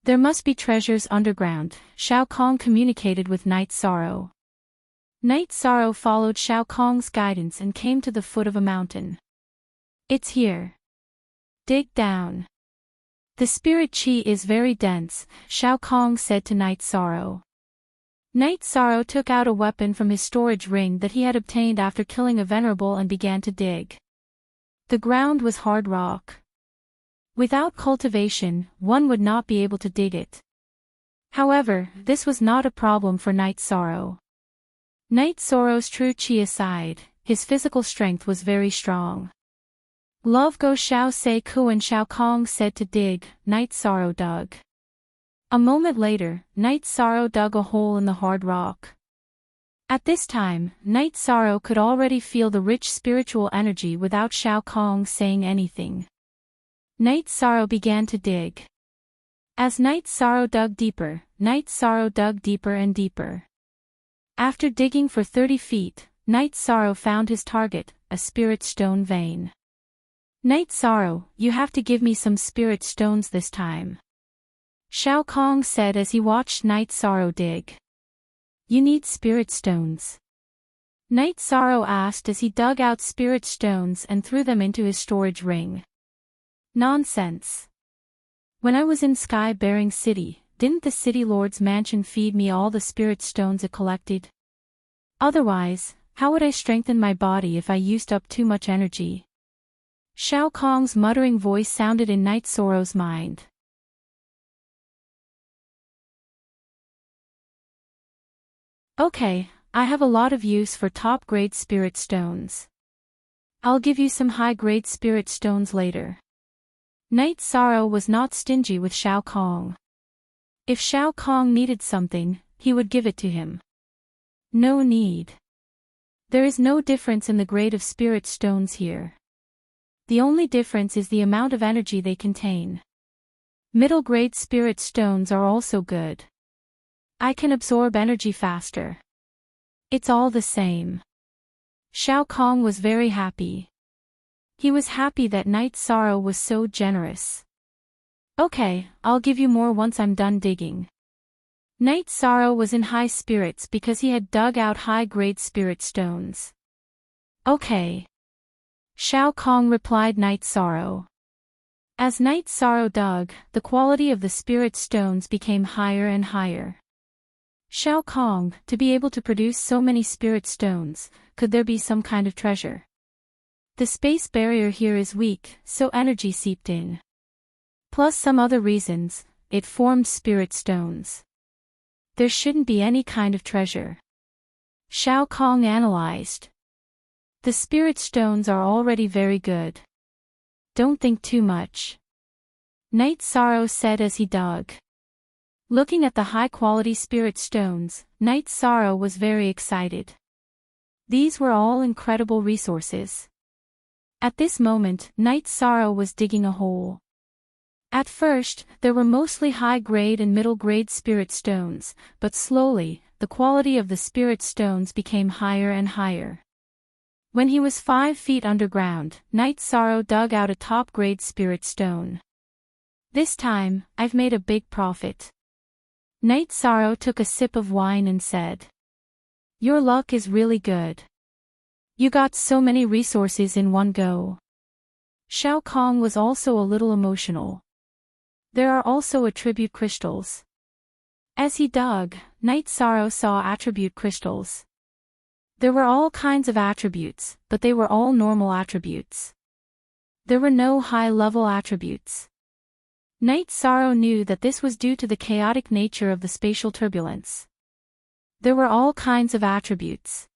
There must be treasures underground, Shao Kong communicated with Night Sorrow. Night Sorrow followed Shao Kong's guidance and came to the foot of a mountain. It's here. Dig down. The spirit chi is very dense, Shao Kong said to Night Sorrow. Night Sorrow took out a weapon from his storage ring that he had obtained after killing a venerable and began to dig. The ground was hard rock. Without cultivation, one would not be able to dig it. However, this was not a problem for Night Sorrow. Night Sorrow's true chi aside, his physical strength was very strong. Love Go Xiao Sei Ku and Shao Kong said to dig. Night Sorrow dug. A moment later, Night Sorrow dug a hole in the hard rock. At this time, Night Sorrow could already feel the rich spiritual energy without Shao Kong saying anything. Night Sorrow began to dig. As Night Sorrow dug deeper, Night Sorrow dug deeper and deeper. After digging for 30 feet, Night Sorrow found his target, a spirit stone vein. Night Sorrow, you have to give me some spirit stones this time. Shao Kong said as he watched Night Sorrow dig. You need spirit stones? Night Sorrow asked as he dug out spirit stones and threw them into his storage ring. Nonsense. When I was in Sky-bearing City, didn't the City Lord's mansion feed me all the spirit stones it collected? Otherwise, how would I strengthen my body if I used up too much energy? Shao Kong's muttering voice sounded in Night Sorrow's mind. Okay, I have a lot of use for top-grade spirit stones. I'll give you some high-grade spirit stones later. Night Sorrow was not stingy with Shao Kong. If Shao Kong needed something, he would give it to him. No need. There is no difference in the grade of spirit stones here. The only difference is the amount of energy they contain. Middle-grade spirit stones are also good. I can absorb energy faster. It's all the same. Shao Kong was very happy. He was happy that Night Sorrow was so generous. Okay, I'll give you more once I'm done digging. Night Sorrow was in high spirits because he had dug out high-grade spirit stones. Okay. Shao Kong replied Night Sorrow. As Night Sorrow dug, the quality of the spirit stones became higher and higher. Shao Kong, to be able to produce so many spirit stones, could there be some kind of treasure? The space barrier here is weak, so energy seeped in. Plus some other reasons, it formed spirit stones. There shouldn't be any kind of treasure. Shao Kong analyzed. The spirit stones are already very good. Don't think too much. Night Sorrow said as he dug. Looking at the high-quality spirit stones, Night Sorrow was very excited. These were all incredible resources. At this moment, Night Sorrow was digging a hole. At first, there were mostly high-grade and middle-grade spirit stones, but slowly, the quality of the spirit stones became higher and higher. When he was 5 feet underground, Night Sorrow dug out a top-grade spirit stone. This time, I've made a big profit. Night Sorrow took a sip of wine and said, "Your luck is really good. You got so many resources in one go." Shao Kong was also a little emotional. There are also attribute crystals. As he dug, Night Sorrow saw attribute crystals. There were all kinds of attributes, but they were all normal attributes. There were no high-level attributes. Night Sorrow knew that this was due to the chaotic nature of the spatial turbulence. There were all kinds of attributes.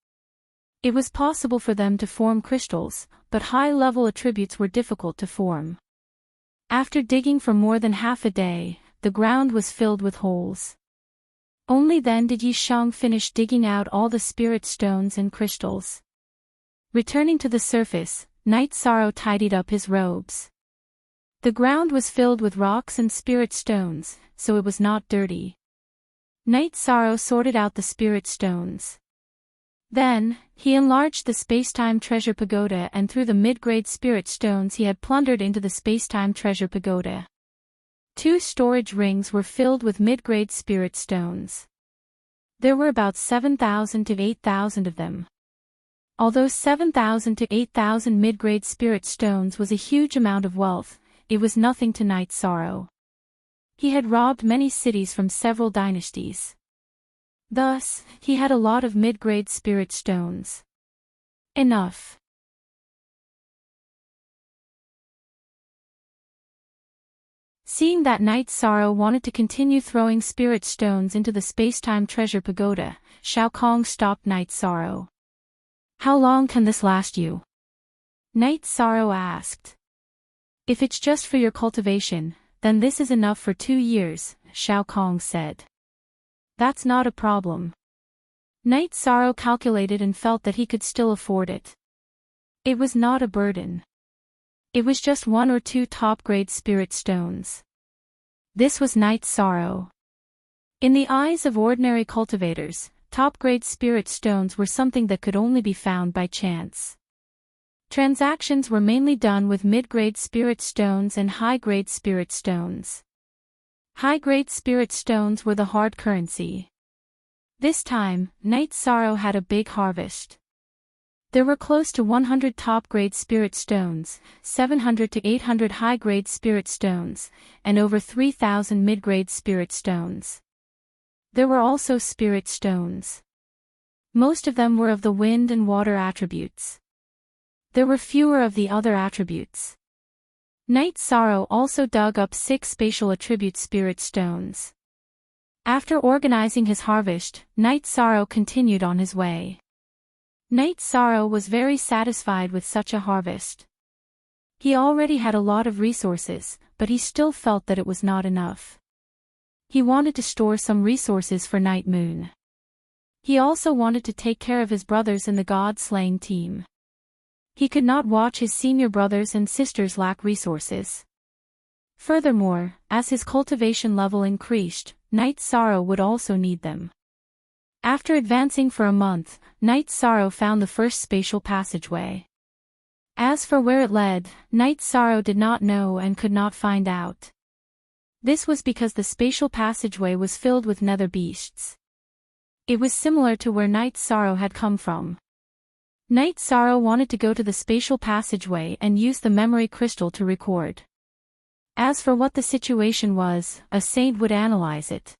It was possible for them to form crystals, but high-level attributes were difficult to form. After digging for more than half a day, the ground was filled with holes. Only then did Yi Shang finish digging out all the spirit stones and crystals. Returning to the surface, Night Sorrow tidied up his robes. The ground was filled with rocks and spirit stones, so it was not dirty. Night Sorrow sorted out the spirit stones. Then, he enlarged the Spacetime Treasure Pagoda and threw the mid-grade spirit stones he had plundered into the Spacetime Treasure Pagoda. 2 storage rings were filled with mid-grade spirit stones. There were about 7,000 to 8,000 of them. Although 7,000 to 8,000 mid-grade spirit stones was a huge amount of wealth, it was nothing to Night Sorrow. He had robbed many cities from several dynasties. Thus, he had a lot of mid-grade spirit stones. Enough. Seeing that Night Sorrow wanted to continue throwing spirit stones into the Spacetime Treasure Pagoda, Shao Kong stopped Night Sorrow. "How long can this last you?" Night Sorrow asked. "If it's just for your cultivation, then this is enough for 2 years, Shao Kong said. "That's not a problem." Night Sorrow calculated and felt that he could still afford it. It was not a burden. It was just 1 or 2 top-grade spirit stones. This was Night Sorrow. In the eyes of ordinary cultivators, top-grade spirit stones were something that could only be found by chance. Transactions were mainly done with mid-grade spirit stones and high-grade spirit stones. High-grade spirit stones were the hard currency. This time, Night Sorrow had a big harvest. There were close to 100 top-grade spirit stones, 700 to 800 high-grade spirit stones, and over 3,000 mid-grade spirit stones. There were also spirit stones. Most of them were of the wind and water attributes. There were fewer of the other attributes. Night Sorrow also dug up 6 spatial attribute spirit stones. After organizing his harvest, Night Sorrow continued on his way. Night Sorrow was very satisfied with such a harvest. He already had a lot of resources, but he still felt that it was not enough. He wanted to store some resources for Night Moon. He also wanted to take care of his brothers in the God-slaying team. He could not watch his senior brothers and sisters lack resources. Furthermore, as his cultivation level increased, Night Sorrow would also need them. After advancing for a month, Night Sorrow found the first spatial passageway. As for where it led, Night Sorrow did not know and could not find out. This was because the spatial passageway was filled with nether beasts. It was similar to where Night Sorrow had come from. Night Sorrow wanted to go to the spatial passageway and use the memory crystal to record. As for what the situation was, a saint would analyze it.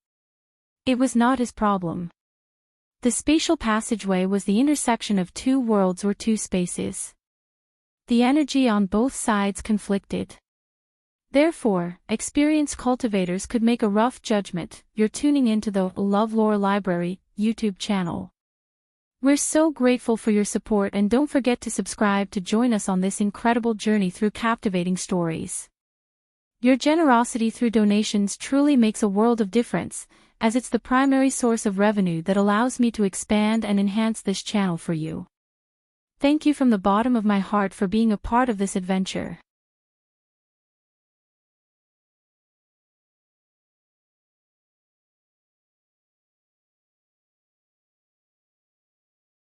It was not his problem. The spatial passageway was the intersection of 2 worlds or 2 spaces. The energy on both sides conflicted. Therefore, experienced cultivators could make a rough judgment. You're tuning into the LoveLore Library YouTube channel. We're so grateful for your support, and don't forget to subscribe to join us on this incredible journey through captivating stories. Your generosity through donations truly makes a world of difference, as it's the primary source of revenue that allows me to expand and enhance this channel for you. Thank you from the bottom of my heart for being a part of this adventure.